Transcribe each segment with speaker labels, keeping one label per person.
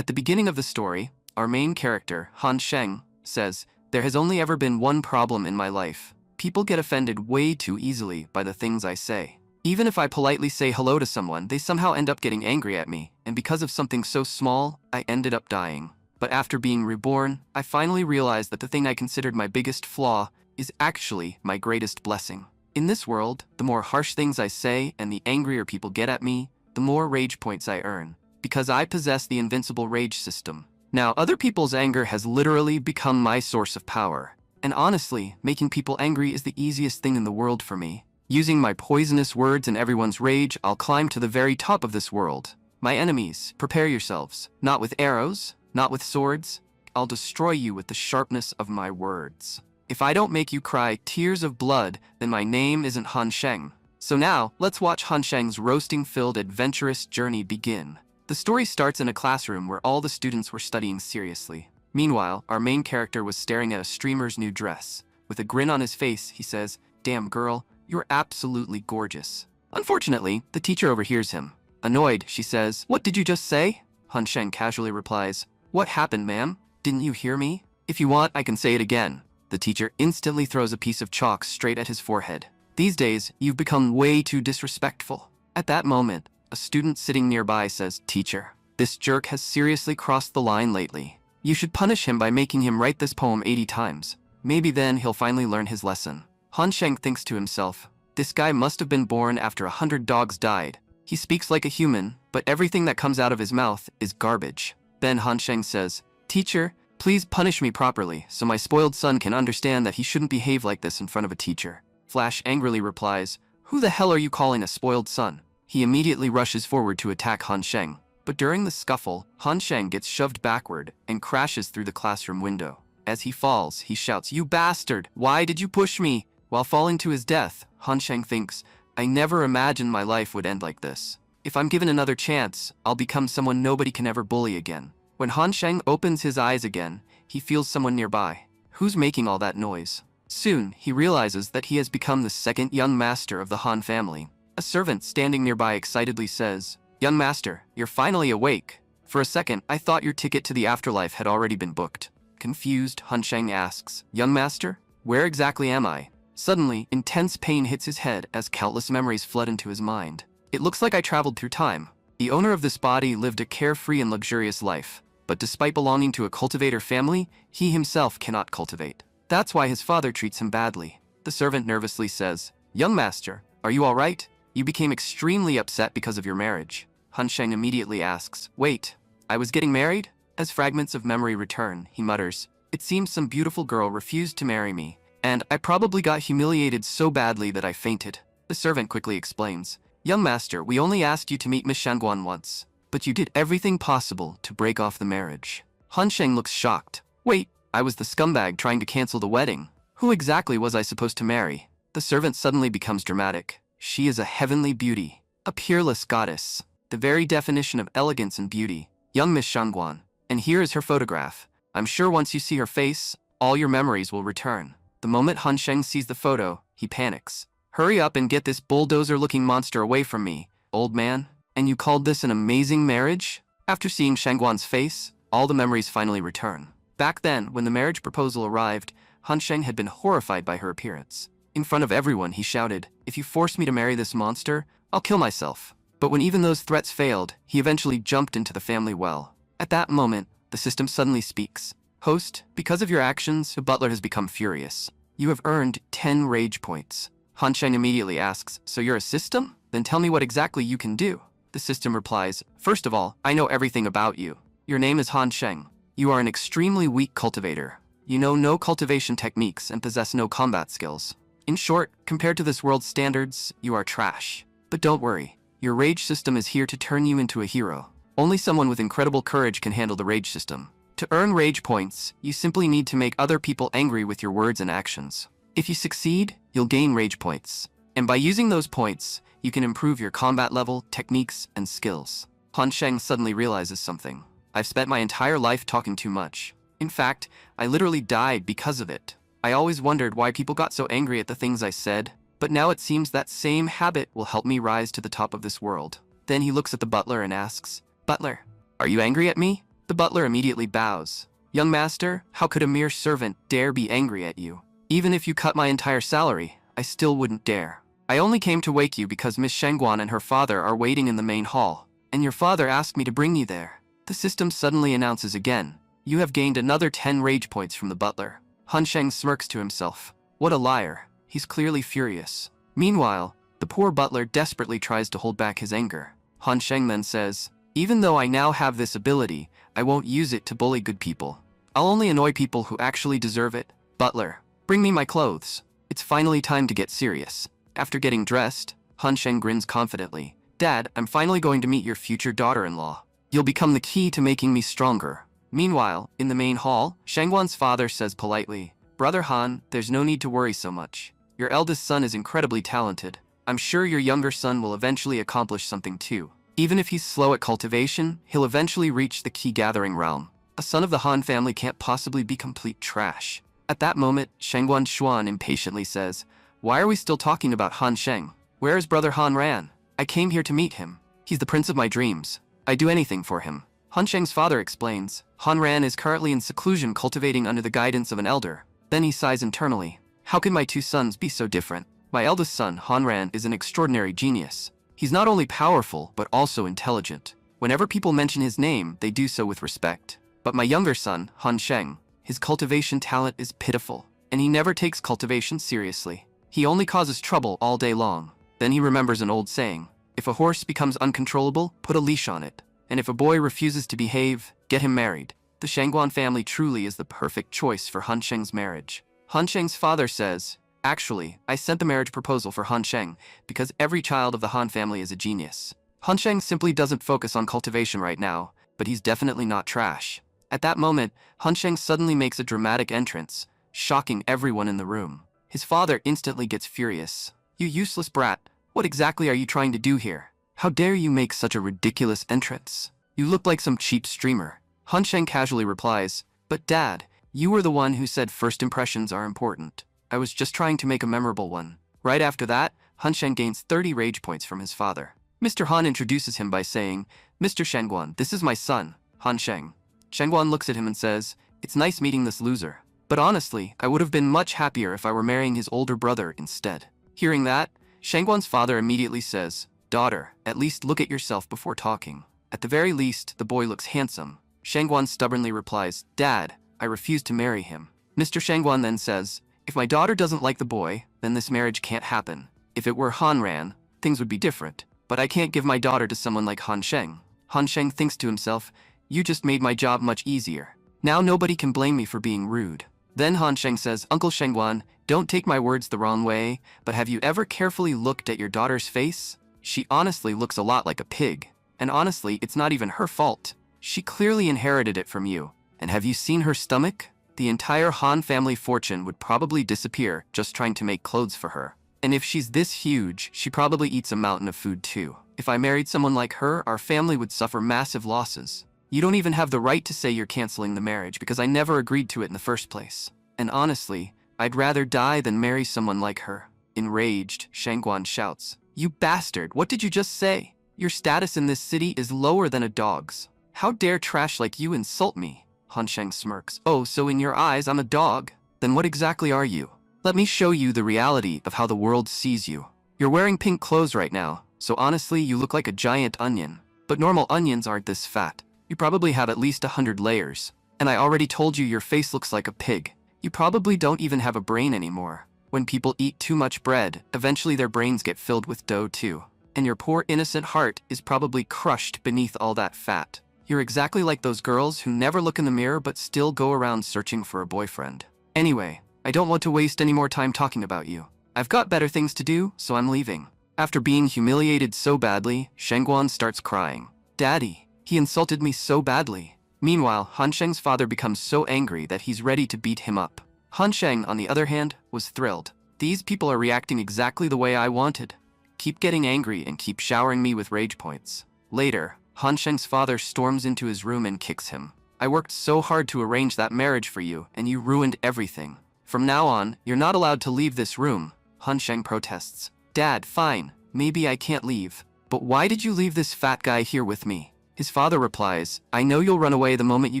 Speaker 1: At the beginning of the story, our main character, Han Sheng, says, "There has only ever been one problem in my life. People get offended way too easily by the things I say. Even if I politely say hello to someone, they somehow end up getting angry at me, and because of something so small, I ended up dying. But after being reborn, I finally realized that the thing I considered my biggest flaw is actually my greatest blessing. In this world, the more harsh things I say and the angrier people get at me, the more rage points I earn, because I possess the invincible rage system. Now, other people's anger has literally become my source of power. And honestly, making people angry is the easiest thing in the world for me. Using my poisonous words and everyone's rage, I'll climb to the very top of this world. My enemies, prepare yourselves. Not with arrows, not with swords. I'll destroy you with the sharpness of my words. If I don't make you cry tears of blood, then my name isn't Han Sheng." So now, let's watch Han Sheng's roasting-filled adventurous journey begin. The story starts in a classroom where all the students were studying seriously. Meanwhile, our main character was staring at a streamer's new dress. With a grin on his face, he says, "Damn girl, you're absolutely gorgeous." Unfortunately, the teacher overhears him. Annoyed, she says, "What did you just say?" Han Sheng casually replies, "What happened, ma'am? Didn't you hear me? If you want, I can say it again." The teacher instantly throws a piece of chalk straight at his forehead. "These days, you've become way too disrespectful." At that moment, a student sitting nearby says, "Teacher, this jerk has seriously crossed the line lately. You should punish him by making him write this poem 80 times. Maybe then he'll finally learn his lesson." Han Sheng thinks to himself, "This guy must have been born after 100 dogs died. He speaks like a human, but everything that comes out of his mouth is garbage." Then Han Sheng says, "Teacher, please punish me properly so my spoiled son can understand that he shouldn't behave like this in front of a teacher." Flash angrily replies, "Who the hell are you calling a spoiled son?" He immediately rushes forward to attack Han Sheng. But during the scuffle, Han Sheng gets shoved backward and crashes through the classroom window. As he falls, he shouts, "You bastard! Why did you push me?" While falling to his death, Han Sheng thinks, "I never imagined my life would end like this. If I'm given another chance, I'll become someone nobody can ever bully again." When Han Sheng opens his eyes again, he feels someone nearby. Who's making all that noise? Soon, he realizes that he has become the second young master of the Han family. A servant standing nearby excitedly says, "Young master, you're finally awake. For a second, I thought your ticket to the afterlife had already been booked." Confused, Han Sheng asks, "Young master, where exactly am I?" Suddenly, intense pain hits his head as countless memories flood into his mind. "It looks like I traveled through time. The owner of this body lived a carefree and luxurious life, but despite belonging to a cultivator family, he himself cannot cultivate. That's why his father treats him badly." The servant nervously says, "Young master, are you all right? You became extremely upset because of your marriage." Han Sheng immediately asks, "Wait, I was getting married?" As fragments of memory return, he mutters, "It seems some beautiful girl refused to marry me, and I probably got humiliated so badly that I fainted." The servant quickly explains, "Young master, we only asked you to meet Miss Shangguan once, but you did everything possible to break off the marriage." Han Sheng looks shocked. "Wait, I was the scumbag trying to cancel the wedding. Who exactly was I supposed to marry?" The servant suddenly becomes dramatic. "She is a heavenly beauty, a peerless goddess, the very definition of elegance and beauty, young Miss Shangguan. And here is her photograph. I'm sure once you see her face, all your memories will return." The moment Han Sheng sees the photo, he panics. "Hurry up and get this bulldozer-looking monster away from me, old man. And you called this an amazing marriage?" After seeing Shangguan's face, all the memories finally return. Back then, when the marriage proposal arrived, Han Sheng had been horrified by her appearance. In front of everyone, he shouted, "If you force me to marry this monster, I'll kill myself." But when even those threats failed, he eventually jumped into the family well. At that moment, the system suddenly speaks. "Host, because of your actions, the butler has become furious. You have earned 10 rage points." Han Sheng immediately asks, "So you're a system? Then tell me what exactly you can do." The system replies, "First of all, I know everything about you. Your name is Han Sheng. You are an extremely weak cultivator. You know no cultivation techniques and possess no combat skills. In short, compared to this world's standards, you are trash. But don't worry, your rage system is here to turn you into a hero. Only someone with incredible courage can handle the rage system. To earn rage points, you simply need to make other people angry with your words and actions. If you succeed, you'll gain rage points. And by using those points, you can improve your combat level, techniques, and skills." Han Sheng suddenly realizes something. "I've spent my entire life talking too much. In fact, I literally died because of it. I always wondered why people got so angry at the things I said, but now it seems that same habit will help me rise to the top of this world." Then he looks at the butler and asks, "Butler, are you angry at me?" The butler immediately bows. Young master, how could a mere servant dare be angry at you? Even if you cut my entire salary, I still wouldn't dare. I only came to wake you because Miss Shangguan and her father are waiting in the main hall, and your father asked me to bring you there. The system suddenly announces again. You have gained another 10 rage points from the butler. Han Sheng smirks to himself. What a liar. He's clearly furious. Meanwhile, the poor butler desperately tries to hold back his anger. Han Sheng then says, even though I now have this ability, I won't use it to bully good people. I'll only annoy people who actually deserve it. Butler, bring me my clothes. It's finally time to get serious. After getting dressed, Han Sheng grins confidently. Dad, I'm finally going to meet your future daughter-in-law. You'll become the key to making me stronger. Meanwhile, in the main hall, Shangguan's father says politely, Brother Han, there's no need to worry so much. Your eldest son is incredibly talented. I'm sure your younger son will eventually accomplish something too. Even if he's slow at cultivation, he'll eventually reach the key gathering realm. A son of the Han family can't possibly be complete trash. At that moment, Shangguan Xuan impatiently says, why are we still talking about Han Sheng? Where is Brother Han Ran? I came here to meet him. He's the prince of my dreams. I'd do anything for him. Han Sheng's father explains, Han Ran is currently in seclusion cultivating under the guidance of an elder. Then he sighs internally. How can my two sons be so different? My eldest son, Han Ran, is an extraordinary genius. He's not only powerful, but also intelligent. Whenever people mention his name, they do so with respect. But my younger son, Han Sheng, his cultivation talent is pitiful, and he never takes cultivation seriously. He only causes trouble all day long. Then he remembers an old saying, if a horse becomes uncontrollable, put a leash on it. And if a boy refuses to behave, get him married. The Shangguan family truly is the perfect choice for Han Sheng's marriage. Han Sheng's father says, actually, I sent the marriage proposal for Han Sheng because every child of the Han family is a genius. Han Sheng simply doesn't focus on cultivation right now, but he's definitely not trash. At that moment, Han Sheng suddenly makes a dramatic entrance, shocking everyone in the room. His father instantly gets furious. You useless brat, what exactly are you trying to do here? How dare you make such a ridiculous entrance? You look like some cheap streamer. Han Sheng casually replies, but Dad, you were the one who said first impressions are important. I was just trying to make a memorable one. Right after that, Han Sheng gains 30 rage points from his father. Mr. Han introduces him by saying, Mr. Shangguan, this is my son, Han Sheng. Shangguan looks at him and says, it's nice meeting this loser. But honestly, I would have been much happier if I were marrying his older brother instead. Hearing that, Shangguan's father immediately says, daughter, at least look at yourself before talking. At the very least, the boy looks handsome. Shangguan stubbornly replies, Dad, I refuse to marry him. Mr. Shangguan then says, if my daughter doesn't like the boy, then this marriage can't happen. If it were Han Ran, things would be different. But I can't give my daughter to someone like Han Sheng. Han Sheng thinks to himself, you just made my job much easier. Now nobody can blame me for being rude. Then Han Sheng says, Uncle Shangguan, don't take my words the wrong way, but have you ever carefully looked at your daughter's face? She honestly looks a lot like a pig. And honestly, it's not even her fault. She clearly inherited it from you. And have you seen her stomach? The entire Han family fortune would probably disappear just trying to make clothes for her. And if she's this huge, she probably eats a mountain of food too. If I married someone like her, our family would suffer massive losses. You don't even have the right to say you're canceling the marriage because I never agreed to it in the first place. And honestly, I'd rather die than marry someone like her. Enraged, Shangguan shouts, you bastard, what did you just say? Your status in this city is lower than a dog's. How dare trash like you insult me? Han Sheng smirks. Oh, so in your eyes I'm a dog? Then what exactly are you? Let me show you the reality of how the world sees you. You're wearing pink clothes right now, so honestly you look like a giant onion. But normal onions aren't this fat. You probably have at least 100 layers. And I already told you your face looks like a pig. You probably don't even have a brain anymore. When people eat too much bread, eventually their brains get filled with dough too. And your poor innocent heart is probably crushed beneath all that fat. You're exactly like those girls who never look in the mirror but still go around searching for a boyfriend. Anyway, I don't want to waste any more time talking about you. I've got better things to do, so I'm leaving. After being humiliated so badly, Shangguan starts crying. Daddy, he insulted me so badly. Meanwhile, Han Sheng's father becomes so angry that he's ready to beat him up. Han Sheng, on the other hand, was thrilled. These people are reacting exactly the way I wanted. Keep getting angry and keep showering me with rage points. Later, Han Sheng's father storms into his room and kicks him. I worked so hard to arrange that marriage for you, and you ruined everything. From now on, you're not allowed to leave this room. Han Sheng protests. Dad, fine, maybe I can't leave. But why did you leave this fat guy here with me? His father replies, I know you'll run away the moment you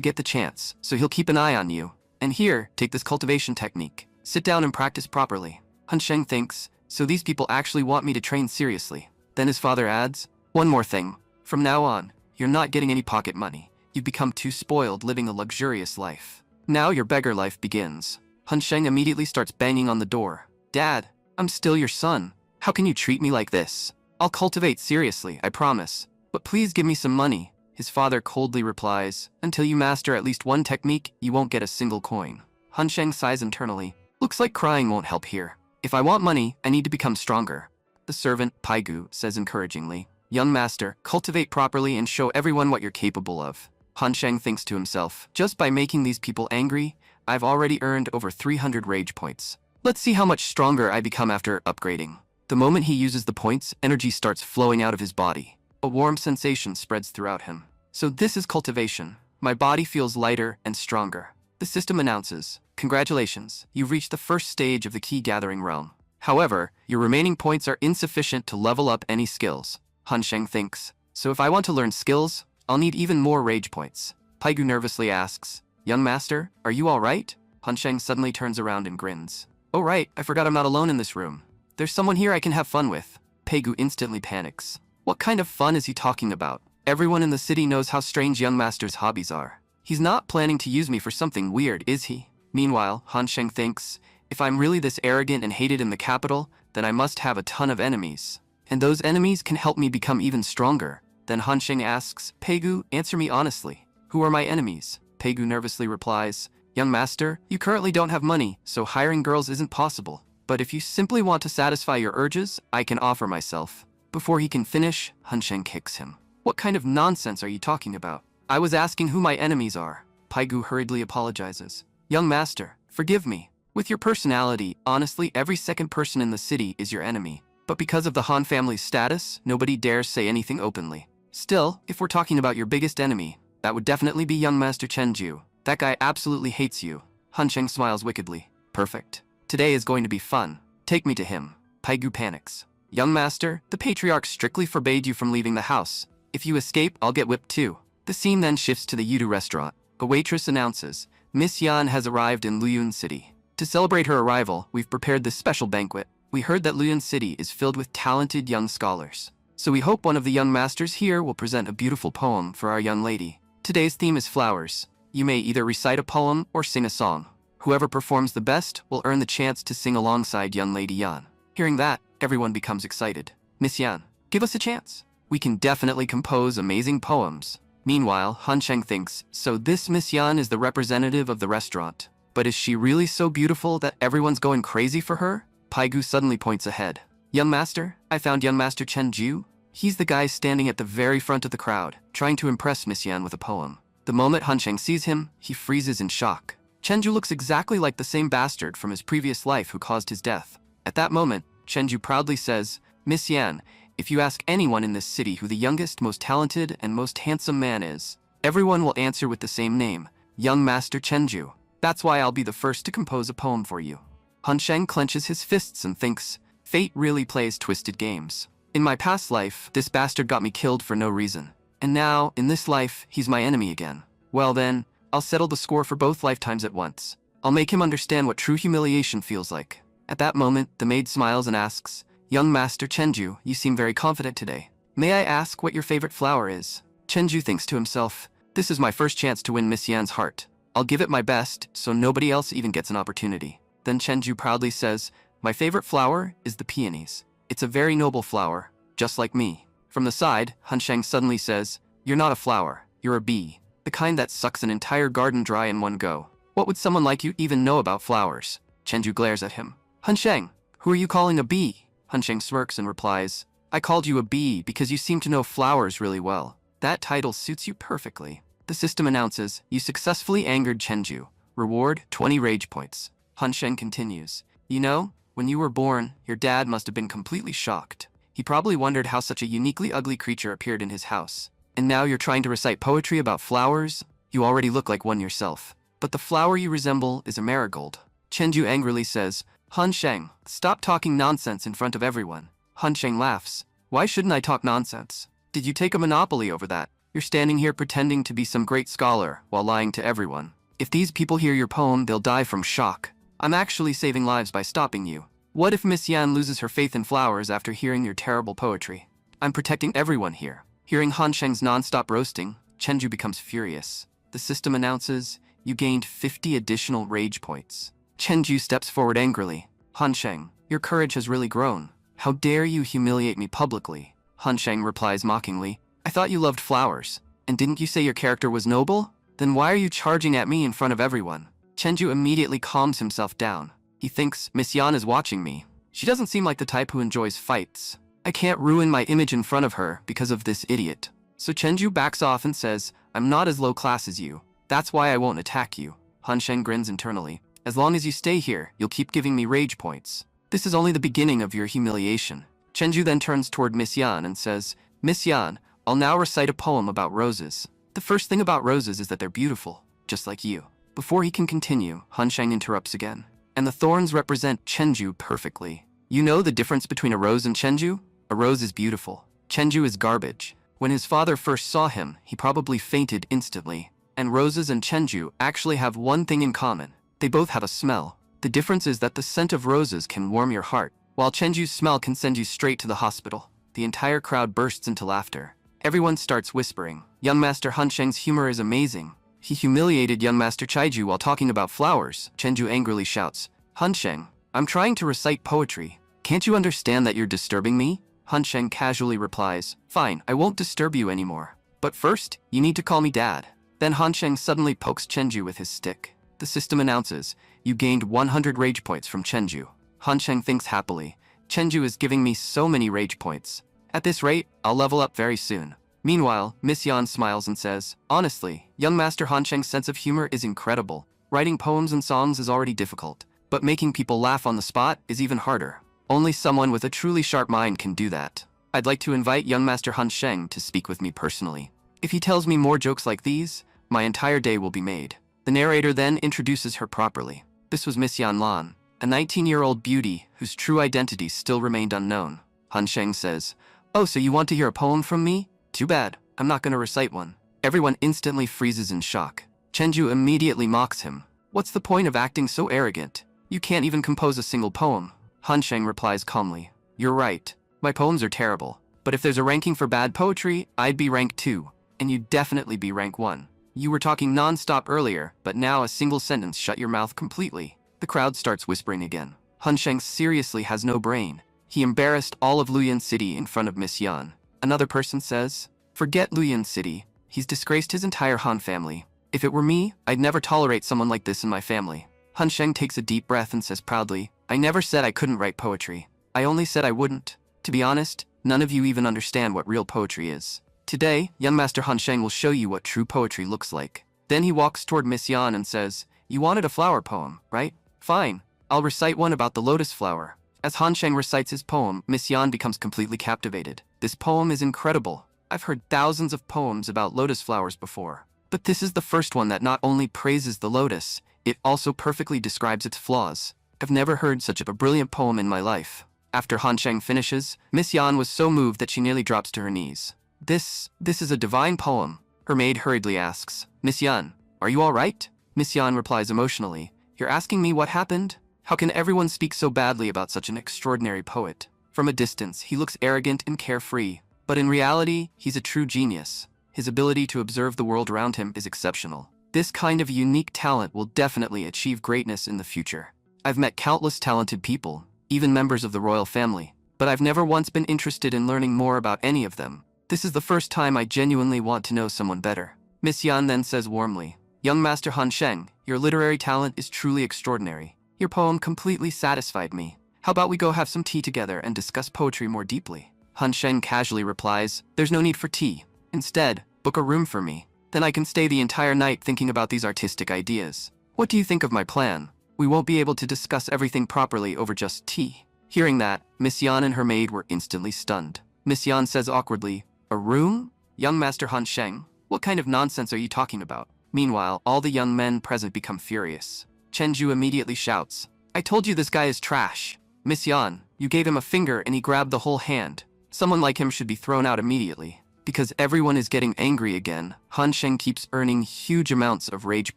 Speaker 1: get the chance, so he'll keep an eye on you. And here, take this cultivation technique. Sit down and practice properly. Han Sheng thinks, so these people actually want me to train seriously. Then his father adds, one more thing. From now on, you're not getting any pocket money. You've become too spoiled living a luxurious life. Now your beggar life begins. Han Sheng immediately starts banging on the door. Dad, I'm still your son. How can you treat me like this? I'll cultivate seriously, I promise. But please give me some money. His father coldly replies, until you master at least one technique, you won't get a single coin. Han Sheng sighs internally. Looks like crying won't help here. If I want money, I need to become stronger. The servant, Paigu, says encouragingly, young master, cultivate properly and show everyone what you're capable of. Han Sheng thinks to himself, just by making these people angry, I've already earned over 300 rage points. Let's see how much stronger I become after upgrading. The moment he uses the points, energy starts flowing out of his body. A warm sensation spreads throughout him. So this is cultivation. My body feels lighter and stronger. The system announces, congratulations, you've reached the first stage of the key gathering realm. However, your remaining points are insufficient to level up any skills. Han Sheng thinks, so if I want to learn skills, I'll need even more rage points. Paigu nervously asks, young master, are you all right? Han Sheng suddenly turns around and grins. Oh right, I forgot I'm not alone in this room. There's someone here I can have fun with. Paigu instantly panics. What kind of fun is he talking about? Everyone in the city knows how strange young master's hobbies are. He's not planning to use me for something weird, is he? Meanwhile, Han Sheng thinks, if I'm really this arrogant and hated in the capital, then I must have a ton of enemies. And those enemies can help me become even stronger. Then Han Sheng asks, Paigu, answer me honestly. Who are my enemies? Paigu nervously replies, young master, you currently don't have money, so hiring girls isn't possible. But if you simply want to satisfy your urges, I can offer myself. Before he can finish, Han Sheng kicks him. What kind of nonsense are you talking about? I was asking who my enemies are. Paigu hurriedly apologizes. Young master, forgive me. With your personality, honestly, every second person in the city is your enemy. But because of the Han family's status, nobody dares say anything openly. Still, if we're talking about your biggest enemy, that would definitely be young master Chenju. That guy absolutely hates you. Han Sheng smiles wickedly. Perfect. Today is going to be fun. Take me to him. Paigu panics. Young master, the patriarch strictly forbade you from leaving the house. If you escape, I'll get whipped too. The scene then shifts to the Yudu restaurant. A waitress announces, Miss Yan has arrived in Luyun City. To celebrate her arrival, we've prepared this special banquet. We heard that Luyun City is filled with talented young scholars. So we hope one of the young masters here will present a beautiful poem for our young lady. Today's theme is flowers. You may either recite a poem or sing a song. Whoever performs the best will earn the chance to sing alongside young lady Yan. Hearing that, everyone becomes excited. Miss Yan, give us a chance. We can definitely compose amazing poems. Meanwhile, Han Sheng thinks, so this Miss Yan is the representative of the restaurant. But is she really so beautiful that everyone's going crazy for her? Paigu suddenly points ahead. Young master, I found young master Chenju. He's the guy standing at the very front of the crowd, trying to impress Miss Yan with a poem. The moment Han Sheng sees him, he freezes in shock. Chenju looks exactly like the same bastard from his previous life who caused his death. At that moment, Chenju proudly says, Miss Yan, if you ask anyone in this city who the youngest, most talented, and most handsome man is, everyone will answer with the same name, young master Chenju. That's why I'll be the first to compose a poem for you. Han Sheng clenches his fists and thinks, fate really plays twisted games. In my past life, this bastard got me killed for no reason. And now, in this life, he's my enemy again. Well then, I'll settle the score for both lifetimes at once. I'll make him understand what true humiliation feels like. At that moment, the maid smiles and asks, young master Chenju, you seem very confident today. May I ask what your favorite flower is? Chenju thinks to himself, this is my first chance to win Miss Yan's heart. I'll give it my best, so nobody else even gets an opportunity. Then Chenju proudly says, my favorite flower is the peonies. It's a very noble flower, just like me. From the side, Han Sheng suddenly says, you're not a flower, you're a bee. The kind that sucks an entire garden dry in one go. What would someone like you even know about flowers? Chenju glares at him. Han Sheng, who are you calling a bee? Han Sheng smirks and replies, I called you a bee because you seem to know flowers really well. That title suits you perfectly. The system announces, you successfully angered Chenju. Reward, 20 rage points. Han Sheng continues, you know, when you were born, your dad must have been completely shocked. He probably wondered how such a uniquely ugly creature appeared in his house. And now you're trying to recite poetry about flowers? You already look like one yourself. But the flower you resemble is a marigold. Chenju angrily says, Han Sheng, stop talking nonsense in front of everyone. Han Sheng laughs. Why shouldn't I talk nonsense? Did you take a monopoly over that? You're standing here pretending to be some great scholar while lying to everyone. If these people hear your poem, they'll die from shock. I'm actually saving lives by stopping you. What if Miss Yan loses her faith in flowers after hearing your terrible poetry? I'm protecting everyone here. Hearing Han Sheng's non-stop roasting, Chenju becomes furious. The system announces, you gained 50 additional rage points. Chenju steps forward angrily. Han Sheng, your courage has really grown. How dare you humiliate me publicly? Han Sheng replies mockingly, I thought you loved flowers. And didn't you say your character was noble? Then why are you charging at me in front of everyone? Chenju immediately calms himself down. He thinks, Miss Yan is watching me. She doesn't seem like the type who enjoys fights. I can't ruin my image in front of her because of this idiot. So Chenju backs off and says, I'm not as low class as you. That's why I won't attack you. Han Sheng grins internally. As long as you stay here, you'll keep giving me rage points. This is only the beginning of your humiliation. Chenju then turns toward Miss Yan and says, Miss Yan, I'll now recite a poem about roses. The first thing about roses is that they're beautiful, just like you. Before he can continue, Han Sheng interrupts again. And the thorns represent Chenju perfectly. You know the difference between a rose and Chenju? A rose is beautiful. Chenju is garbage. When his father first saw him, he probably fainted instantly. And roses and Chenju actually have one thing in common. They both have a smell. The difference is that the scent of roses can warm your heart, while Chenju's smell can send you straight to the hospital. The entire crowd bursts into laughter. Everyone starts whispering. Young Master Han Sheng's humor is amazing. He humiliated young Master Chaiju while talking about flowers. Chenju angrily shouts, Han Sheng, I'm trying to recite poetry. Can't you understand that you're disturbing me? Han Sheng casually replies, fine, I won't disturb you anymore. But first, you need to call me Dad. Then Han Sheng suddenly pokes Chenju with his stick. The system announces, you gained 100 rage points from Chenju. Han Sheng thinks happily, Chenju is giving me so many rage points. At this rate, I'll level up very soon. Meanwhile, Miss Yan smiles and says, honestly, young Master Han Sheng's sense of humor is incredible. Writing poems and songs is already difficult, but making people laugh on the spot is even harder. Only someone with a truly sharp mind can do that. I'd like to invite young Master Han Sheng to speak with me personally. If he tells me more jokes like these, my entire day will be made. The narrator then introduces her properly. This was Miss Yan Lan, a 19-year-old beauty whose true identity still remained unknown. Han Sheng says, oh, so you want to hear a poem from me? Too bad, I'm not going to recite one. Everyone instantly freezes in shock. Chenju immediately mocks him. What's the point of acting so arrogant? You can't even compose a single poem. Han Sheng replies calmly, you're right, my poems are terrible. But if there's a ranking for bad poetry, I'd be rank 2, and you'd definitely be rank 1. You were talking non-stop earlier, but now a single sentence shut your mouth completely. The crowd starts whispering again. Han Sheng seriously has no brain. He embarrassed all of Luyan City in front of Miss Yan. Another person says, forget Luyan City. He's disgraced his entire Han family. If it were me, I'd never tolerate someone like this in my family. Han Sheng takes a deep breath and says proudly, I never said I couldn't write poetry. I only said I wouldn't. To be honest, none of you even understand what real poetry is. Today, young Master Han Sheng will show you what true poetry looks like. Then he walks toward Miss Yan and says, you wanted a flower poem, right? Fine. I'll recite one about the lotus flower. As Han Sheng recites his poem, Miss Yan becomes completely captivated. This poem is incredible. I've heard thousands of poems about lotus flowers before. But this is the first one that not only praises the lotus, it also perfectly describes its flaws. I've never heard such a brilliant poem in my life. After Han Sheng finishes, Miss Yan was so moved that she nearly drops to her knees. This is a divine poem. Her maid hurriedly asks, Miss Yan, are you all right? Miss Yan replies emotionally, you're asking me what happened? How can everyone speak so badly about such an extraordinary poet? From a distance, he looks arrogant and carefree, but in reality, he's a true genius. His ability to observe the world around him is exceptional. This kind of unique talent will definitely achieve greatness in the future. I've met countless talented people, even members of the royal family, but I've never once been interested in learning more about any of them. This is the first time I genuinely want to know someone better. Miss Yan then says warmly, young Master Han Sheng, your literary talent is truly extraordinary. Your poem completely satisfied me. How about we go have some tea together and discuss poetry more deeply? Han Sheng casually replies, there's no need for tea. Instead, book a room for me. Then I can stay the entire night thinking about these artistic ideas. What do you think of my plan? We won't be able to discuss everything properly over just tea. Hearing that, Miss Yan and her maid were instantly stunned. Miss Yan says awkwardly, a room? Young Master Han Sheng, what kind of nonsense are you talking about? Meanwhile, all the young men present become furious. Chenju immediately shouts, I told you this guy is trash. Miss Yan, you gave him a finger and he grabbed the whole hand. Someone like him should be thrown out immediately. Because everyone is getting angry again, Han Sheng keeps earning huge amounts of rage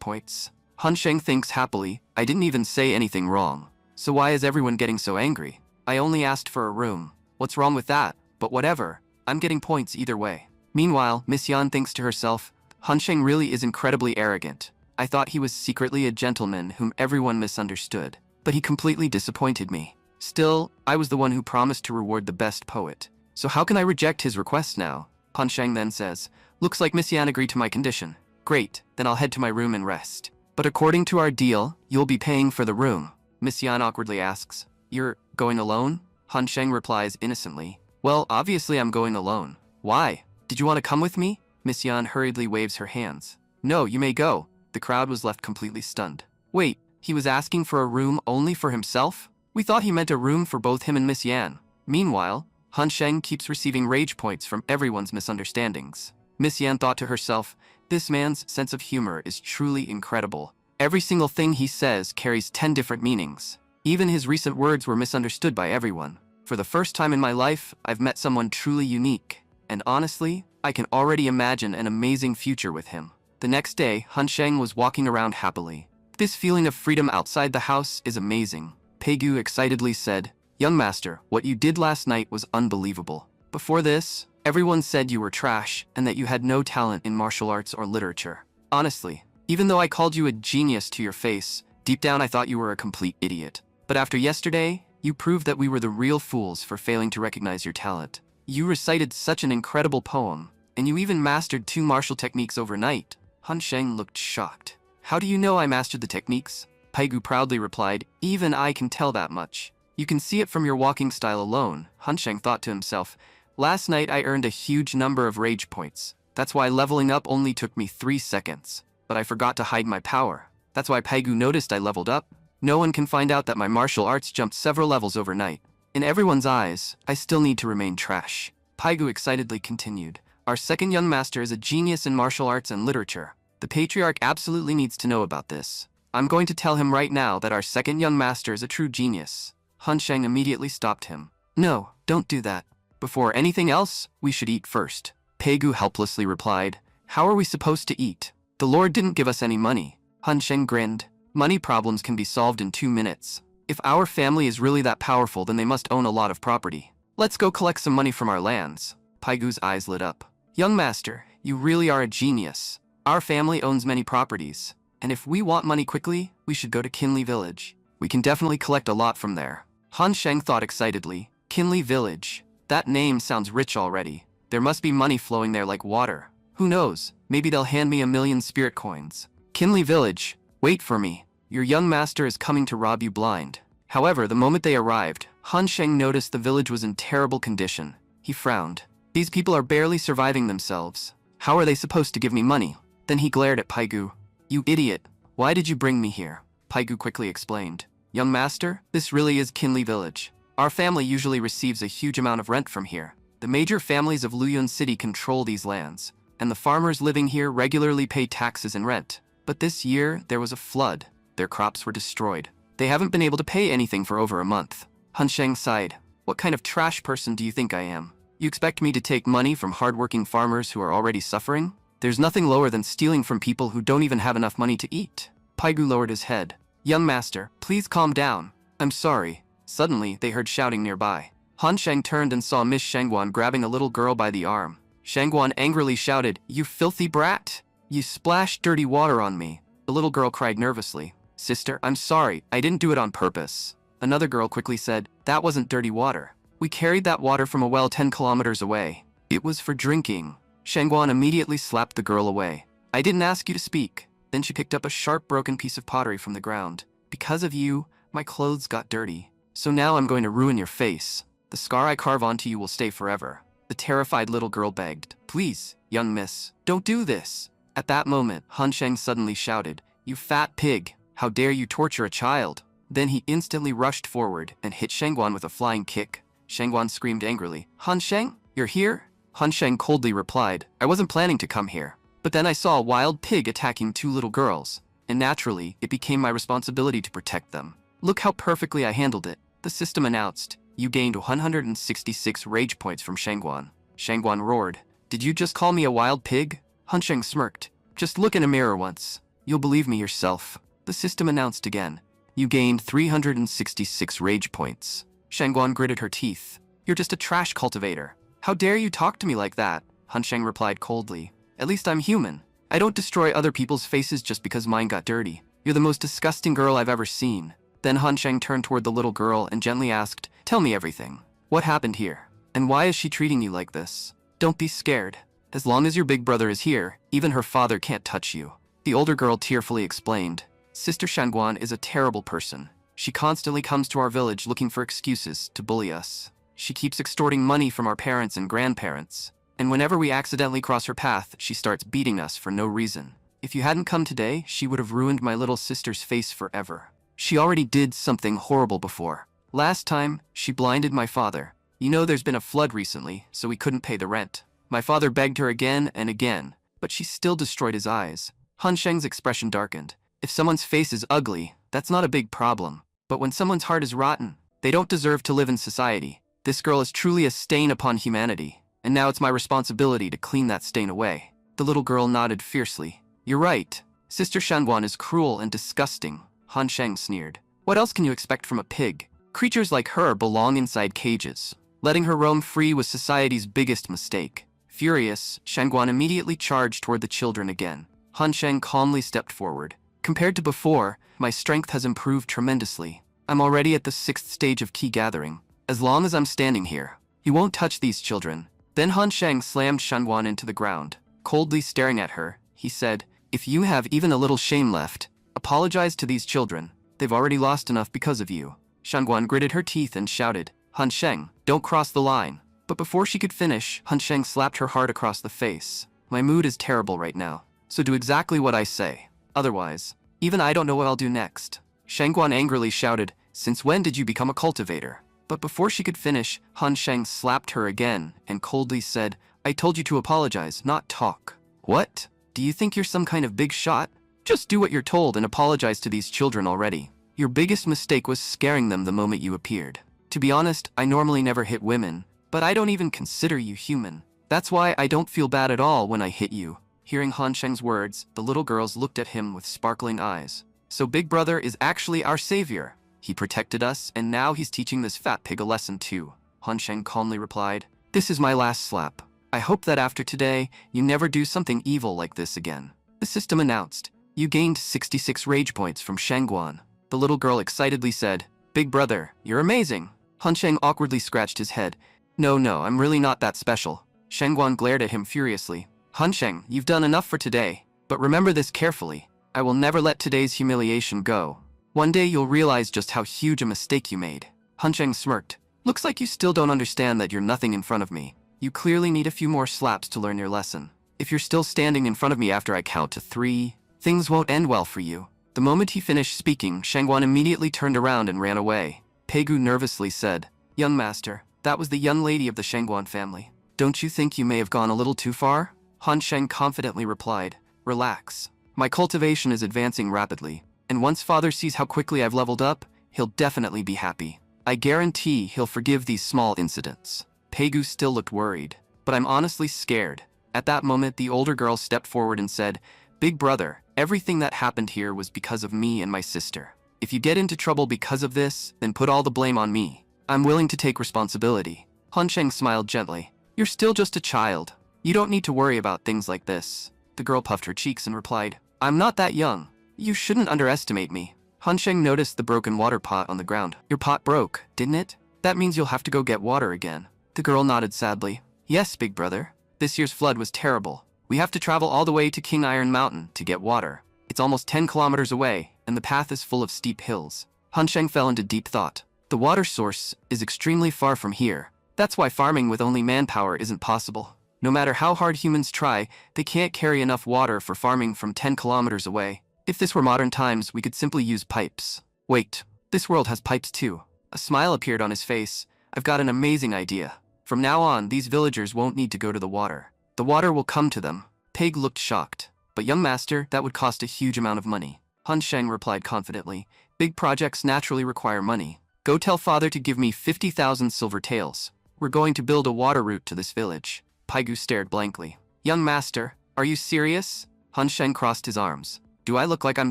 Speaker 1: points. Han Sheng thinks happily, I didn't even say anything wrong. So why is everyone getting so angry? I only asked for a room. What's wrong with that? But whatever. I'm getting points either way. Meanwhile, Miss Yan thinks to herself, Han Sheng really is incredibly arrogant. I thought he was secretly a gentleman whom everyone misunderstood. But he completely disappointed me. Still, I was the one who promised to reward the best poet. So how can I reject his request now? Han Sheng then says, looks like Miss Yan agreed to my condition. Great, then I'll head to my room and rest. But according to our deal, you'll be paying for the room. Miss Yan awkwardly asks, you're going alone? Han Sheng replies innocently, well, obviously I'm going alone. Why? Did you want to come with me? Miss Yan hurriedly waves her hands. No, you may go. The crowd was left completely stunned. Wait, he was asking for a room only for himself? We thought he meant a room for both him and Miss Yan. Meanwhile, Han Sheng keeps receiving rage points from everyone's misunderstandings. Miss Yan thought to herself, this man's sense of humor is truly incredible. Every single thing he says carries 10 different meanings. Even his recent words were misunderstood by everyone. For the first time in my life, I've met someone truly unique. And honestly, I can already imagine an amazing future with him. The next day, Han Sheng was walking around happily. This feeling of freedom outside the house is amazing. Pegu excitedly said, young master, what you did last night was unbelievable. Before this, everyone said you were trash and that you had no talent in martial arts or literature. Honestly, even though I called you a genius to your face, deep down I thought you were a complete idiot. But after yesterday, you proved that we were the real fools for failing to recognize your talent. You recited such an incredible poem, and you even mastered 2 martial techniques overnight. Han Sheng looked shocked. How do you know I mastered the techniques? Pegu proudly replied, even I can tell that much. You can see it from your walking style alone. Han Sheng thought to himself, last night I earned a huge number of rage points. That's why leveling up only took me 3 seconds. But I forgot to hide my power. That's why Pegu noticed I leveled up. No one can find out that my martial arts jumped several levels overnight. In everyone's eyes, I still need to remain trash. Pegu excitedly continued, our second young master is a genius in martial arts and literature. The patriarch absolutely needs to know about this. I'm going to tell him right now that our second young master is a true genius. Han Sheng immediately stopped him. No, don't do that. Before anything else, we should eat first. Pegu helplessly replied, how are we supposed to eat? The Lord didn't give us any money. Han Sheng grinned. Money problems can be solved in 2 minutes. If our family is really that powerful, then they must own a lot of property. Let's go collect some money from our lands. Paigu's eyes lit up. Young master, you really are a genius. Our family owns many properties, and if we want money quickly, we should go to Kinley Village. We can definitely collect a lot from there. Han Sheng thought excitedly. Kinley Village. That name sounds rich already. There must be money flowing there like water. Who knows, maybe they'll hand me 1,000,000 spirit coins. Kinley Village, wait for me. Your young master is coming to rob you blind. However, the moment they arrived, Han Sheng noticed the village was in terrible condition. He frowned. These people are barely surviving themselves. How are they supposed to give me money? Then he glared at Paigu. You idiot. Why did you bring me here? Paigu quickly explained. Young master, this really is Kinley Village. Our family usually receives a huge amount of rent from here. The major families of Luyun City control these lands, and the farmers living here regularly pay taxes and rent. But this year, there was a flood. Their crops were destroyed. They haven't been able to pay anything for over a month. Han Sheng sighed. What kind of trash person do you think I am? You expect me to take money from hardworking farmers who are already suffering? There's nothing lower than stealing from people who don't even have enough money to eat. Paigu lowered his head. Young master, please calm down. I'm sorry. Suddenly, they heard shouting nearby. Han Sheng turned and saw Miss Shangguan grabbing a little girl by the arm. Shangguan angrily shouted, You filthy brat! You splashed dirty water on me. The little girl cried nervously. Sister, I'm sorry, I didn't do it on purpose. Another girl quickly said, That wasn't dirty water. We carried that water from a well 10 kilometers away. It was for drinking. Shangguan immediately slapped the girl away. I didn't ask you to speak. Then she picked up a sharp broken piece of pottery from the ground. Because of you, my clothes got dirty. So now I'm going to ruin your face. The scar I carve onto you will stay forever. The terrified little girl begged. Please, young miss, don't do this. At that moment, Han Sheng suddenly shouted, You fat pig, how dare you torture a child? Then he instantly rushed forward and hit Shangguan with a flying kick. Shangguan screamed angrily, Han Sheng, you're here? Han Sheng coldly replied, I wasn't planning to come here. But then I saw a wild pig attacking 2 little girls, and naturally, it became my responsibility to protect them. Look how perfectly I handled it. The system announced, You gained 166 rage points from Shangguan. Shangguan roared, Did you just call me a wild pig? Han Sheng smirked. Just look in a mirror once. You'll believe me yourself. The system announced again. You gained 366 rage points. Shangguan gritted her teeth. You're just a trash cultivator. How dare you talk to me like that? Han Sheng replied coldly. At least I'm human. I don't destroy other people's faces just because mine got dirty. You're the most disgusting girl I've ever seen. Then Han Sheng turned toward the little girl and gently asked, Tell me everything. What happened here? And why is she treating you like this? Don't be scared. As long as your big brother is here, even her father can't touch you. The older girl tearfully explained. Sister Shangguan is a terrible person. She constantly comes to our village looking for excuses to bully us. She keeps extorting money from our parents and grandparents. And whenever we accidentally cross her path, she starts beating us for no reason. If you hadn't come today, she would have ruined my little sister's face forever. She already did something horrible before. Last time, she blinded my father. You know there's been a flood recently, so we couldn't pay the rent. My father begged her again and again, but she still destroyed his eyes. Han Sheng's expression darkened. If someone's face is ugly, that's not a big problem. But when someone's heart is rotten, they don't deserve to live in society. This girl is truly a stain upon humanity, and now it's my responsibility to clean that stain away. The little girl nodded fiercely. You're right. Sister Shangguan is cruel and disgusting. Han Sheng sneered. What else can you expect from a pig? Creatures like her belong inside cages. Letting her roam free was society's biggest mistake. Furious, Shangguan immediately charged toward the children again. Han Sheng calmly stepped forward. Compared to before, my strength has improved tremendously. I'm already at the 6th stage of key gathering. As long as I'm standing here, you won't touch these children. Then Han Sheng slammed Shangguan into the ground. Coldly staring at her, he said, If you have even a little shame left, apologize to these children. They've already lost enough because of you. Shangguan gritted her teeth and shouted, Han Sheng, don't cross the line. But before she could finish, Han Sheng slapped her hard across the face. My mood is terrible right now, so do exactly what I say. Otherwise, even I don't know what I'll do next. Shangguan angrily shouted, Since when did you become a cultivator? But before she could finish, Han Sheng slapped her again and coldly said, I told you to apologize, not talk. What? Do you think you're some kind of big shot? Just do what you're told and apologize to these children already. Your biggest mistake was scaring them the moment you appeared. To be honest, I normally never hit women, but I don't even consider you human. That's why I don't feel bad at all when I hit you. Hearing Han Sheng's words, the little girls looked at him with sparkling eyes. So Big Brother is actually our savior. He protected us, and now he's teaching this fat pig a lesson too. Han Sheng calmly replied, This is my last slap. I hope that after today, you never do something evil like this again. The system announced, You gained 66 rage points from Shangguan. The little girl excitedly said, Big Brother, you're amazing. Han Sheng awkwardly scratched his head. No, I'm really not that special. Shangguan glared at him furiously. Han Sheng, you've done enough for today, but remember this carefully. I will never let today's humiliation go. One day you'll realize just how huge a mistake you made. Han Sheng smirked. Looks like you still don't understand that you're nothing in front of me. You clearly need a few more slaps to learn your lesson. If you're still standing in front of me after I count to 3, things won't end well for you. The moment he finished speaking, Shangguan immediately turned around and ran away. Pegu nervously said, Young master, that was the young lady of the Shangguan family. Don't you think you may have gone a little too far? Han Sheng confidently replied, Relax. My cultivation is advancing rapidly, and once father sees how quickly I've leveled up, he'll definitely be happy. I guarantee he'll forgive these small incidents. Pegu still looked worried, but I'm honestly scared. At that moment, the older girl stepped forward and said, Big Brother, everything that happened here was because of me and my sister. If you get into trouble because of this, then put all the blame on me. I'm willing to take responsibility. Han Sheng smiled gently. You're still just a child. You don't need to worry about things like this. The girl puffed her cheeks and replied, I'm not that young. You shouldn't underestimate me. Han Sheng noticed the broken water pot on the ground. Your pot broke, didn't it? That means you'll have to go get water again. The girl nodded sadly. Yes, Big Brother. This year's flood was terrible. We have to travel all the way to King Iron Mountain to get water. It's almost 10 kilometers away, and the path is full of steep hills. Han Sheng fell into deep thought. The water source is extremely far from here. That's why farming with only manpower isn't possible. No matter how hard humans try, they can't carry enough water for farming from 10 kilometers away. If this were modern times, we could simply use pipes. Wait, this world has pipes too. A smile appeared on his face. I've got an amazing idea. From now on, these villagers won't need to go to the water. The water will come to them. Peg looked shocked. But young master, that would cost a huge amount of money. Han Sheng replied confidently. Big projects naturally require money. Go tell father to give me 50,000 silver taels. We're going to build a water route to this village. Paigu stared blankly. Young master, are you serious? Han Sheng crossed his arms. Do I look like I'm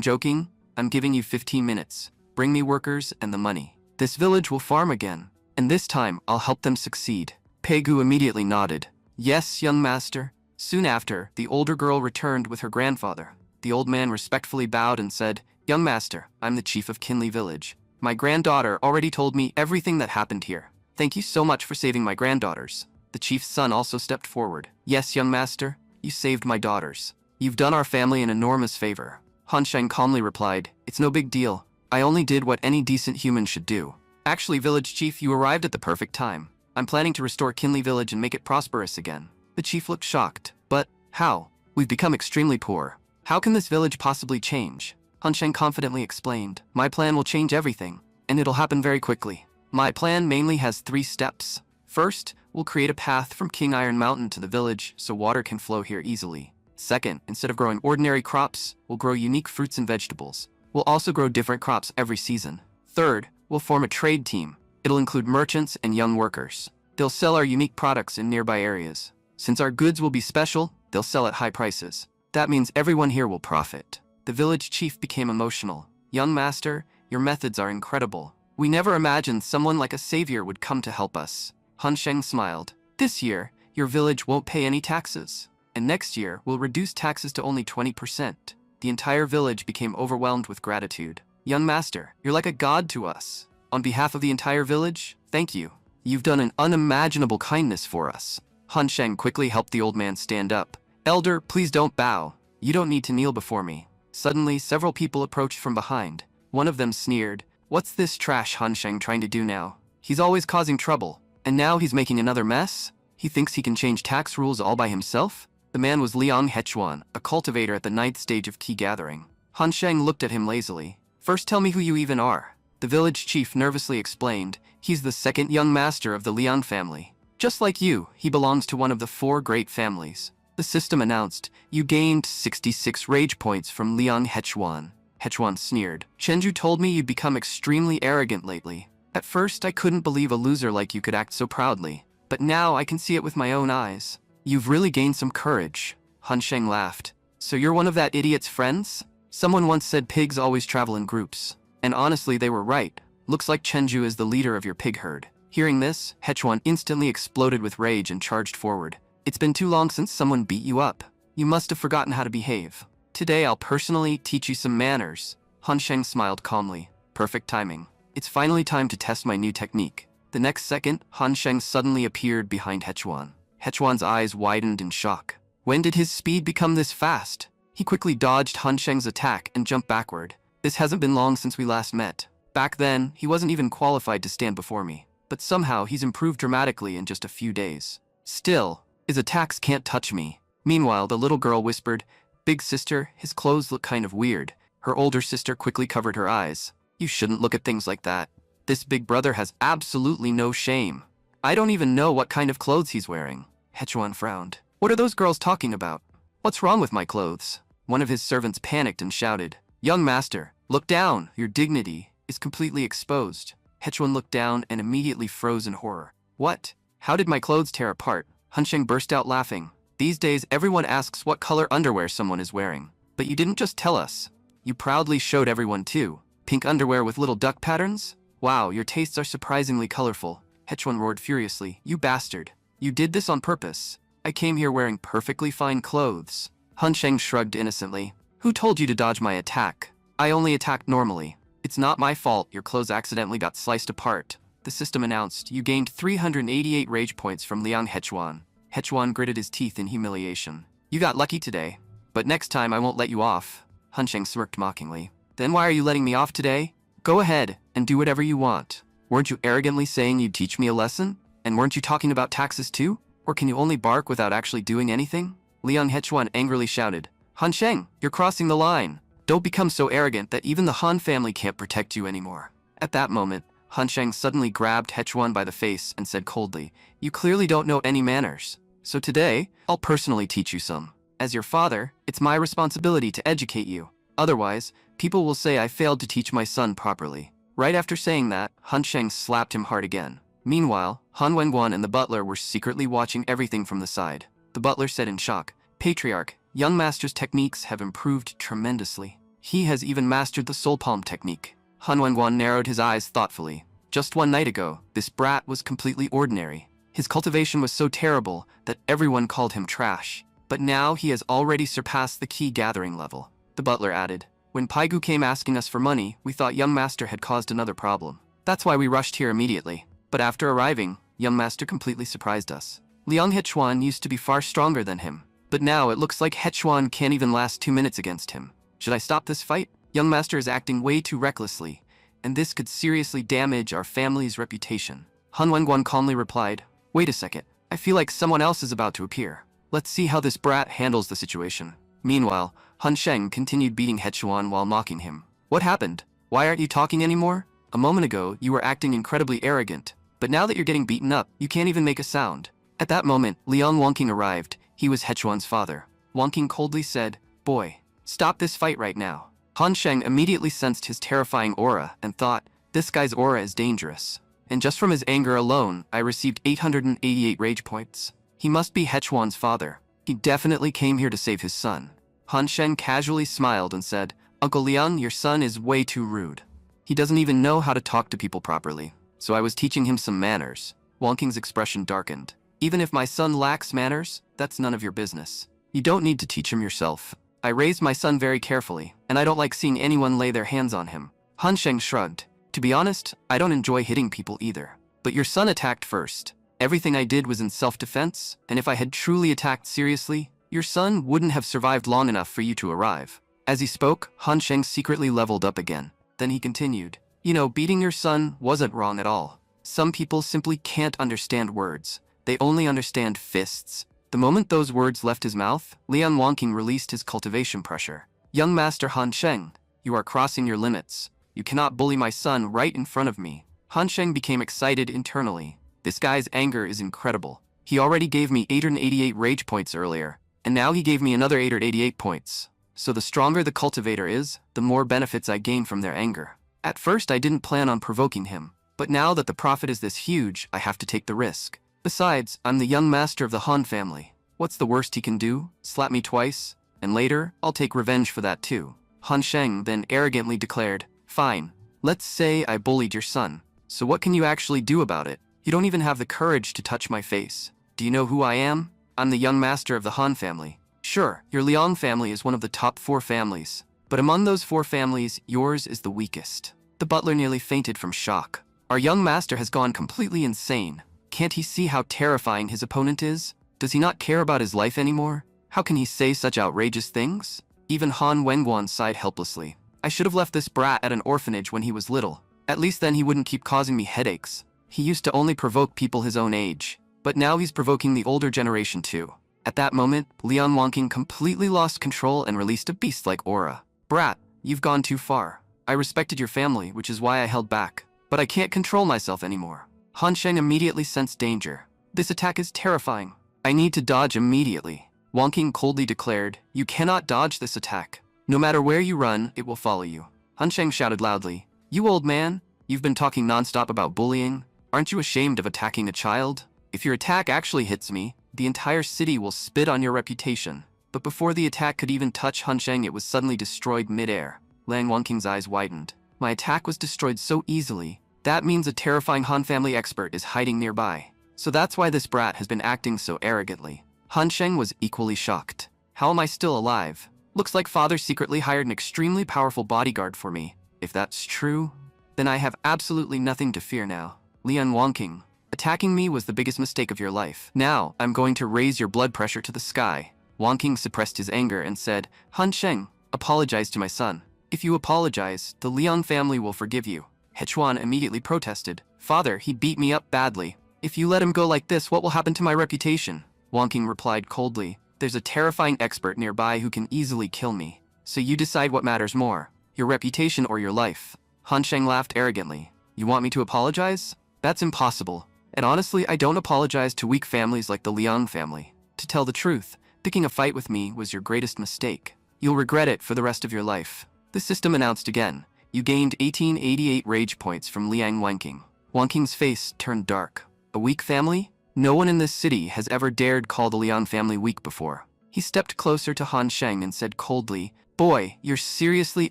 Speaker 1: joking? I'm giving you 15 minutes. Bring me workers and the money. This village will farm again, and this time I'll help them succeed. Peigu immediately nodded. Yes, young master. Soon after, the older girl returned with her grandfather. The old man respectfully bowed and said, Young master, I'm the chief of Kinley village. My granddaughter already told me everything that happened here. Thank you so much for saving my granddaughters. The chief's son also stepped forward. Yes, young master, you saved my daughters. You've done our family an enormous favor. Han Sheng calmly replied, It's no big deal. I only did what any decent human should do. Actually, village chief, you arrived at the perfect time. I'm planning to restore Kinley village and make it prosperous again. The chief looked shocked. But how? We've become extremely poor. How can this village possibly change? Han Sheng confidently explained, My plan will change everything, and it'll happen very quickly. My plan mainly has 3 steps. First, we'll create a path from King Iron Mountain to the village so water can flow here easily. Second, instead of growing ordinary crops, we'll grow unique fruits and vegetables. We'll also grow different crops every season. Third, we'll form a trade team. It'll include merchants and young workers. They'll sell our unique products in nearby areas. Since our goods will be special, they'll sell at high prices. That means everyone here will profit. The village chief became emotional. Young master, your methods are incredible. We never imagined someone like a savior would come to help us. Han Sheng smiled. This year, your village won't pay any taxes. And next year, we'll reduce taxes to only 20%. The entire village became overwhelmed with gratitude. Young master, you're like a god to us. On behalf of the entire village, thank you. You've done an unimaginable kindness for us. Han Sheng quickly helped the old man stand up. Elder, please don't bow. You don't need to kneel before me. Suddenly, several people approached from behind. One of them sneered, What's this trash Han Sheng trying to do now? He's always causing trouble, and now he's making another mess? He thinks he can change tax rules all by himself? The man was Liang Hechuan, a cultivator at the 9th stage of Key Gathering. Han Sheng looked at him lazily. First tell me who you even are. The village chief nervously explained, He's the second young master of the Liang family. Just like you, he belongs to one of the 4 great families. The system announced, You gained 66 rage points from Liang Hechuan. Hechuan sneered. Chenju told me you'd become extremely arrogant lately. At first, I couldn't believe a loser like you could act so proudly. But now I can see it with my own eyes. You've really gained some courage. Han Sheng laughed. So you're one of that idiot's friends? Someone once said pigs always travel in groups. And honestly, they were right. Looks like Chenju is the leader of your pig herd. Hearing this, Hechuan instantly exploded with rage and charged forward. It's been too long since someone beat you up. You must have forgotten how to behave. Today I'll personally teach you some manners. Han Sheng smiled calmly. Perfect timing. It's finally time to test my new technique. The next second, Han Sheng suddenly appeared behind Hechuan. Hechuan's eyes widened in shock. When did his speed become this fast? He quickly dodged Han Sheng's attack and jumped backward. This hasn't been long since we last met. Back then, he wasn't even qualified to stand before me. But somehow he's improved dramatically in just a few days. Still, his attacks can't touch me. Meanwhile, the little girl whispered, Big sister, his clothes look kind of weird. Her older sister quickly covered her eyes. You shouldn't look at things like that. This big brother has absolutely no shame. I don't even know what kind of clothes he's wearing. Hechuan frowned. What are those girls talking about? What's wrong with my clothes? One of his servants panicked and shouted, Young master, look down. Your dignity is completely exposed. Hechuan looked down and immediately froze in horror. What? How did my clothes tear apart? Han Sheng burst out laughing. These days, everyone asks what color underwear someone is wearing. But you didn't just tell us. You proudly showed everyone too. Pink underwear with little duck patterns? Wow, your tastes are surprisingly colorful. Hechuan roared furiously. You bastard. You did this on purpose. I came here wearing perfectly fine clothes. Han Sheng shrugged innocently. Who told you to dodge my attack? I only attacked normally. It's not my fault your clothes accidentally got sliced apart. The system announced you gained 388 rage points from Liang Hechuan. Hechuan gritted his teeth in humiliation. You got lucky today, but next time I won't let you off. Han Sheng smirked mockingly. Then why are you letting me off today? Go ahead and do whatever you want. Weren't you arrogantly saying you'd teach me a lesson? And weren't you talking about taxes too? Or can you only bark without actually doing anything? Liang Hechuan angrily shouted. Han Sheng, you're crossing the line. Don't become so arrogant that even the Han family can't protect you anymore. At that moment, Han Sheng suddenly grabbed Hechuan by the face and said coldly, You clearly don't know any manners. So today, I'll personally teach you some. As your father, it's my responsibility to educate you. Otherwise, people will say I failed to teach my son properly. Right after saying that, Han Sheng slapped him hard again. Meanwhile, Han Wenguan and the butler were secretly watching everything from the side. The butler said in shock, "Patriarch, young master's techniques have improved tremendously. He has even mastered the soul palm technique." Han Wenguan narrowed his eyes thoughtfully. Just one night ago, this brat was completely ordinary. His cultivation was so terrible that everyone called him trash. But now he has already surpassed the key gathering level. The butler added, "When Paigu came asking us for money, we thought young master had caused another problem. That's why we rushed here immediately. But after arriving, young master completely surprised us. Liang Hechuan used to be far stronger than him, but now it looks like Hechuan can't even last 2 minutes against him. Should I stop this fight? Young master is acting way too recklessly, and this could seriously damage our family's reputation." Han Wenguan calmly replied, "Wait a second, I feel like someone else is about to appear. Let's see how this brat handles the situation." Meanwhile, Han Sheng continued beating Hechuan while mocking him. "What happened? Why aren't you talking anymore? A moment ago, you were acting incredibly arrogant, but now that you're getting beaten up, you can't even make a sound." At that moment, Liang Wangqing arrived. He was Hechuan's father. Wangqing coldly said, "Boy, stop this fight right now." Han Sheng immediately sensed his terrifying aura and thought, "This guy's aura is dangerous. And just from his anger alone, I received 888 rage points. He must be Hechuan's father. He definitely came here to save his son." Han Sheng casually smiled and said, "Uncle Liang, your son is way too rude. He doesn't even know how to talk to people properly. So I was teaching him some manners." Wangqing's expression darkened. "Even if my son lacks manners, that's none of your business. You don't need to teach him yourself. I raised my son very carefully, and I don't like seeing anyone lay their hands on him." Han Sheng shrugged. "To be honest, I don't enjoy hitting people either. But your son attacked first. Everything I did was in self-defense, and if I had truly attacked seriously, your son wouldn't have survived long enough for you to arrive." As he spoke, Han Sheng secretly leveled up again. Then he continued, "You know, beating your son wasn't wrong at all. Some people simply can't understand words. They only understand fists." The moment those words left his mouth, Liang Wangqing released his cultivation pressure. "Young Master Han Sheng, you are crossing your limits. You cannot bully my son right in front of me." Han Sheng became excited internally. This guy's anger is incredible. He already gave me 888 rage points earlier, and now he gave me another 888 points. So the stronger the cultivator is, the more benefits I gain from their anger. At first I didn't plan on provoking him, but now that the profit is this huge, I have to take the risk. Besides, I'm the young master of the Han family. What's the worst he can do? Slap me twice? And later, I'll take revenge for that too." Han Sheng then arrogantly declared, "Fine, let's say I bullied your son. So what can you actually do about it? You don't even have the courage to touch my face. Do you know who I am? I'm the young master of the Han family. Sure, your Liang family is one of the top 4 families, but among those 4 families, yours is the weakest." The butler nearly fainted from shock. Our young master has gone completely insane. Can't he see how terrifying his opponent is? Does he not care about his life anymore? How can he say such outrageous things? Even Han Wenguan sighed helplessly. "I should have left this brat at an orphanage when he was little. At least then he wouldn't keep causing me headaches. He used to only provoke people his own age, but now he's provoking the older generation too." At that moment, Liang Wangqing completely lost control and released a beast-like aura. "Brat, you've gone too far. I respected your family, which is why I held back, but I can't control myself anymore." Han Sheng immediately sensed danger. "This attack is terrifying. I need to dodge immediately." Wangqing coldly declared, "You cannot dodge this attack. No matter where you run, it will follow you." Han Sheng shouted loudly, "You old man, you've been talking nonstop about bullying. Aren't you ashamed of attacking a child? If your attack actually hits me, the entire city will spit on your reputation." But before the attack could even touch Han Sheng, it was suddenly destroyed mid-air. Liang Wangqing's eyes widened. "My attack was destroyed so easily. That means a terrifying Han family expert is hiding nearby. So that's why this brat has been acting so arrogantly." Han Sheng was equally shocked. "How am I still alive? Looks like father secretly hired an extremely powerful bodyguard for me. If that's true, then I have absolutely nothing to fear now. Liang Wangqing, attacking me was the biggest mistake of your life. Now, I'm going to raise your blood pressure to the sky." Wangqing suppressed his anger and said, "Han Sheng, apologize to my son. If you apologize, the Liang family will forgive you." Hechuan immediately protested, "Father, he beat me up badly. If you let him go like this, what will happen to my reputation?" Wangqing replied coldly, "There's a terrifying expert nearby who can easily kill me. So you decide what matters more, your reputation or your life." Han Sheng laughed arrogantly. "You want me to apologize? That's impossible. And honestly, I don't apologize to weak families like the Liang family. To tell the truth, picking a fight with me was your greatest mistake. You'll regret it for the rest of your life." The system announced again. You gained 1888 rage points from Liang Wangqing. Wang Qing's face turned dark. A weak family? No one in this city has ever dared call the Liang family weak before. He stepped closer to Han Sheng and said coldly, "Boy, you're seriously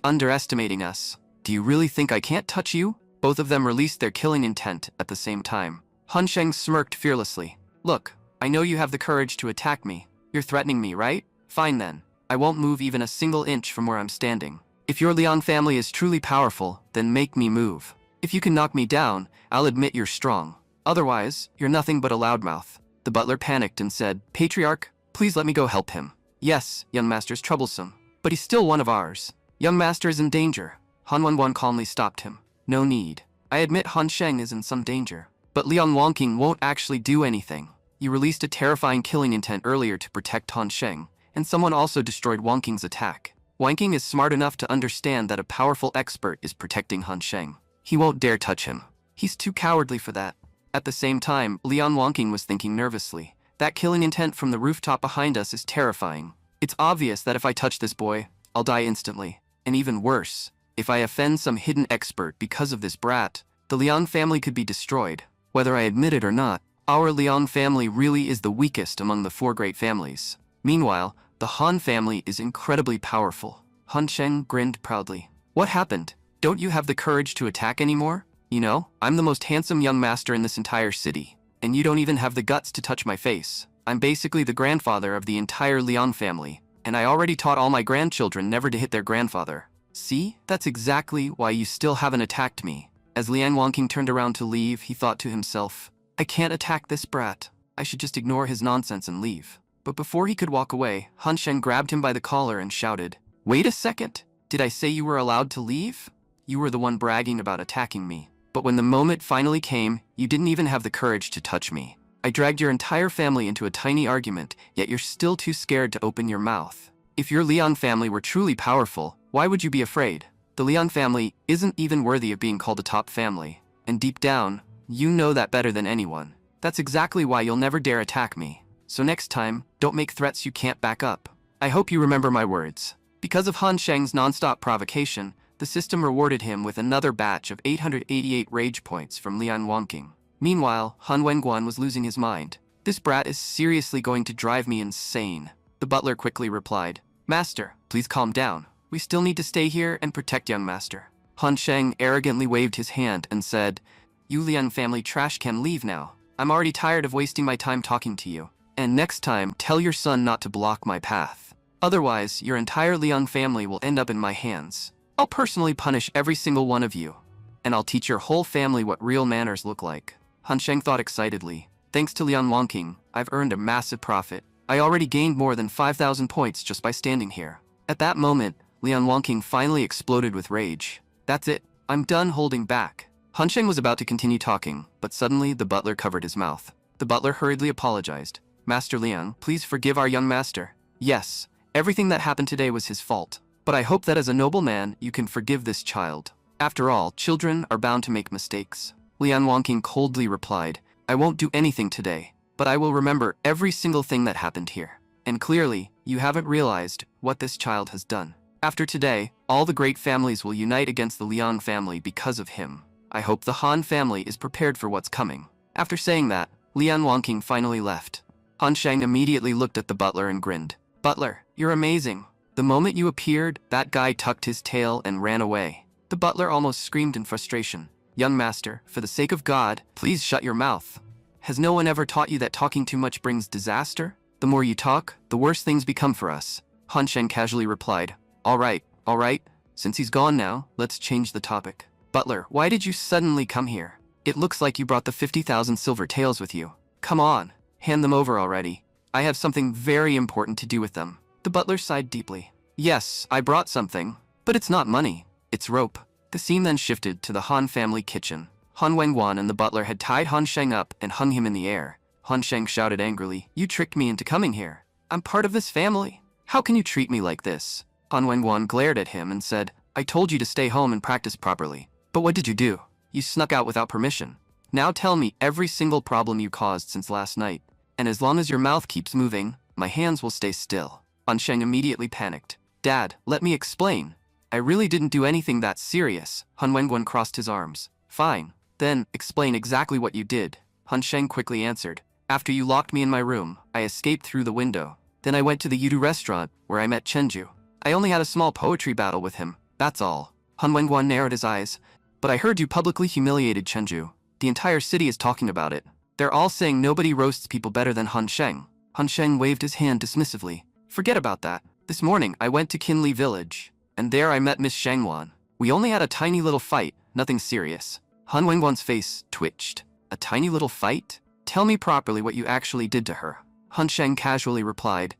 Speaker 1: underestimating us. Do you really think I can't touch you?" Both of them released their killing intent at the same time. Han Sheng smirked fearlessly. "Look, I know you have the courage to attack me. You're threatening me, right? Fine then. I won't move even a single inch from where I'm standing. If your Liang family is truly powerful, then make me move. If you can knock me down, I'll admit you're strong. Otherwise, you're nothing but a loudmouth." The butler panicked and said, "Patriarch, please let me go help him. Yes, young master's troublesome, but he's still one of ours. Young master is in danger." Han Wenguan calmly stopped him. "No need. I admit Han Sheng is in some danger, but Liang Wangqing won't actually do anything. You released a terrifying killing intent earlier to protect Han Sheng, and someone also destroyed Wang Qing's attack. Wang Qing is smart enough to understand that a powerful expert is protecting Han Sheng. He won't dare touch him. He's too cowardly for that." At the same time, Liang Wangqing was thinking nervously. "That killing intent from the rooftop behind us is terrifying. It's obvious that if I touch this boy, I'll die instantly. And even worse, if I offend some hidden expert because of this brat, the Liang family could be destroyed. Whether I admit it or not, our Liang family really is the weakest among the four great families. Meanwhile, the Han family is incredibly powerful." Han Sheng grinned proudly. "What happened? Don't you have the courage to attack anymore? You know, I'm the most handsome young master in this entire city, and you don't even have the guts to touch my face. I'm basically the grandfather of the entire Liang family, and I already taught all my grandchildren never to hit their grandfather. See, that's exactly why you still haven't attacked me." As Liang Wangqing turned around to leave, he thought to himself, "I can't attack this brat. I should just ignore his nonsense and leave." But before he could walk away, Han Sheng grabbed him by the collar and shouted, "Wait a second! Did I say you were allowed to leave? You were the one bragging about attacking me. But when the moment finally came, you didn't even have the courage to touch me. I dragged your entire family into a tiny argument, yet you're still too scared to open your mouth. If your Liang family were truly powerful, why would you be afraid? The Liang family isn't even worthy of being called a top family. And deep down, you know that better than anyone. That's exactly why you'll never dare attack me. So next time, don't make threats you can't back up. I hope you remember my words." Because of Han Sheng's nonstop provocation, the system rewarded him with another batch of 888 rage points from Liang Wangqing. Meanwhile, Han Wenguan was losing his mind. "This brat is seriously going to drive me insane." The butler quickly replied, "Master, please calm down. We still need to stay here and protect young master." Han Sheng arrogantly waved his hand and said, "You Liang family trash can leave now. I'm already tired of wasting my time talking to you. And next time, tell your son not to block my path. Otherwise, your entire Liang family will end up in my hands. I'll personally punish every single one of you. And I'll teach your whole family what real manners look like." Han Sheng thought excitedly. "Thanks to Liang Wangqing, I've earned a massive profit. I already gained more than 5,000 points just by standing here." At that moment, Liang Wangqing finally exploded with rage. "That's it. I'm done holding back." Han Sheng was about to continue talking, but suddenly the butler covered his mouth. The butler hurriedly apologized. "Master Liang, please forgive our young master. Yes, everything that happened today was his fault. But I hope that as a noble man, you can forgive this child. After all, children are bound to make mistakes." Liang Wangqing coldly replied, "I won't do anything today, but I will remember every single thing that happened here. And clearly, you haven't realized what this child has done. After today, all the great families will unite against the Liang family because of him. I hope the Han family is prepared for what's coming." After saying that, Liang Wangqing finally left. Han Sheng immediately looked at the butler and grinned. "Butler, you're amazing. The moment you appeared, that guy tucked his tail and ran away." The butler almost screamed in frustration. "Young master, for the sake of God, please shut your mouth. Has no one ever taught you that talking too much brings disaster? The more you talk, the worse things become for us." Han Sheng casually replied, all right. Since he's gone now, let's change the topic. Butler, why did you suddenly come here? It looks like you brought the 50,000 silver taels with you. Come on, hand them over already. I have something very important to do with them." The butler sighed deeply. "Yes, I brought something, but it's not money, it's rope." The scene then shifted to the Han family kitchen. Han Wenguan and the butler had tied Han Sheng up and hung him in the air. Han Sheng shouted angrily, "You tricked me into coming here. I'm part of this family. How can you treat me like this?" Han Wenguan glared at him and said, "I told you to stay home and practice properly. But what did you do? You snuck out without permission. Now tell me every single problem you caused since last night. And as long as your mouth keeps moving, my hands will stay still." Han Sheng immediately panicked. "Dad, let me explain. I really didn't do anything that serious." Han Wenguan crossed his arms. "Fine. Then, explain exactly what you did. Han Sheng quickly answered. After you locked me in my room, I escaped through the window. Then I went to the Yudu restaurant, where I met Chenju. I only had a small poetry battle with him, that's all. Han Wenguan narrowed his eyes. But I heard you publicly humiliated Chenju. The entire city is talking about it. They're all saying nobody roasts people better than Han Sheng. Han Sheng waved his hand dismissively. Forget about that. This morning, I went to Qinli village, and there I met Miss Shangwan. We only had a tiny little fight, nothing serious. Han Wenguan's face twitched. A tiny little fight? Tell me properly what you actually did to her. Han Sheng casually replied.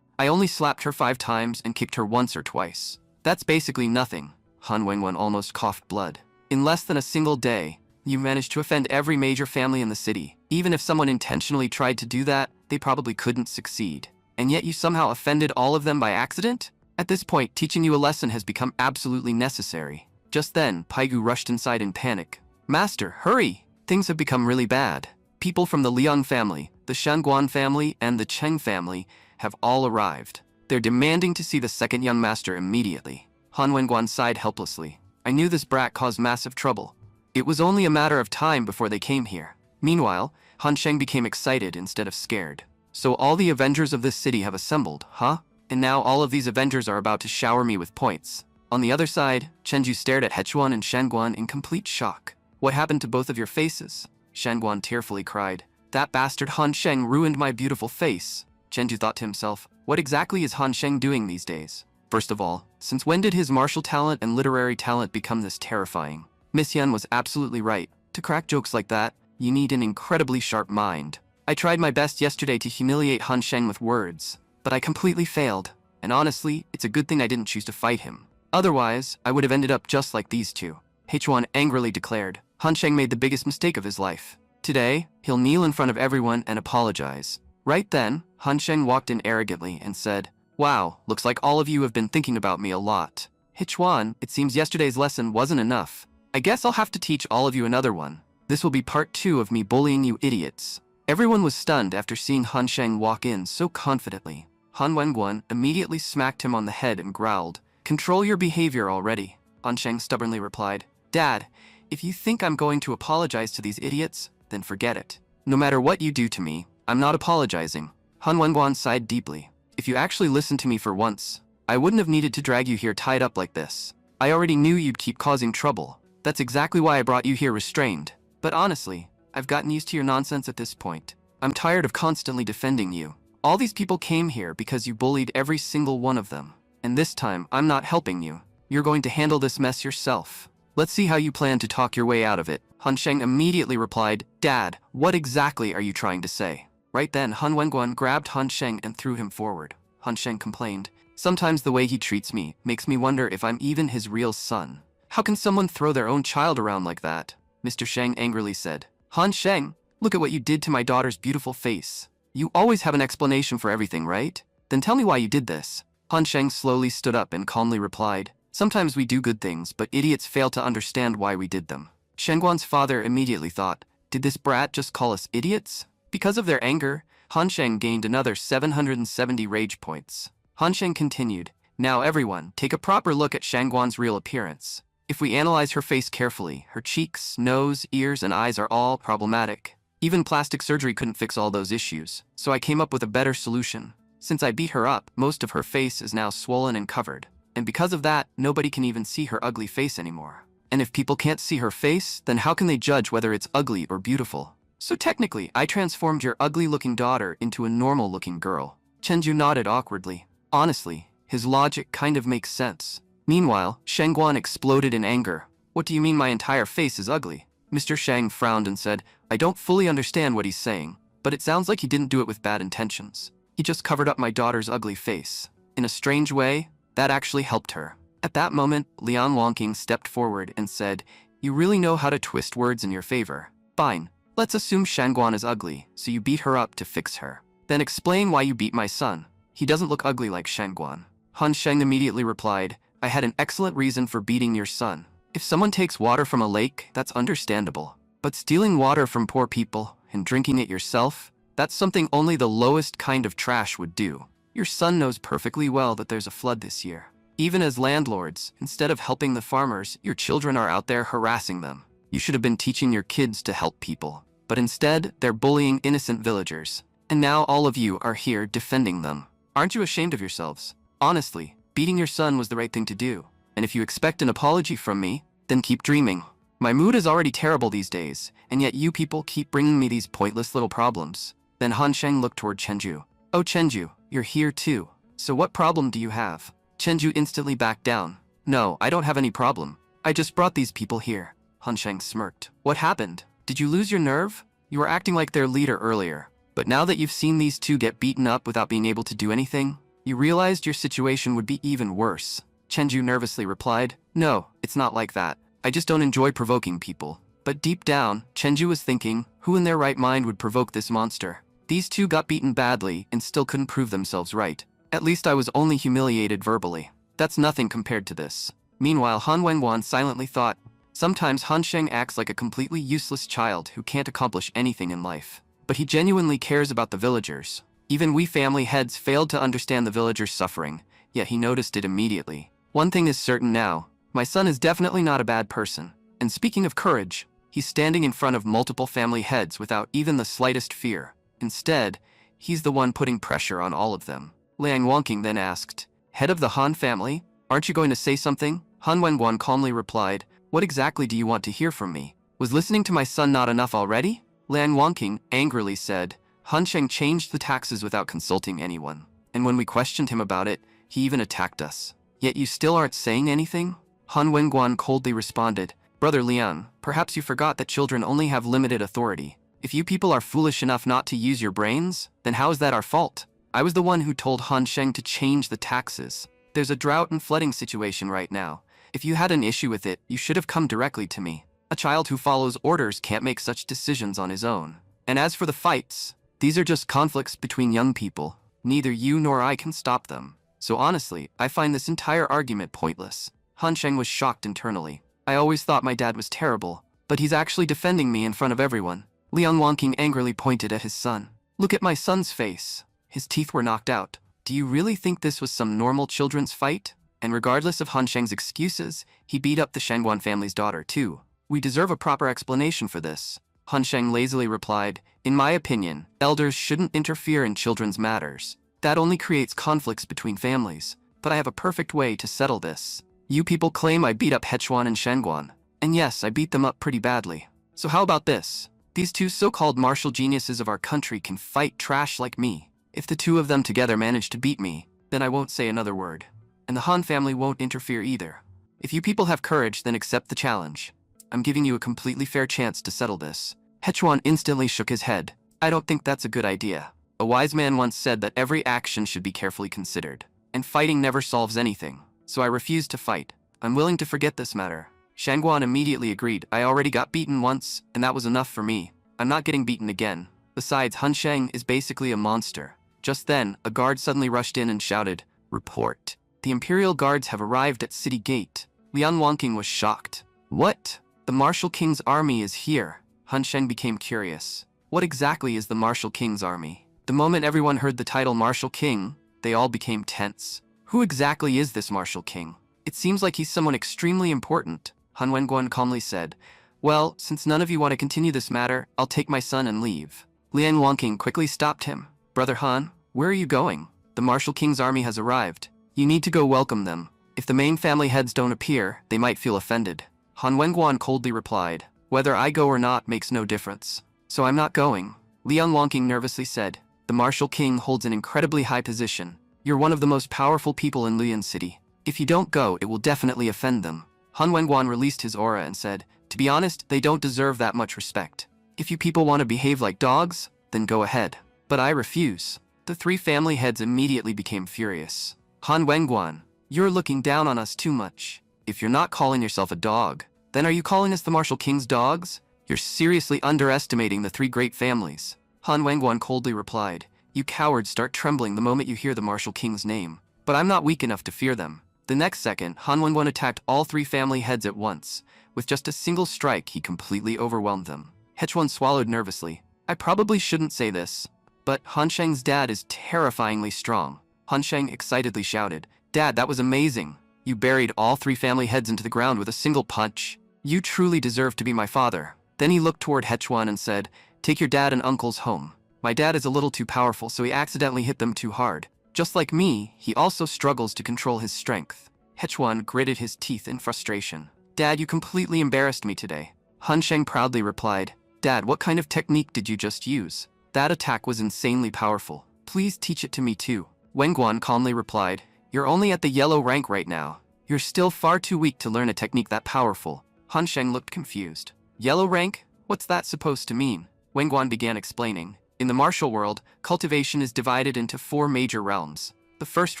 Speaker 1: I only slapped her 5 times and kicked her once or twice. That's basically nothing. Han Wenguan almost coughed blood. In less than a single day, you managed to offend every major family in the city. Even if someone intentionally tried to do that, they probably couldn't succeed. And yet you somehow offended all of them by accident? At this point, teaching you a lesson has become absolutely necessary. Just then, Paigu rushed inside in panic. Master, hurry! Things have become really bad. People from the Liang family, the Shanguan family, and the Cheng family have all arrived. They're demanding to see the second young master immediately. Han Wenguan sighed helplessly. I knew this brat caused massive trouble. It was only a matter of time before they came here. Meanwhile, Han Sheng became excited instead of scared. So all the Avengers of this city have assembled, huh? And now all of these Avengers are about to shower me with points. On the other side, Chenju stared at Hechuan and Shangguan in complete shock. What happened to both of your faces? Shangguan tearfully cried. That bastard Han Sheng ruined my beautiful face. Chenju thought to himself, what exactly is Han Sheng doing these days? First of all, since when did his martial talent and literary talent become this terrifying? Miss Yan was absolutely right. To crack jokes like that, you need an incredibly sharp mind. I tried my best yesterday to humiliate Han Sheng with words, but I completely failed. And honestly, it's a good thing I didn't choose to fight him. Otherwise, I would have ended up just like these two. Hechuan angrily declared. Han Sheng made the biggest mistake of his life. Today, he'll kneel in front of everyone and apologize. Right then, Han Sheng walked in arrogantly and said, Wow, looks like all of you have been thinking about me a lot. Hechuan, it seems yesterday's lesson wasn't enough. I guess I'll have to teach all of you another one. This will be part 2 of me bullying you idiots. Everyone was stunned after seeing Han Sheng walk in so confidently. Han Wenguan immediately smacked him on the head and growled, Control your behavior already. Han Sheng stubbornly replied, Dad, if you think I'm going to apologize to these idiots, then forget it. No matter what you do to me, I'm not apologizing. Han Wenguan sighed deeply. If you actually listened to me for once, I wouldn't have needed to drag you here tied up like this. I already knew you'd keep causing trouble. That's exactly why I brought you here restrained. But honestly, I've gotten used to your nonsense at this point. I'm tired of constantly defending you. All these people came here because you bullied every single one of them. And this time, I'm not helping you. You're going to handle this mess yourself. Let's see how you plan to talk your way out of it. Han Sheng immediately replied, Dad, what exactly are you trying to say? Right then, Han Wenguan grabbed Han Sheng and threw him forward. Han Sheng complained, Sometimes the way he treats me makes me wonder if I'm even his real son. How can someone throw their own child around like that? Mr. Sheng angrily said. Han Sheng, look at what you did to my daughter's beautiful face. You always have an explanation for everything, right? Then tell me why you did this. Han Sheng slowly stood up and calmly replied, Sometimes we do good things, but idiots fail to understand why we did them. Shangguan's father immediately thought, Did this brat just call us idiots? Because of their anger, Han Sheng gained another 770 rage points. Han Sheng continued, Now everyone, take a proper look at Shangguan's real appearance. If we analyze her face carefully, her cheeks, nose, ears, and eyes are all problematic. Even plastic surgery couldn't fix all those issues, so I came up with a better solution. Since I beat her up, most of her face is now swollen and covered. And because of that, nobody can even see her ugly face anymore. And if people can't see her face, then how can they judge whether it's ugly or beautiful? So technically, I transformed your ugly-looking daughter into a normal-looking girl. Chenju nodded awkwardly. Honestly, his logic kind of makes sense. Meanwhile, Shangguan exploded in anger. What do you mean my entire face is ugly? Mr. Shang frowned and said, I don't fully understand what he's saying, but it sounds like he didn't do it with bad intentions. He just covered up my daughter's ugly face. In a strange way, that actually helped her. At that moment, Lian Longking stepped forward and said, You really know how to twist words in your favor. Fine, let's assume Shangguan is ugly, so you beat her up to fix her. Then explain why you beat my son. He doesn't look ugly like Shangguan. Han Sheng immediately replied, I had an excellent reason for beating your son. If someone takes water from a lake, that's understandable. But stealing water from poor people and drinking it yourself, that's something only the lowest kind of trash would do. Your son knows perfectly well that there's a flood this year. Even as landlords, instead of helping the farmers, your children are out there harassing them. You should have been teaching your kids to help people. But instead, they're bullying innocent villagers. And now all of you are here defending them. Aren't you ashamed of yourselves? Honestly, beating your son was the right thing to do. And if you expect an apology from me, then keep dreaming. My mood is already terrible these days, and yet you people keep bringing me these pointless little problems. Then Han Sheng looked toward Chenju. Oh Chenju, you're here too. So what problem do you have? Chenju instantly backed down. No, I don't have any problem. I just brought these people here. Han Sheng smirked. What happened? Did you lose your nerve? You were acting like their leader earlier. But now that you've seen these two get beaten up without being able to do anything, you realized your situation would be even worse. Chenju nervously replied, No, it's not like that. I just don't enjoy provoking people. But deep down, Chenju was thinking, who in their right mind would provoke this monster? These two got beaten badly and still couldn't prove themselves right. At least I was only humiliated verbally. That's nothing compared to this. Meanwhile, Han Wenguan silently thought, sometimes Han Sheng acts like a completely useless child who can't accomplish anything in life. But he genuinely cares about the villagers. Even we family heads failed to understand the villagers' suffering, yet he noticed it immediately. One thing is certain now, my son is definitely not a bad person. And speaking of courage, he's standing in front of multiple family heads without even the slightest fear. Instead, he's the one putting pressure on all of them. Liang Wangqing then asked, Head of the Han family, aren't you going to say something? Han Wenguan calmly replied, What exactly do you want to hear from me? Was listening to my son not enough already? Liang Wangqing angrily said, Han Sheng changed the taxes without consulting anyone. And when we questioned him about it, he even attacked us. Yet you still aren't saying anything? Han Wenguan coldly responded, Brother Liang, perhaps you forgot that children only have limited authority. If you people are foolish enough not to use your brains, then how is that our fault? I was the one who told Han Sheng to change the taxes. There's a drought and flooding situation right now. If you had an issue with it, you should have come directly to me. A child who follows orders can't make such decisions on his own. And as for the fights, these are just conflicts between young people. Neither you nor I can stop them. So honestly, I find this entire argument pointless. Han Sheng was shocked internally. I always thought my dad was terrible, but he's actually defending me in front of everyone. Liang Wangqing angrily pointed at his son. Look at my son's face. His teeth were knocked out. Do you really think this was some normal children's fight? And regardless of Han Sheng's excuses, he beat up the Shangguan family's daughter too. We deserve a proper explanation for this. Han Sheng lazily replied, In my opinion, elders shouldn't interfere in children's matters. That only creates conflicts between families. But I have a perfect way to settle this. You people claim I beat up Hechuan and Shangguan. And yes, I beat them up pretty badly. So how about this? These two so-called martial geniuses of our country can fight trash like me. If the two of them together manage to beat me, then I won't say another word. And the Han family won't interfere either. If you people have courage, then accept the challenge. I'm giving you a completely fair chance to settle this. Hechuan instantly shook his head. I don't think that's a good idea. A wise man once said that every action should be carefully considered. And fighting never solves anything. So I refuse to fight. I'm willing to forget this matter. Shangguan immediately agreed. I already got beaten once, and that was enough for me. I'm not getting beaten again. Besides, Han Sheng is basically a monster. Just then, a guard suddenly rushed in and shouted, Report. The Imperial Guards have arrived at City Gate. Liang Wangqing was shocked. What? The Martial King's army is here. Han Sheng became curious. What exactly is the Martial King's army? The moment everyone heard the title Martial King, they all became tense. Who exactly is this Martial King? It seems like he's someone extremely important. Han Wenguan calmly said, Well, since none of you want to continue this matter, I'll take my son and leave. Liang Wangqing quickly stopped him. Brother Han, where are you going? The Martial King's army has arrived. You need to go welcome them. If the main family heads don't appear, they might feel offended. Han Wenguan coldly replied, Whether I go or not makes no difference. So I'm not going. Liang Wangqing nervously said, The Martial King holds an incredibly high position. You're one of the most powerful people in Luyan City. If you don't go, it will definitely offend them. Han Wenguan released his aura and said, To be honest, they don't deserve that much respect. If you people want to behave like dogs, then go ahead. But I refuse. The three family heads immediately became furious. Han Wenguan, you're looking down on us too much. If you're not calling yourself a dog, then are you calling us the Martial King's dogs? You're seriously underestimating the three great families. Han Wenguan coldly replied, You cowards start trembling the moment you hear the Martial King's name. But I'm not weak enough to fear them. The next second, Han Wenguan attacked all three family heads at once. With just a single strike, he completely overwhelmed them. Hechuan swallowed nervously. I probably shouldn't say this, but Han Sheng's dad is terrifyingly strong. Han Sheng excitedly shouted, Dad, that was amazing. You buried all three family heads into the ground with a single punch. You truly deserve to be my father. Then he looked toward Hechuan and said, take your dad and uncles home. My dad is a little too powerful, so he accidentally hit them too hard. Just like me, he also struggles to control his strength. Hechuan gritted his teeth in frustration. Dad, you completely embarrassed me today. Han Sheng proudly replied, Dad, what kind of technique did you just use? That attack was insanely powerful. Please teach it to me too. Wenguan calmly replied, you're only at the yellow rank right now. You're still far too weak to learn a technique that powerful. Han Sheng looked confused. Yellow rank? What's that supposed to mean? Wenguan began explaining. In the martial world, cultivation is divided into 4 major realms. The first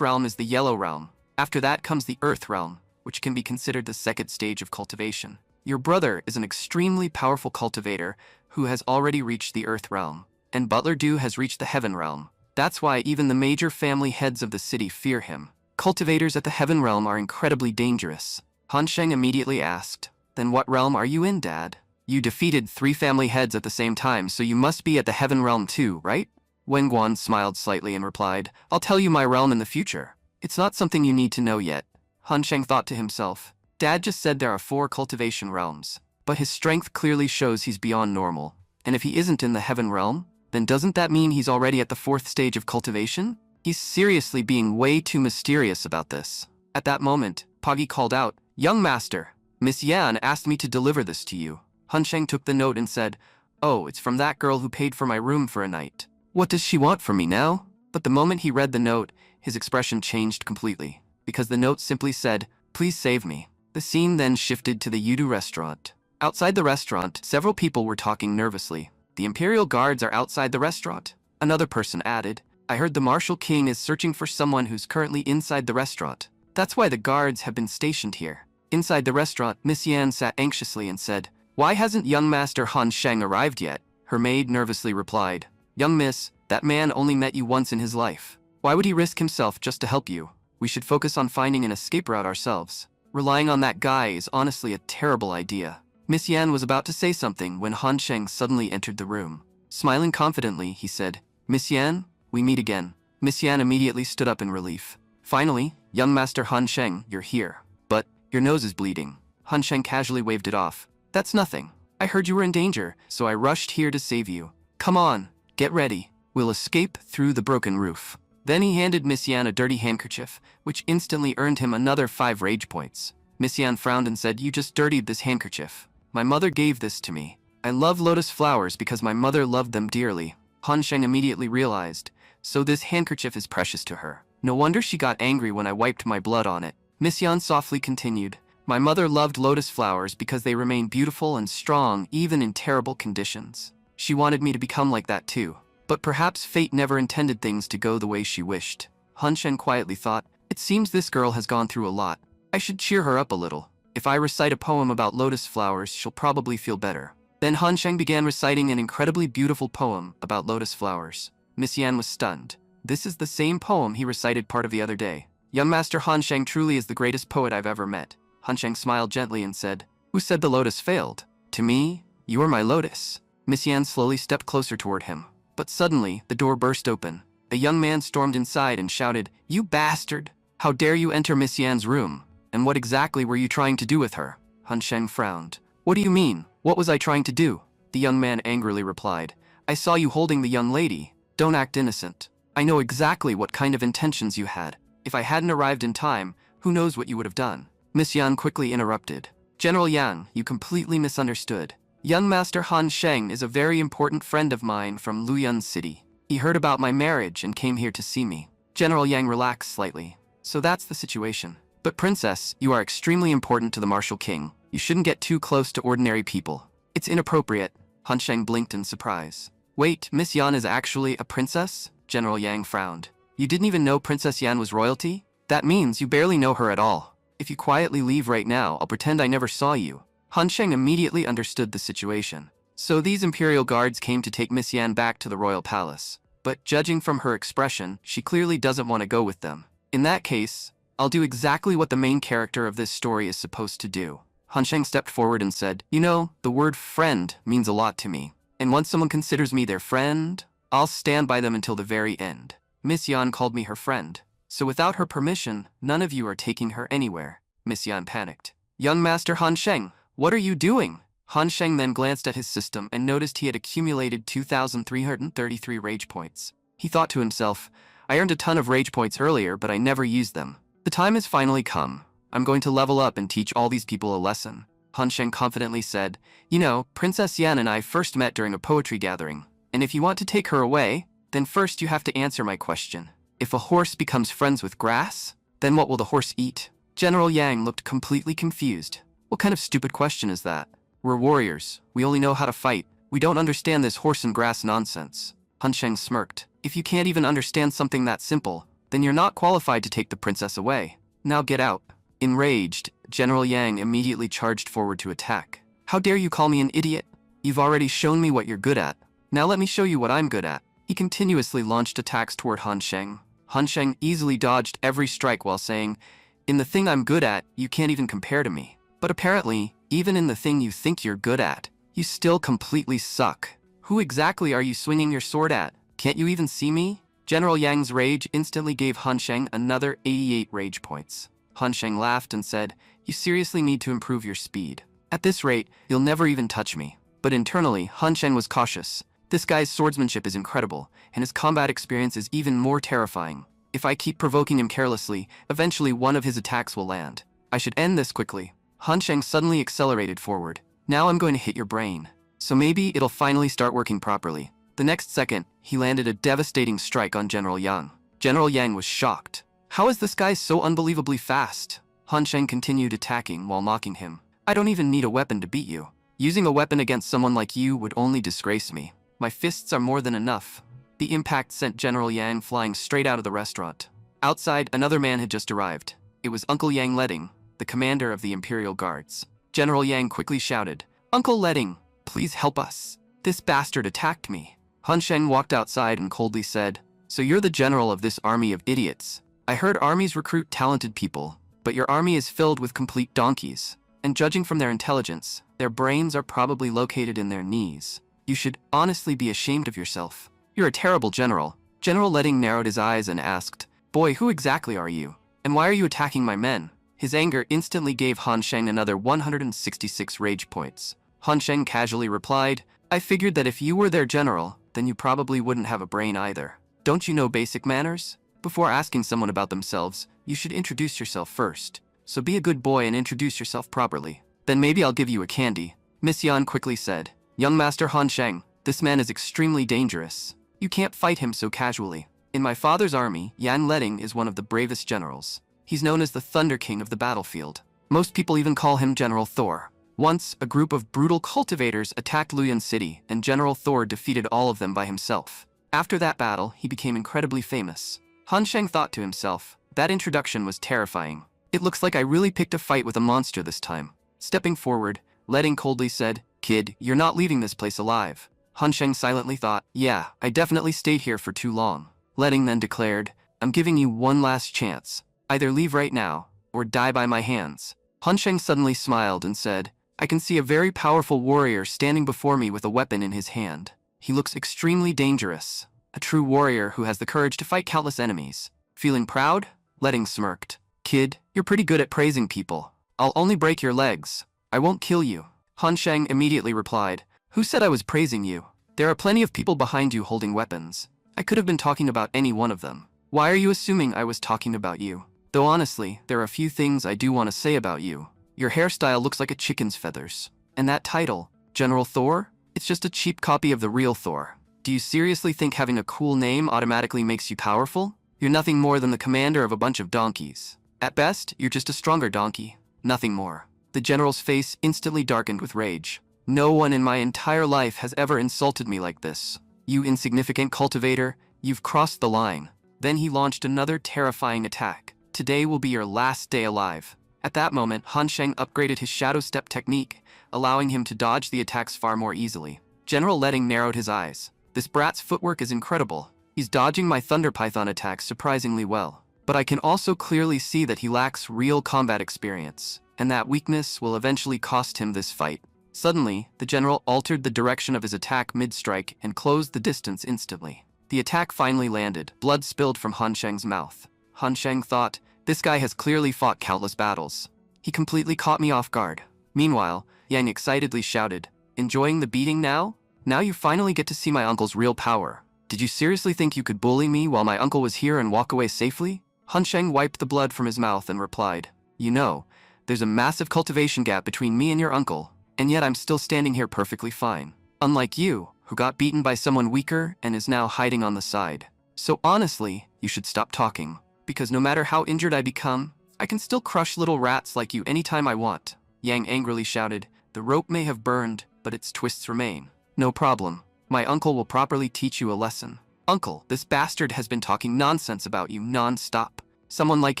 Speaker 1: realm is the yellow realm. After that comes the earth realm, which can be considered the second stage of cultivation. Your brother is an extremely powerful cultivator who has already reached the earth realm, and Butler Du has reached the heaven realm. That's why even the major family heads of the city fear him. Cultivators at the heaven realm are incredibly dangerous. Han Sheng immediately asked, then what realm are you in, Dad? You defeated 3 family heads at the same time, so you must be at the heaven realm too, right? Wenguan smiled slightly and replied, I'll tell you my realm in the future. It's not something you need to know yet. Han Sheng thought to himself, Dad just said there are 4 cultivation realms, but his strength clearly shows he's beyond normal. And if he isn't in the heaven realm, then doesn't that mean he's already at the 4th stage of cultivation? He's seriously being way too mysterious about this. At that moment, Poggy called out, Young master, Miss Yan asked me to deliver this to you. Han Sheng took the note and said, oh, it's from that girl who paid for my room for a night. What does she want from me now? But the moment he read the note, his expression changed completely, because the note simply said, please save me. The scene then shifted to the Yudu restaurant. Outside the restaurant, several people were talking nervously. The Imperial Guards are outside the restaurant. Another person added, I heard the Martial King is searching for someone who's currently inside the restaurant. That's why the guards have been stationed here. Inside the restaurant, Miss Yan sat anxiously and said, why hasn't young Master Han Sheng arrived yet? Her maid nervously replied, young miss, that man only met you once in his life. Why would he risk himself just to help you? We should focus on finding an escape route ourselves. Relying on that guy is honestly a terrible idea. Miss Yan was about to say something when Han Sheng suddenly entered the room. Smiling confidently, he said, Miss Yan, we meet again. Miss Yan immediately stood up in relief. Finally, young Master Han Sheng, you're here. But, your nose is bleeding. Han Sheng casually waved it off. That's nothing. I heard you were in danger, so I rushed here to save you. Come on, get ready. We'll escape through the broken roof. Then he handed Miss Yan a dirty handkerchief, which instantly earned him another 5 rage points. Miss Yan frowned and said, you just dirtied this handkerchief. My mother gave this to me. I love lotus flowers because my mother loved them dearly. Han Sheng immediately realized, so this handkerchief is precious to her. No wonder she got angry when I wiped my blood on it. Miss Yan softly continued, my mother loved lotus flowers because they remain beautiful and strong even in terrible conditions. She wanted me to become like that too. But perhaps fate never intended things to go the way she wished. Han Sheng quietly thought, it seems this girl has gone through a lot. I should cheer her up a little. If I recite a poem about lotus flowers, she'll probably feel better. Then Han Sheng began reciting an incredibly beautiful poem about lotus flowers. Miss Yan was stunned. This is the same poem he recited part of the other day. Young Master Han Sheng truly is the greatest poet I've ever met. Han Sheng smiled gently and said, who said the lotus failed? To me, you are my lotus. Miss Yan slowly stepped closer toward him. But suddenly, the door burst open. A young man stormed inside and shouted, you bastard! How dare you enter Miss Yan's room? And what exactly were you trying to do with her? Han Sheng frowned. What do you mean? What was I trying to do? The young man angrily replied, I saw you holding the young lady. Don't act innocent. I know exactly what kind of intentions you had. If I hadn't arrived in time, who knows what you would have done? Miss Yan quickly interrupted. General Yang, you completely misunderstood. Young Master Han Sheng is a very important friend of mine from Luyun City. He heard about my marriage and came here to see me. General Yang relaxed slightly. So that's the situation. But princess, you are extremely important to the Martial King. You shouldn't get too close to ordinary people. It's inappropriate. Han Sheng blinked in surprise. Wait, Miss Yan is actually a princess? General Yang frowned. You didn't even know Princess Yan was royalty? That means you barely know her at all. If you quietly leave right now, I'll pretend I never saw you. Han Sheng immediately understood the situation. So these Imperial Guards came to take Miss Yan back to the royal palace. But judging from her expression, she clearly doesn't want to go with them. In that case, I'll do exactly what the main character of this story is supposed to do. Han Sheng stepped forward and said, you know, the word friend means a lot to me. And once someone considers me their friend, I'll stand by them until the very end. Miss Yan called me her friend. So without her permission, none of you are taking her anywhere. Miss Yan panicked. Young Master Han Sheng, What are you doing? Han Sheng then glanced at his system and noticed he had accumulated 2,333 rage points. He thought to himself, I earned a ton of rage points earlier, but I never used them. The time has finally come. I'm going to level up and teach all these people a lesson. Han Sheng confidently said, You know, Princess Yan and I first met during a poetry gathering, and if you want to take her away, then first you have to answer my question. If a horse becomes friends with grass, then what will the horse eat? General Yang looked completely confused. What kind of stupid question is that? We're warriors. We only know how to fight. We don't understand this horse and grass nonsense. Han Sheng smirked. If you can't even understand something that simple, then you're not qualified to take the princess away. Now get out. Enraged, General Yang immediately charged forward to attack. How dare you call me an idiot? You've already shown me what you're good at. Now let me show you what I'm good at. He continuously launched attacks toward Han Sheng. Han Sheng easily dodged every strike while saying, In the thing I'm good at, you can't even compare to me. But apparently, even in the thing you think you're good at, you still completely suck. Who exactly are you swinging your sword at? Can't you even see me? General Yang's rage instantly gave Han Sheng another 88 rage points. Han Sheng laughed and said, You seriously need to improve your speed. At this rate, you'll never even touch me. But internally, Han Sheng was cautious. This guy's swordsmanship is incredible, and his combat experience is even more terrifying. If I keep provoking him carelessly, eventually one of his attacks will land. I should end this quickly. Han Sheng suddenly accelerated forward. Now I'm going to hit your brain. So maybe it'll finally start working properly. The next second, he landed a devastating strike on General Yang. General Yang was shocked. How is this guy so unbelievably fast? Han Sheng continued attacking while mocking him. I don't even need a weapon to beat you. Using a weapon against someone like you would only disgrace me. My fists are more than enough. The impact sent General Yang flying straight out of the restaurant. Outside, another man had just arrived. It was Uncle Yang Leding, the commander of the Imperial Guards. General Yang quickly shouted, Uncle Leding, please help us. This bastard attacked me. Han Sheng walked outside and coldly said, So you're the general of this army of idiots. I heard armies recruit talented people, but your army is filled with complete donkeys. And judging from their intelligence, their brains are probably located in their knees. You should honestly be ashamed of yourself. You're a terrible general. General Leding narrowed his eyes and asked, Boy, who exactly are you? And why are you attacking my men? His anger instantly gave Han Sheng another 166 rage points. Han Sheng casually replied, I figured that if you were their general, then you probably wouldn't have a brain either. Don't you know basic manners? Before asking someone about themselves, you should introduce yourself first. So be a good boy and introduce yourself properly. Then maybe I'll give you a candy. Miss Yan quickly said, Young Master Han Sheng, this man is extremely dangerous. You can't fight him so casually. In my father's army, Yan Leding is one of the bravest generals. He's known as the Thunder King of the battlefield. Most people even call him General Thor. Once, a group of brutal cultivators attacked Luyan City, and General Thor defeated all of them by himself. After that battle, he became incredibly famous. Han Sheng thought to himself, that introduction was terrifying. It looks like I really picked a fight with a monster this time. Stepping forward, Leding coldly said, Kid, you're not leaving this place alive. Han Sheng silently thought, Yeah, I definitely stayed here for too long. Leding then declared, I'm giving you one last chance. Either leave right now, or die by my hands. Han Sheng suddenly smiled and said, I can see a very powerful warrior standing before me with a weapon in his hand. He looks extremely dangerous. A true warrior who has the courage to fight countless enemies. Feeling proud? Leding smirked. Kid, you're pretty good at praising people. I'll only break your legs. I won't kill you. Han Sheng immediately replied, Who said I was praising you? There are plenty of people behind you holding weapons. I could have been talking about any one of them. Why are you assuming I was talking about you? Though honestly, there are a few things I do want to say about you. Your hairstyle looks like a chicken's feathers. And that title, General Thor? It's just a cheap copy of the real Thor. Do you seriously think having a cool name automatically makes you powerful? You're nothing more than the commander of a bunch of donkeys. At best, you're just a stronger donkey. Nothing more. The general's face instantly darkened with rage. No one in my entire life has ever insulted me like this. You insignificant cultivator, you've crossed the line. Then he launched another terrifying attack. Today will be your last day alive. At that moment, Han Sheng upgraded his shadow step technique, allowing him to dodge the attacks far more easily. General Leding narrowed his eyes. This brat's footwork is incredible. He's dodging my Thunder Python attacks surprisingly well. But I can also clearly see that he lacks real combat experience, and that weakness will eventually cost him this fight. Suddenly, the general altered the direction of his attack mid-strike and closed the distance instantly. The attack finally landed. Blood spilled from Han Sheng's mouth. Han Sheng thought, this guy has clearly fought countless battles. He completely caught me off guard. Meanwhile, Yang excitedly shouted. Enjoying the beating now? Now you finally get to see my uncle's real power. Did you seriously think you could bully me while my uncle was here and walk away safely? Han Sheng wiped the blood from his mouth and replied, You know, there's a massive cultivation gap between me and your uncle, and yet I'm still standing here perfectly fine. Unlike you, who got beaten by someone weaker and is now hiding on the side. So honestly, you should stop talking, because no matter how injured I become, I can still crush little rats like you anytime I want. Yang angrily shouted, The rope may have burned, but its twists remain. No problem. My uncle will properly teach you a lesson. Uncle, this bastard has been talking nonsense about you non-stop. Someone like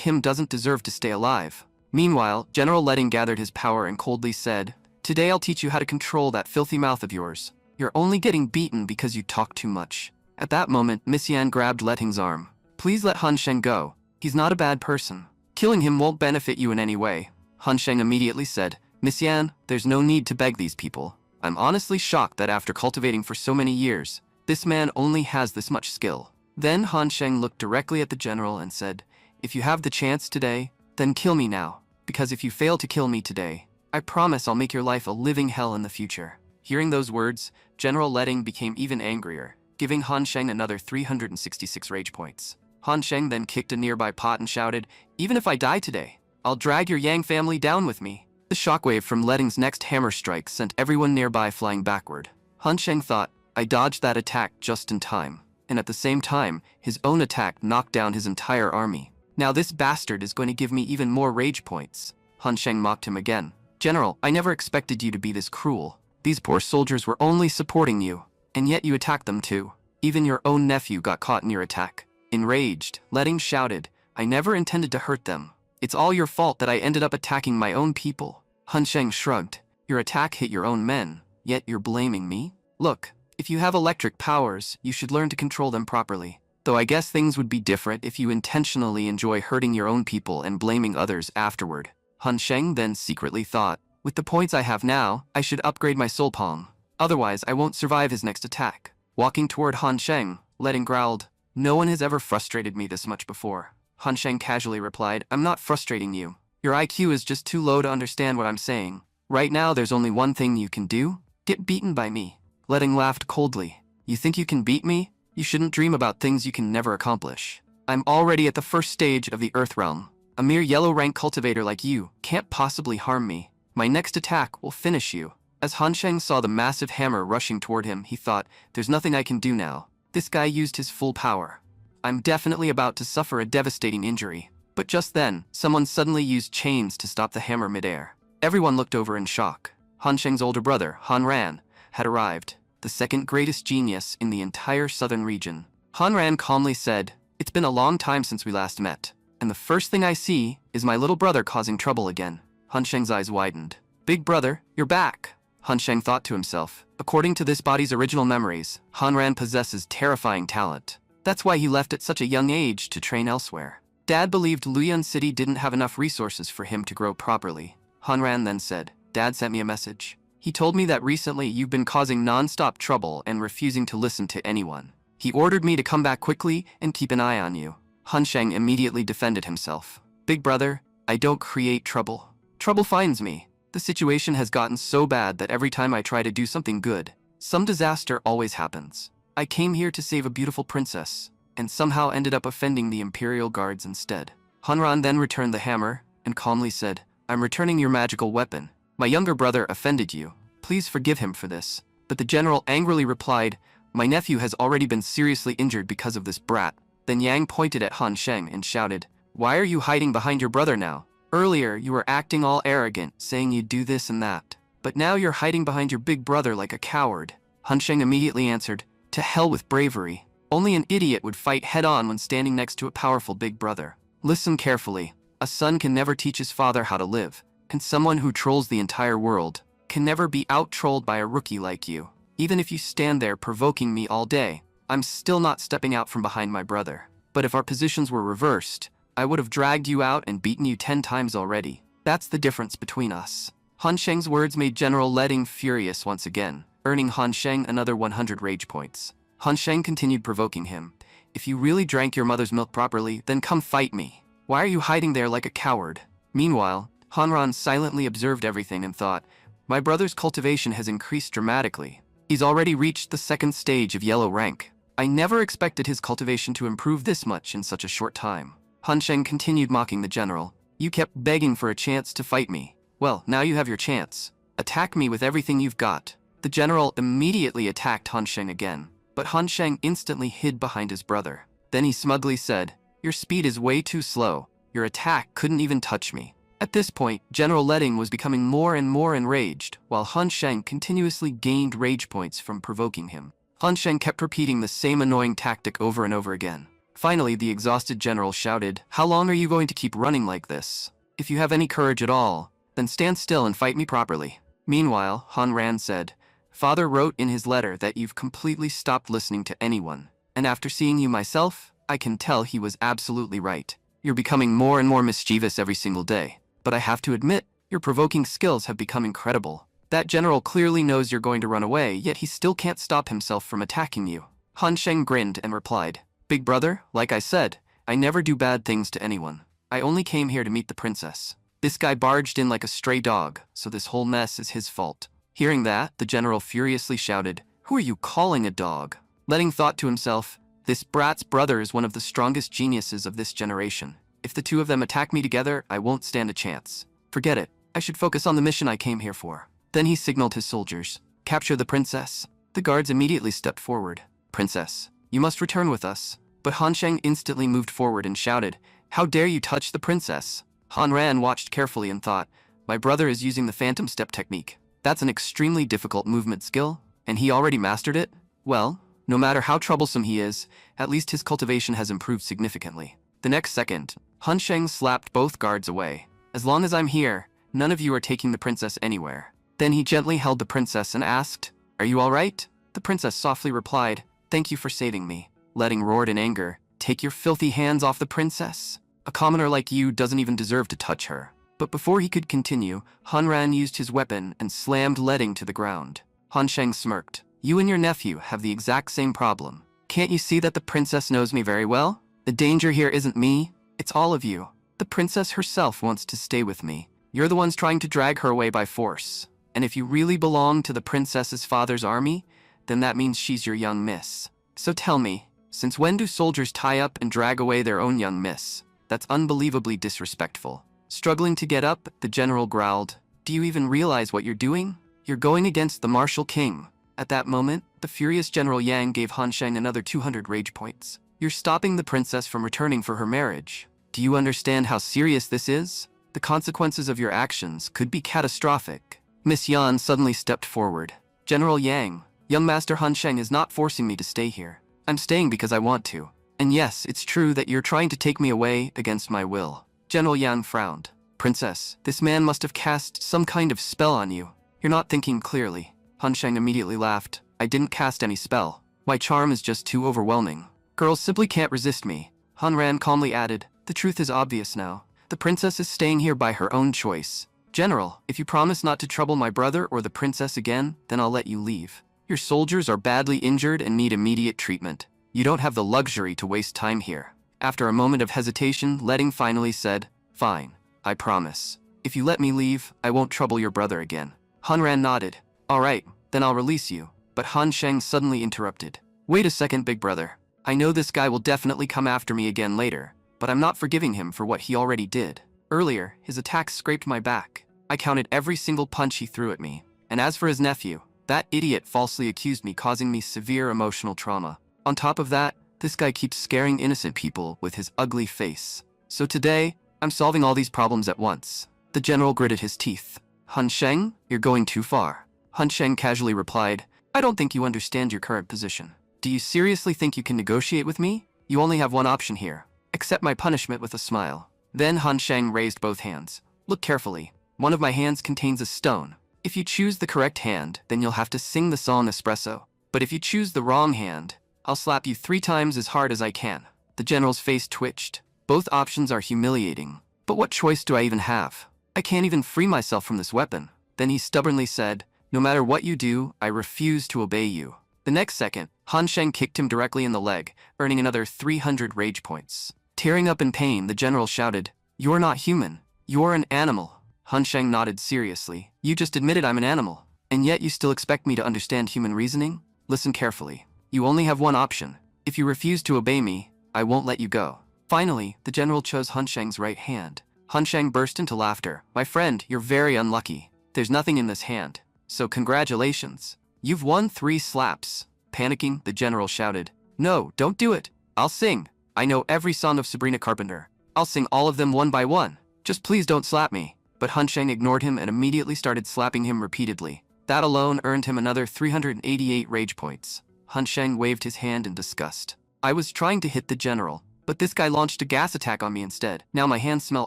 Speaker 1: him doesn't deserve to stay alive. Meanwhile, General Letting gathered his power and coldly said, Today I'll teach you how to control that filthy mouth of yours. You're only getting beaten because you talk too much. At that moment, Miss Yan grabbed Letting's arm. Please let Han Sheng go. He's not a bad person. Killing him won't benefit you in any way. Han Sheng immediately said, Miss Yan, there's no need to beg these people. I'm honestly shocked that after cultivating for so many years, this man only has this much skill. Then Han Sheng looked directly at the general and said, If you have the chance today, then kill me now. Because if you fail to kill me today, I promise I'll make your life a living hell in the future. Hearing those words, General Letting became even angrier, giving Han Sheng another 366 rage points. Han Sheng then kicked a nearby pot and shouted, Even if I die today, I'll drag your Yang family down with me. The shockwave from Letting's next hammer strike sent everyone nearby flying backward. Han Sheng thought, I dodged that attack just in time, and at the same time, his own attack knocked down his entire army. Now this bastard is going to give me even more rage points. Han Sheng mocked him again. General, I never expected you to be this cruel. These poor soldiers were only supporting you, and yet you attacked them too. Even your own nephew got caught in your attack. Enraged, Letting shouted, I never intended to hurt them. It's all your fault that I ended up attacking my own people. Han Sheng shrugged. Your attack hit your own men, yet you're blaming me? Look, if you have electric powers, you should learn to control them properly. Though I guess things would be different if you intentionally enjoy hurting your own people and blaming others afterward. Han Sheng then secretly thought, with the points I have now, I should upgrade my soul palm. Otherwise, I won't survive his next attack. Walking toward Han Sheng, Letting growled, No one has ever frustrated me this much before. Han Sheng casually replied, I'm not frustrating you. Your IQ is just too low to understand what I'm saying. Right now, there's only one thing you can do. Get beaten by me. Letting laughed coldly. You think you can beat me? You shouldn't dream about things you can never accomplish. I'm already at the first stage of the Earth Realm. A mere yellow rank cultivator like you can't possibly harm me. My next attack will finish you. As Han Sheng saw the massive hammer rushing toward him, he thought, there's nothing I can do now. This guy used his full power. I'm definitely about to suffer a devastating injury. But just then, someone suddenly used chains to stop the hammer midair. Everyone looked over in shock. Han Sheng's older brother, Han Ran, had arrived, the second greatest genius in the entire southern region. Han Ran calmly said, It's been a long time since we last met, and the first thing I see is my little brother causing trouble again. Han Sheng's eyes widened. Big brother, you're back. Han Sheng thought to himself. According to this body's original memories, Han Ran possesses terrifying talent. That's why he left at such a young age to train elsewhere. Dad believed Luyan City didn't have enough resources for him to grow properly. Han Ran then said, Dad sent me a message. He told me that recently you've been causing non-stop trouble and refusing to listen to anyone. He ordered me to come back quickly and keep an eye on you. Han Sheng immediately defended himself. Big brother, I don't create trouble. Trouble finds me. The situation has gotten so bad that every time I try to do something good, some disaster always happens. I came here to save a beautiful princess, and somehow ended up offending the Imperial Guards instead. Han Ran then returned the hammer, and calmly said, I'm returning your magical weapon. My younger brother offended you. Please forgive him for this. But the general angrily replied, My nephew has already been seriously injured because of this brat. Then Yang pointed at Han Sheng and shouted, Why are you hiding behind your brother now? Earlier, you were acting all arrogant, saying you'd do this and that. But now you're hiding behind your big brother like a coward. Han Sheng immediately answered, To hell with bravery. Only an idiot would fight head-on when standing next to a powerful big brother. Listen carefully. A son can never teach his father how to live, and someone who trolls the entire world can never be out-trolled by a rookie like you. Even if you stand there provoking me all day, I'm still not stepping out from behind my brother. But if our positions were reversed, I would have dragged you out and beaten you 10 times already. That's the difference between us. Han Sheng's words made General Letting furious once again, earning Han Sheng another 100 rage points. Han Sheng continued provoking him. If you really drank your mother's milk properly, then come fight me. Why are you hiding there like a coward? Meanwhile, Han Ran silently observed everything and thought, My brother's cultivation has increased dramatically. He's already reached the second stage of yellow rank. I never expected his cultivation to improve this much in such a short time. Han Sheng continued mocking the general. You kept begging for a chance to fight me. Well, now you have your chance. Attack me with everything you've got. The general immediately attacked Han Sheng again, but Han Sheng instantly hid behind his brother. Then he smugly said, Your speed is way too slow. Your attack couldn't even touch me. At this point, General Letting was becoming more and more enraged, while Han Sheng continuously gained rage points from provoking him. Han Sheng kept repeating the same annoying tactic over and over again. Finally, the exhausted general shouted, How long are you going to keep running like this? If you have any courage at all, then stand still and fight me properly. Meanwhile, Han Ran said, Father wrote in his letter that you've completely stopped listening to anyone, and after seeing you myself, I can tell he was absolutely right. You're becoming more and more mischievous every single day, but I have to admit, your provoking skills have become incredible. That general clearly knows you're going to run away, yet he still can't stop himself from attacking you. Han Sheng grinned and replied, Big brother, like I said, I never do bad things to anyone. I only came here to meet the princess. This guy barged in like a stray dog, so this whole mess is his fault. Hearing that, the general furiously shouted, Who are you calling a dog? Letting thought to himself, This brat's brother is one of the strongest geniuses of this generation. If the two of them attack me together, I won't stand a chance. Forget it. I should focus on the mission I came here for. Then he signaled his soldiers. Capture the princess. The guards immediately stepped forward. Princess, you must return with us. But Han Sheng instantly moved forward and shouted, How dare you touch the princess? Han Ran watched carefully and thought, My brother is using the phantom step technique. That's an extremely difficult movement skill, and he already mastered it? Well, no matter how troublesome he is, at least his cultivation has improved significantly. The next second, Han Sheng slapped both guards away. As long as I'm here, none of you are taking the princess anywhere. Then he gently held the princess and asked, Are you all right? The princess softly replied, Thank you for saving me. Letting roared in anger, Take your filthy hands off the princess. A commoner like you doesn't even deserve to touch her. But before he could continue, Han Ran used his weapon and slammed Letting to the ground. Han Sheng smirked. You and your nephew have the exact same problem. Can't you see that the princess knows me very well? The danger here isn't me, it's all of you. The princess herself wants to stay with me. You're the ones trying to drag her away by force. And if you really belong to the princess's father's army, then that means she's your young miss. So tell me, since when do soldiers tie up and drag away their own young miss? That's unbelievably disrespectful. Struggling to get up, the general growled, Do you even realize what you're doing? You're going against the martial king. At that moment, the furious General Yang gave Han Sheng another 200 rage points. You're stopping the princess from returning for her marriage. Do you understand how serious this is? The consequences of your actions could be catastrophic. Miss Yan suddenly stepped forward. General Yang, young Master Han Sheng is not forcing me to stay here. I'm staying because I want to. And yes, it's true that you're trying to take me away against my will. General Yang frowned. Princess, this man must have cast some kind of spell on you. You're not thinking clearly. Han Sheng immediately laughed. I didn't cast any spell. My charm is just too overwhelming. Girls simply can't resist me. Han Ran calmly added, The truth is obvious now. The princess is staying here by her own choice. General, if you promise not to trouble my brother or the princess again, then I'll let you leave. Your soldiers are badly injured and need immediate treatment. You don't have the luxury to waste time here. After a moment of hesitation, Letting finally said, Fine, I promise. If you let me leave, I won't trouble your brother again. Han Ran nodded. All right, then I'll release you. But Han Sheng suddenly interrupted. Wait a second, big brother. I know this guy will definitely come after me again later, but I'm not forgiving him for what he already did. Earlier, his attacks scraped my back. I counted every single punch he threw at me. And as for his nephew, that idiot falsely accused me, causing me severe emotional trauma. On top of that, this guy keeps scaring innocent people with his ugly face. So today, I'm solving all these problems at once. The general gritted his teeth. Han Sheng, you're going too far. Han Sheng casually replied, I don't think you understand your current position. Do you seriously think you can negotiate with me? You only have one option here. Accept my punishment with a smile. Then Han Sheng raised both hands. Look carefully. One of my hands contains a stone. If you choose the correct hand, then you'll have to sing the song Espresso. But if you choose the wrong hand, I'll slap you 3 times as hard as I can. The general's face twitched. Both options are humiliating. But what choice do I even have? I can't even free myself from this weapon. Then he stubbornly said, No matter what you do, I refuse to obey you. The next second, Han Sheng kicked him directly in the leg, earning another 300 rage points. Tearing up in pain, the general shouted, You're not human. You're an animal. Han Sheng nodded seriously. You just admitted I'm an animal, and yet you still expect me to understand human reasoning? Listen carefully. You only have one option. If you refuse to obey me, I won't let you go. Finally, the general chose Han Sheng's right hand. Han Sheng burst into laughter. My friend, you're very unlucky. There's nothing in this hand. So congratulations. You've won 3 slaps. Panicking, the general shouted. No, don't do it. I'll sing. I know every song of Sabrina Carpenter. I'll sing all of them one by one. Just please don't slap me. But Han Sheng ignored him and immediately started slapping him repeatedly. That alone earned him another 388 rage points. Han Sheng waved his hand in disgust. I was trying to hit the general, but this guy launched a gas attack on me instead. Now my hands smell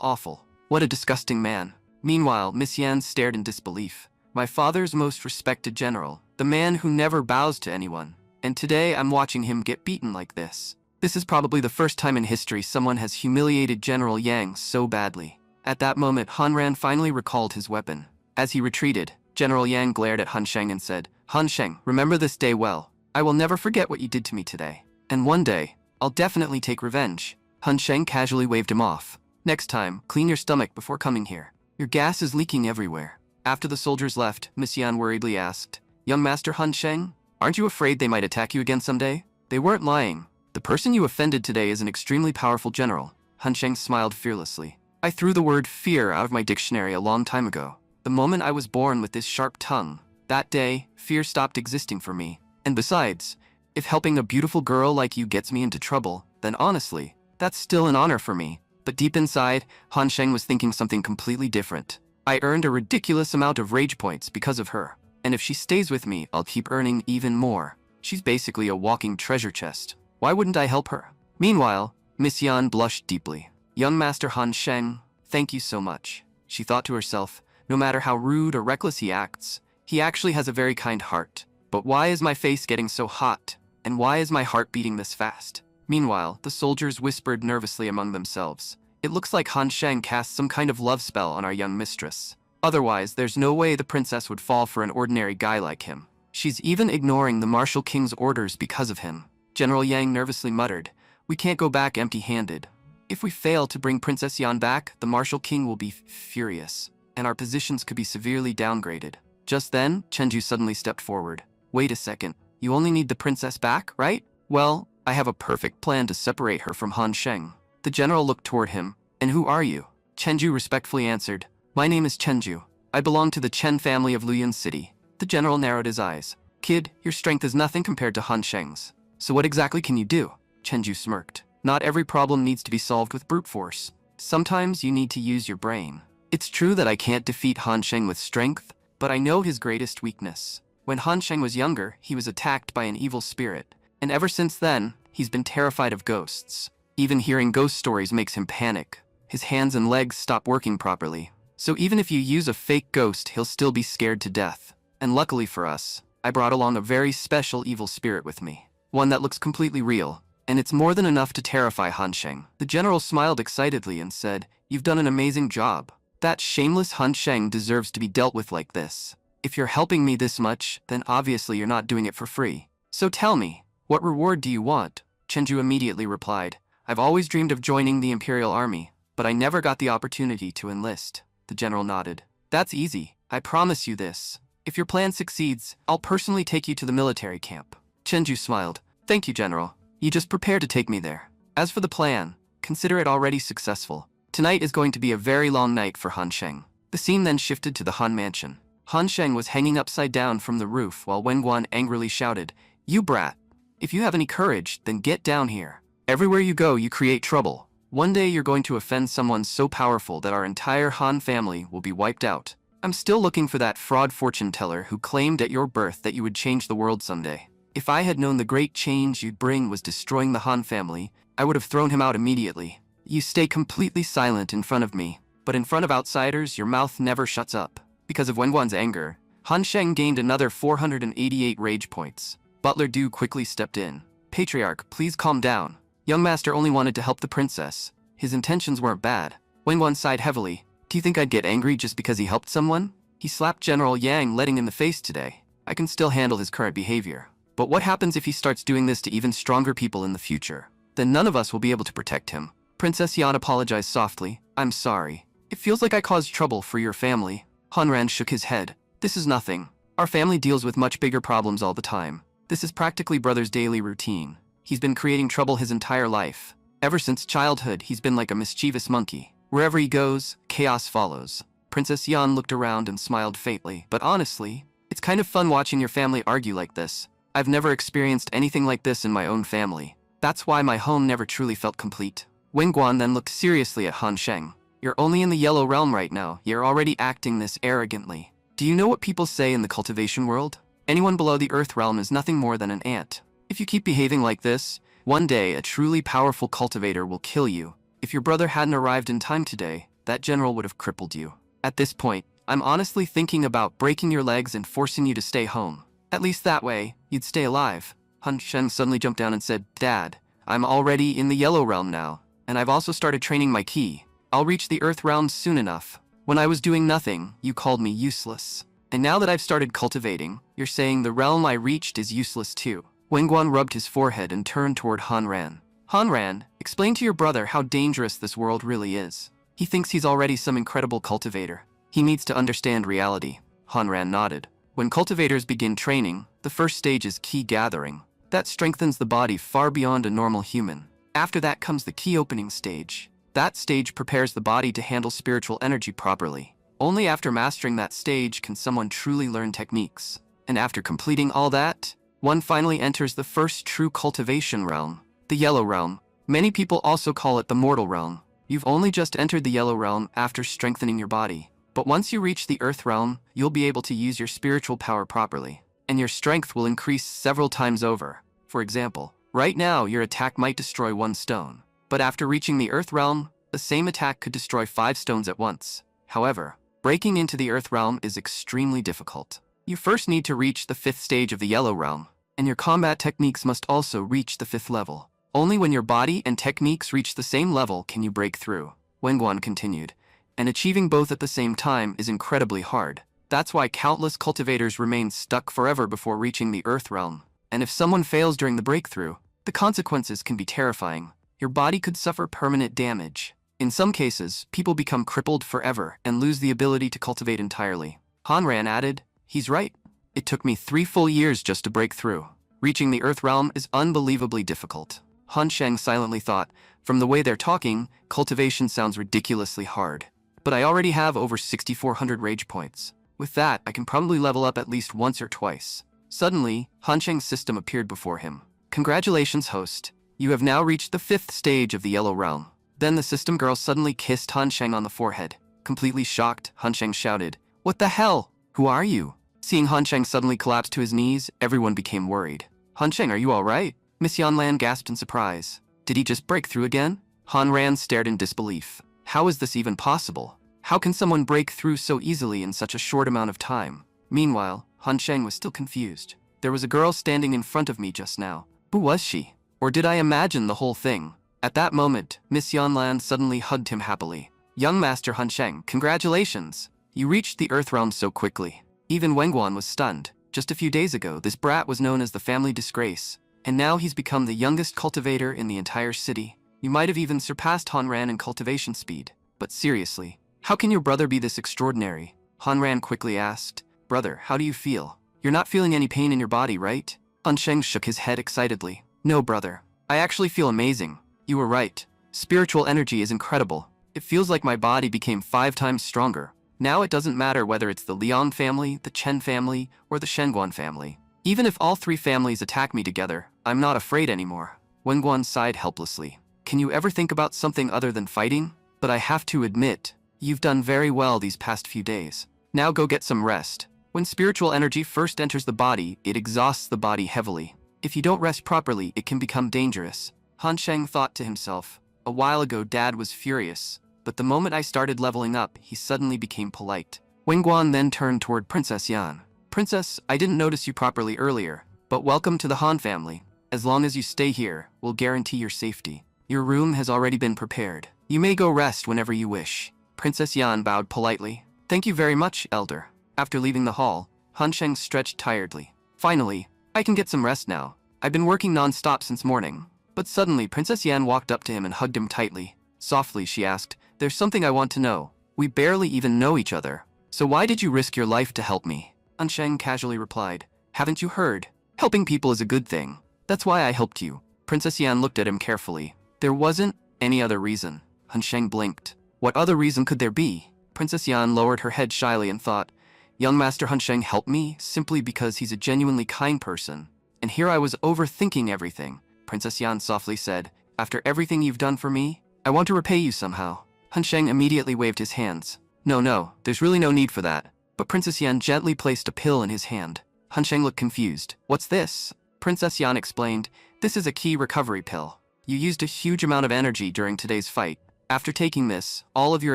Speaker 1: awful. What a disgusting man. Meanwhile, Miss Yan stared in disbelief. My father's most respected general, the man who never bows to anyone. And today I'm watching him get beaten like this. This is probably the first time in history someone has humiliated General Yang so badly. At that moment, Han Ran finally recalled his weapon. As he retreated, General Yang glared at Han Sheng and said, Han Sheng, remember this day well. I will never forget what you did to me today. And one day, I'll definitely take revenge. Han Sheng casually waved him off. Next time, clean your stomach before coming here. Your gas is leaking everywhere. After the soldiers left, Miss Yan worriedly asked, Young Master Han Sheng, aren't you afraid they might attack you again someday? They weren't lying. The person you offended today is an extremely powerful general. Han Sheng smiled fearlessly. I threw the word fear out of my dictionary a long time ago. The moment I was born with this sharp tongue. That day, fear stopped existing for me. And besides, if helping a beautiful girl like you gets me into trouble, then honestly, that's still an honor for me. But deep inside, Han Sheng was thinking something completely different. I earned a ridiculous amount of rage points because of her. And if she stays with me, I'll keep earning even more. She's basically a walking treasure chest. Why wouldn't I help her? Meanwhile, Miss Yan blushed deeply. Young Master Han Sheng, thank you so much. She thought to herself, no matter how rude or reckless he acts, he actually has a very kind heart. But why is my face getting so hot? And why is my heart beating this fast? Meanwhile, the soldiers whispered nervously among themselves. It looks like Han Sheng cast some kind of love spell on our young mistress. Otherwise, there's no way the princess would fall for an ordinary guy like him. She's even ignoring the Martial King's orders because of him. General Yang nervously muttered, We can't go back empty-handed. If we fail to bring Princess Yan back, the Martial King will be furious, and our positions could be severely downgraded. Just then, Chenju suddenly stepped forward. Wait a second, you only need the princess back, right? Well, I have a perfect plan to separate her from Han Sheng. The general looked toward him. And who are you? Chenju respectfully answered. My name is Chenju. I belong to the Chen family of Luyan City. The general narrowed his eyes. Kid, your strength is nothing compared to Han Sheng's. So what exactly can you do? Chenju smirked. Not every problem needs to be solved with brute force. Sometimes you need to use your brain. It's true that I can't defeat Han Sheng with strength, but I know his greatest weakness. When Han Sheng was younger, he was attacked by an evil spirit, and ever since then, he's been terrified of ghosts. Even hearing ghost stories makes him panic. His hands and legs stop working properly. So even if you use a fake ghost, he'll still be scared to death. And luckily for us, I brought along a very special evil spirit with me. One that looks completely real, and it's more than enough to terrify Han Sheng. The general smiled excitedly and said, You've done an amazing job. That shameless Han Sheng deserves to be dealt with like this. If you're helping me this much, then obviously you're not doing it for free. So tell me, what reward do you want? Chenju immediately replied, I've always dreamed of joining the Imperial Army, but I never got the opportunity to enlist. The general nodded. That's easy. I promise you this. If your plan succeeds, I'll personally take you to the military camp. Chenju smiled. Thank you, General. You just prepare to take me there. As for the plan, consider it already successful. Tonight is going to be a very long night for Han Sheng. The scene then shifted to the Han mansion. Han Sheng was hanging upside down from the roof while Wenguan angrily shouted, You brat! If you have any courage, then get down here. Everywhere you go, you create trouble. One day you're going to offend someone so powerful that our entire Han family will be wiped out. I'm still looking for that fraud fortune teller who claimed at your birth that you would change the world someday. If I had known the great change you'd bring was destroying the Han family, I would have thrown him out immediately. You stay completely silent in front of me, but in front of outsiders, your mouth never shuts up. Because of Wenguan's anger, Han Sheng gained another 488 rage points. Butler Du quickly stepped in. Patriarch, please calm down. Young Master only wanted to help the princess. His intentions weren't bad. Wenguan sighed heavily. Do you think I'd get angry just because he helped someone? He slapped General Yang, letting in the face today. I can still handle his current behavior. But what happens if he starts doing this to even stronger people in the future? Then none of us will be able to protect him. Princess Yan apologized softly. I'm sorry. It feels like I caused trouble for your family. Hanran shook his head. This is nothing. Our family deals with much bigger problems all the time. This is practically brother's daily routine. He's been creating trouble his entire life. Ever since childhood, he's been like a mischievous monkey. Wherever he goes, chaos follows. Princess Yan looked around and smiled faintly. But honestly, it's kind of fun watching your family argue like this. I've never experienced anything like this in my own family. That's why my home never truly felt complete. Wenguan then looked seriously at Han Sheng. You're only in the yellow realm right now. You're already acting this arrogantly. Do you know what people say in the cultivation world? Anyone below the earth realm is nothing more than an ant. If you keep behaving like this, one day a truly powerful cultivator will kill you. If your brother hadn't arrived in time today, that general would have crippled you. At this point, I'm honestly thinking about breaking your legs and forcing you to stay home. At least that way, you'd stay alive. Han Sheng suddenly jumped down and said, Dad, I'm already in the yellow realm now, and I've also started training my ki. I'll reach the earth realm soon enough. When I was doing nothing, you called me useless. And now that I've started cultivating, you're saying the realm I reached is useless too. Wenguan rubbed his forehead and turned toward Hanran. Hanran, explain to your brother how dangerous this world really is. He thinks he's already some incredible cultivator. He needs to understand reality. Hanran nodded. When cultivators begin training, the first stage is ki gathering. That strengthens the body far beyond a normal human. After that comes the ki opening stage. That stage prepares the body to handle spiritual energy properly. Only after mastering that stage can someone truly learn techniques. And after completing all that, one finally enters the first true cultivation realm, the yellow realm. Many people also call it the mortal realm. You've only just entered the yellow realm after strengthening your body. But once you reach the earth realm, you'll be able to use your spiritual power properly, and your strength will increase several times over. For example, right now your attack might destroy 1 stone, but after reaching the earth realm, the same attack could destroy 5 stones at once. However, breaking into the earth realm is extremely difficult. You first need to reach the 5th stage of the yellow realm, and your combat techniques must also reach the 5th level. Only when your body and techniques reach the same level can you break through. Wenguan continued. And achieving both at the same time is incredibly hard. That's why countless cultivators remain stuck forever before reaching the earth realm. And if someone fails during the breakthrough, the consequences can be terrifying. Your body could suffer permanent damage. In some cases, people become crippled forever and lose the ability to cultivate entirely. Hanran added, He's right. It took me 3 full years just to break through. Reaching the earth realm is unbelievably difficult. Han Sheng silently thought, from the way they're talking, cultivation sounds ridiculously hard. But I already have over 6,400 rage points. With that, I can probably level up at least once or twice. Suddenly, Han Sheng's system appeared before him. Congratulations, host. You have now reached the 5th stage of the yellow realm. Then the system girl suddenly kissed Han Sheng on the forehead. Completely shocked, Han Sheng shouted, What the hell? Who are you? Seeing Han Sheng suddenly collapse to his knees, everyone became worried. Han Sheng, are you alright? Miss Yanlan gasped in surprise. Did he just break through again? Han Ran stared in disbelief. How is this even possible? How can someone break through so easily in such a short amount of time? Meanwhile, Han Sheng was still confused. There was a girl standing in front of me just now. Who was she? Or did I imagine the whole thing? At that moment, Miss Yanlan suddenly hugged him happily. Young Master Han Sheng, congratulations! You reached the Earth Realm so quickly. Even Wenguan was stunned. Just a few days ago, this brat was known as the family disgrace, and now he's become the youngest cultivator in the entire city. You might have even surpassed Hanran in cultivation speed. But seriously, how can your brother be this extraordinary? Hanran quickly asked. Brother, how do you feel? You're not feeling any pain in your body, right? Han Sheng shook his head excitedly. No, brother. I actually feel amazing. You were right. Spiritual energy is incredible. It feels like my body became 5 times stronger. Now it doesn't matter whether it's the Liang family, the Chen family, or the Shenguan family. Even if all 3 families attack me together, I'm not afraid anymore. Wenguan sighed helplessly. Can you ever think about something other than fighting? But I have to admit, you've done very well these past few days. Now go get some rest. When spiritual energy first enters the body, it exhausts the body heavily. If you don't rest properly, it can become dangerous. Han Sheng thought to himself. A while ago, Dad was furious, but the moment I started leveling up, he suddenly became polite. Wenguan then turned toward Princess Yan. Princess, I didn't notice you properly earlier, but welcome to the Han family. As long as you stay here, we'll guarantee your safety. Your room has already been prepared. You may go rest whenever you wish. Princess Yan bowed politely. Thank you very much, Elder. After leaving the hall, Han Sheng stretched tiredly. Finally, I can get some rest now. I've been working non-stop since morning. But suddenly, Princess Yan walked up to him and hugged him tightly. Softly, she asked, There's something I want to know. We barely even know each other. So why did you risk your life to help me? Han Sheng casually replied. Haven't you heard? Helping people is a good thing. That's why I helped you. Princess Yan looked at him carefully. There wasn't any other reason. Han Sheng blinked. What other reason could there be? Princess Yan lowered her head shyly and thought, young Master Han Sheng helped me simply because he's a genuinely kind person. And here I was overthinking everything. Princess Yan softly said, after everything you've done for me, I want to repay you somehow. Han Sheng immediately waved his hands. No, there's really no need for that. But Princess Yan gently placed a pill in his hand. Han Sheng looked confused. What's this? Princess Yan explained, this is a key recovery pill. You used a huge amount of energy during today's fight. After taking this, all of your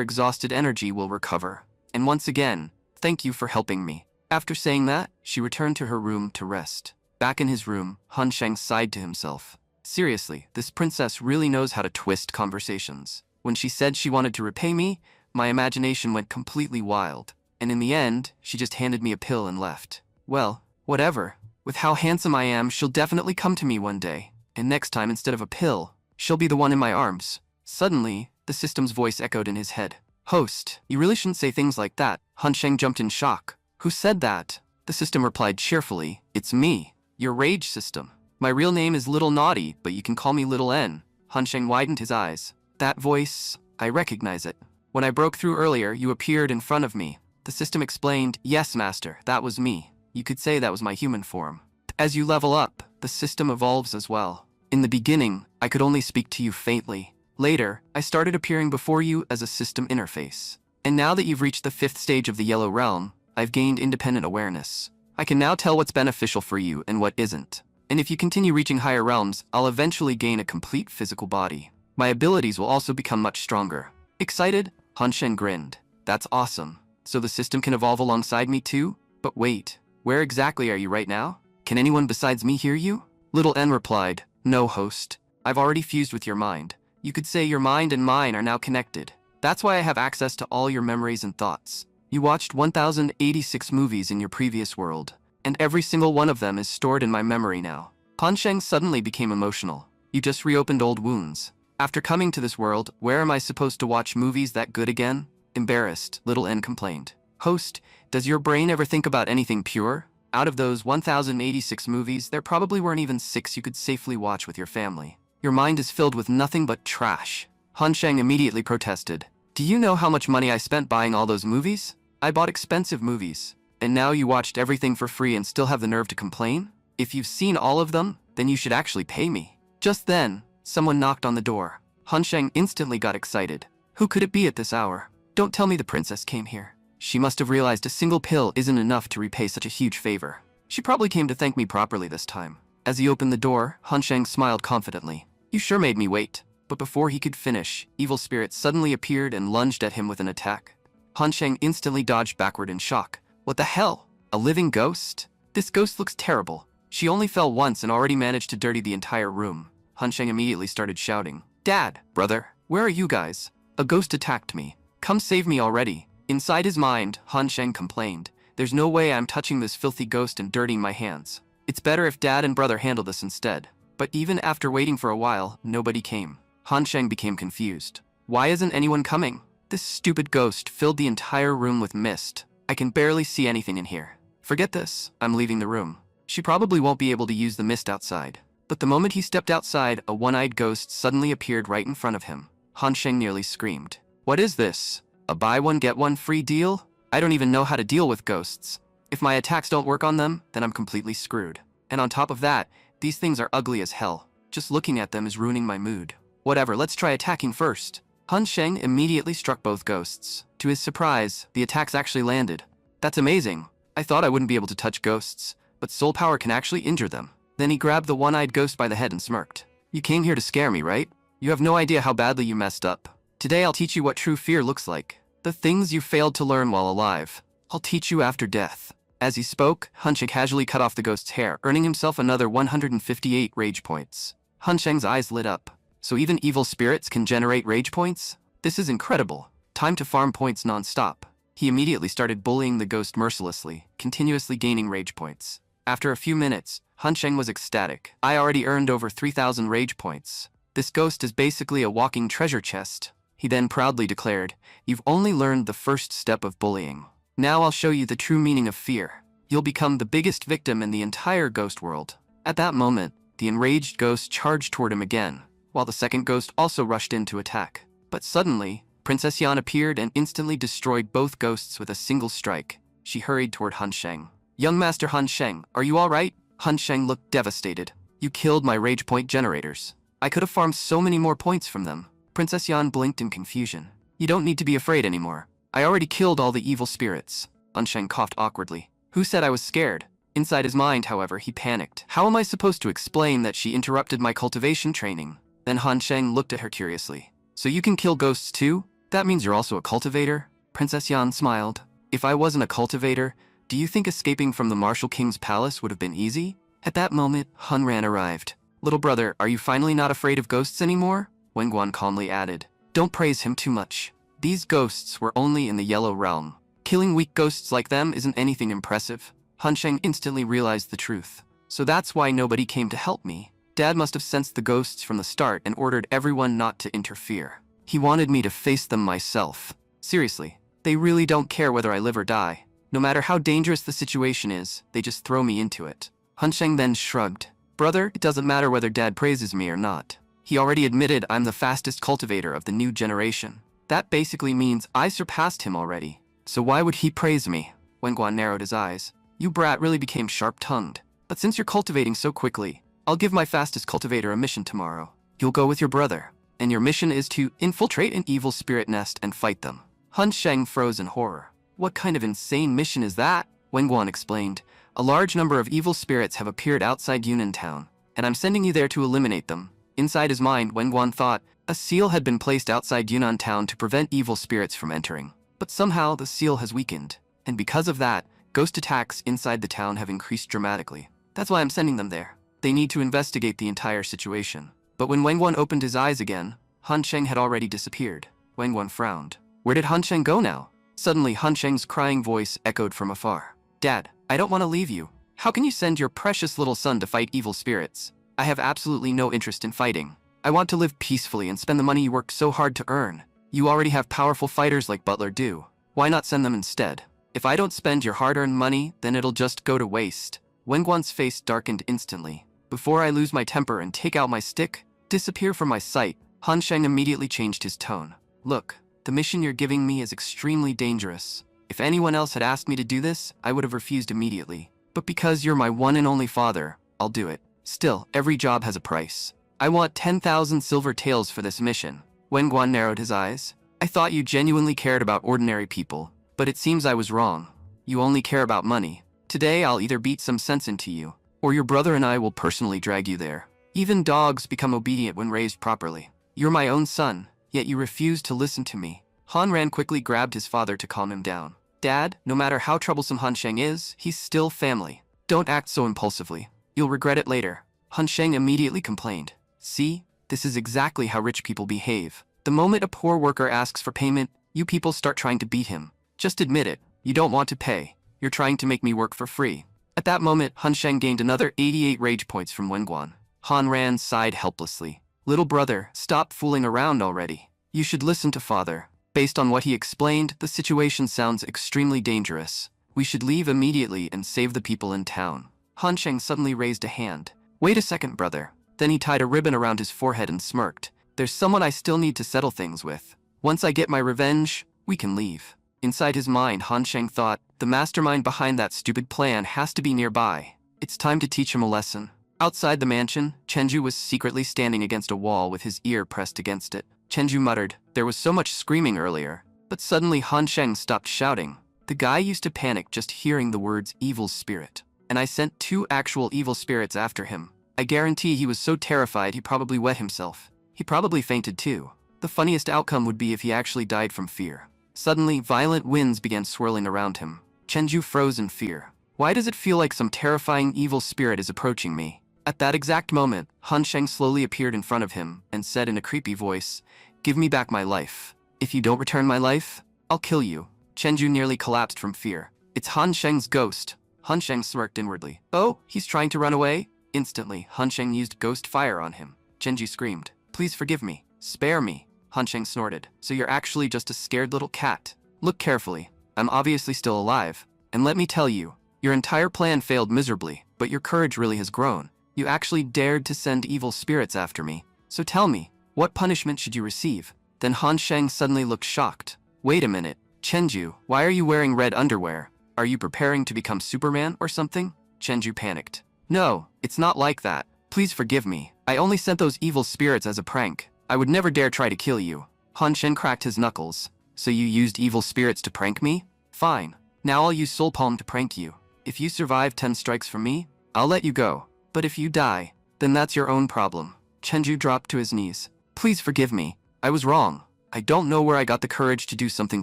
Speaker 1: exhausted energy will recover. And once again, thank you for helping me. After saying that, she returned to her room to rest. Back in his room, Han Sheng sighed to himself. Seriously, this princess really knows how to twist conversations. When she said she wanted to repay me, my imagination went completely wild. And in the end, she just handed me a pill and left. Well, whatever. With how handsome I am, she'll definitely come to me one day. And next time, instead of a pill, she'll be the one in my arms. Suddenly, the system's voice echoed in his head. Host, you really shouldn't say things like that. Han Sheng jumped in shock. Who said that? The system replied cheerfully. It's me, your rage system. My real name is Little Naughty, but you can call me Little N. Han Sheng widened his eyes. That voice, I recognize it. When I broke through earlier, you appeared in front of me. The system explained, yes, master, that was me. You could say that was my human form. As you level up, the system evolves as well. In the beginning, I could only speak to you faintly. Later, I started appearing before you as a system interface. And now that you've reached the 5th stage of the Yellow Realm, I've gained independent awareness. I can now tell what's beneficial for you and what isn't. And if you continue reaching higher realms, I'll eventually gain a complete physical body. My abilities will also become much stronger. Excited? Han Sheng grinned. That's awesome. So the system can evolve alongside me too? But wait, where exactly are you right now? Can anyone besides me hear you? Little N replied, no, host. I've already fused with your mind. You could say your mind and mine are now connected. That's why I have access to all your memories and thoughts. You watched 1086 movies in your previous world, and every single one of them is stored in my memory now. Han Sheng suddenly became emotional. You just reopened old wounds. After coming to this world, where am I supposed to watch movies that good again? Embarrassed, Little N complained. Host, does your brain ever think about anything pure? Out of those 1086 movies, there probably weren't even 6 you could safely watch with your family. Your mind is filled with nothing but trash. Han Sheng immediately protested. Do you know how much money I spent buying all those movies? I bought expensive movies. And now you watched everything for free and still have the nerve to complain? If you've seen all of them, then you should actually pay me. Just then, someone knocked on the door. Han Sheng instantly got excited. Who could it be at this hour? Don't tell me the princess came here. She must have realized a single pill isn't enough to repay such a huge favor. She probably came to thank me properly this time. As he opened the door, Han Sheng smiled confidently. You sure made me wait. But before he could finish, Evil Spirit suddenly appeared and lunged at him with an attack. Han Sheng instantly dodged backward in shock. What the hell? A living ghost? This ghost looks terrible. She only fell once and already managed to dirty the entire room. Han Sheng immediately started shouting. Dad, brother, where are you guys? A ghost attacked me. Come save me already. Inside his mind, Han Sheng complained. There's no way I'm touching this filthy ghost and dirtying my hands. It's better if dad and brother handle this instead. But even after waiting for a while, nobody came. Han Sheng became confused. Why isn't anyone coming? This stupid ghost filled the entire room with mist. I can barely see anything in here. Forget this, I'm leaving the room. She probably won't be able to use the mist outside. But the moment he stepped outside, a one-eyed ghost suddenly appeared right in front of him. Han Sheng nearly screamed. What is this? A buy one get one free deal? I don't even know how to deal with ghosts. If my attacks don't work on them, then I'm completely screwed. And on top of that, these things are ugly as hell. Just looking at them is ruining my mood. Whatever, let's try attacking first. Han Sheng immediately struck both ghosts. To his surprise, the attacks actually landed. That's amazing. I thought I wouldn't be able to touch ghosts, but soul power can actually injure them. Then he grabbed the one-eyed ghost by the head and smirked. You came here to scare me, right? You have no idea how badly you messed up. Today I'll teach you what true fear looks like. The things you failed to learn while alive. I'll teach you after death. As he spoke, Han Sheng casually cut off the ghost's hair, earning himself another 158 rage points. Han Sheng's eyes lit up. So even evil spirits can generate rage points? This is incredible. Time to farm points non-stop. He immediately started bullying the ghost mercilessly, continuously gaining rage points. After a few minutes, Han Sheng was ecstatic. I already earned over 3,000 rage points. This ghost is basically a walking treasure chest. He then proudly declared, "You've only learned the first step of bullying. Now I'll show you the true meaning of fear. You'll become the biggest victim in the entire ghost world." At that moment, the enraged ghost charged toward him again, while the second ghost also rushed in to attack. But suddenly, Princess Yan appeared and instantly destroyed both ghosts with a single strike. She hurried toward Han Sheng. "Young Master Han Sheng, are you all right?" Han Sheng looked devastated. "You killed my rage point generators. I could have farmed so many more points from them." Princess Yan blinked in confusion. "You don't need to be afraid anymore. I already killed all the evil spirits." Han Sheng coughed awkwardly. "Who said I was scared?" Inside his mind, however, he panicked. How am I supposed to explain that she interrupted my cultivation training? Then Han Sheng looked at her curiously. "So you can kill ghosts too? That means you're also a cultivator?" Princess Yan smiled. "If I wasn't a cultivator, do you think escaping from the Martial King's palace would have been easy?" At that moment, Hun Ran arrived. "Little brother, are you finally not afraid of ghosts anymore?" Wenguan calmly added. "Don't praise him too much. These ghosts were only in the yellow realm. Killing weak ghosts like them isn't anything impressive." Han Sheng instantly realized the truth. "So that's why nobody came to help me. Dad must have sensed the ghosts from the start and ordered everyone not to interfere. He wanted me to face them myself. Seriously, they really don't care whether I live or die. No matter how dangerous the situation is, they just throw me into it." Han Sheng then shrugged. "Brother, it doesn't matter whether Dad praises me or not. He already admitted I'm the fastest cultivator of the new generation. That basically means I surpassed him already. So why would he praise me?" Wenguan narrowed his eyes. "You brat really became sharp-tongued. But since you're cultivating so quickly, I'll give my fastest cultivator a mission tomorrow. You'll go with your brother, and your mission is to infiltrate an evil spirit nest and fight them." Han Sheng froze in horror. "What kind of insane mission is that?" Wenguan explained. "A large number of evil spirits have appeared outside Yunnan town, and I'm sending you there to eliminate them." Inside his mind, Wenguan thought a seal had been placed outside Yunnan town to prevent evil spirits from entering. But somehow the seal has weakened, and because of that, ghost attacks inside the town have increased dramatically. That's why I'm sending them there. They need to investigate the entire situation. But when Wenguan opened his eyes again, Han Sheng had already disappeared. Wenguan frowned. Where did Han Sheng go now? Suddenly, Han Sheng's crying voice echoed from afar. "Dad, I don't want to leave you. How can you send your precious little son to fight evil spirits? I have absolutely no interest in fighting. I want to live peacefully and spend the money you worked so hard to earn. You already have powerful fighters like Butler do. Why not send them instead? If I don't spend your hard-earned money, then it'll just go to waste." Wenguan's face darkened instantly. "Before I lose my temper and take out my stick, disappear from my sight," Han Sheng immediately changed his tone. "Look, the mission you're giving me is extremely dangerous. If anyone else had asked me to do this, I would have refused immediately. But because you're my one and only father, I'll do it. Still, every job has a price. I want 10,000 silver taels for this mission." Wenguan narrowed his eyes. "I thought you genuinely cared about ordinary people, but it seems I was wrong. You only care about money. Today I'll either beat some sense into you, or your brother and I will personally drag you there. Even dogs become obedient when raised properly. You're my own son, yet you refuse to listen to me." Han Ran quickly grabbed his father to calm him down. "Dad, no matter how troublesome Han Sheng is, he's still family. Don't act so impulsively. You'll regret it later." Han Sheng immediately complained. "See, this is exactly how rich people behave. The moment a poor worker asks for payment, you people start trying to beat him. Just admit it. You don't want to pay. You're trying to make me work for free." At that moment, Han Sheng gained another 88 rage points from Wenguan. Han Ran sighed helplessly. "Little brother, stop fooling around already. You should listen to father. Based on what he explained, the situation sounds extremely dangerous. We should leave immediately and save the people in town." Han Sheng suddenly raised a hand. "Wait a second, brother." Then he tied a ribbon around his forehead and smirked. "There's someone I still need to settle things with. Once I get my revenge, we can leave." Inside his mind, Han Sheng thought, the mastermind behind that stupid plan has to be nearby. It's time to teach him a lesson. Outside the mansion, Chenju was secretly standing against a wall with his ear pressed against it. Chenju muttered, "There was so much screaming earlier." But suddenly Han Sheng stopped shouting. "The guy used to panic just hearing the words evil spirit. And I sent 2 actual evil spirits after him. I guarantee he was so terrified he probably wet himself. He probably fainted too. The funniest outcome would be if he actually died from fear." Suddenly, violent winds began swirling around him. Chenju froze in fear. "Why does it feel like some terrifying evil spirit is approaching me?" At that exact moment, Han Sheng slowly appeared in front of him and said in a creepy voice, "Give me back my life. If you don't return my life, I'll kill you." Chenju nearly collapsed from fear. "It's Han Sheng's ghost." Han Sheng smirked inwardly. "Oh, he's trying to run away?" Instantly, Han Sheng used ghost fire on him. Chenju screamed, "Please forgive me. Spare me." Han Sheng snorted. So you're actually just a scared little cat. Look carefully. I'm obviously still alive. And let me tell you, your entire plan failed miserably, but your courage really has grown. You actually dared to send evil spirits after me. So tell me, what punishment should you receive? Then Han Sheng suddenly looked shocked. Wait a minute, Chenju, why are you wearing red underwear? Are you preparing to become Superman or something? Chenju panicked. No, it's not like that. Please forgive me. I only sent those evil spirits as a prank. I would never dare try to kill you. Han Sheng cracked his knuckles. So you used evil spirits to prank me? Fine. Now I'll use Soul Palm to prank you. If you survive 10 strikes from me, I'll let you go. But if you die, then that's your own problem. Chenju dropped to his knees. Please forgive me. I was wrong. I don't know where I got the courage to do something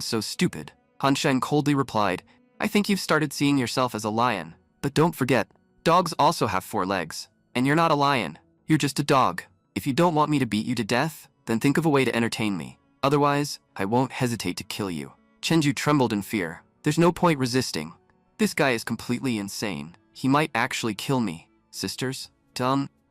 Speaker 1: so stupid. Han Sheng coldly replied, I think you've started seeing yourself as a lion. But don't forget, dogs also have 4 legs. And you're not a lion. You're just a dog. If you don't want me to beat you to death, then think of a way to entertain me. Otherwise, I won't hesitate to kill you. Chenju trembled in fear. There's no point resisting. This guy is completely insane. He might actually kill me. Sisters,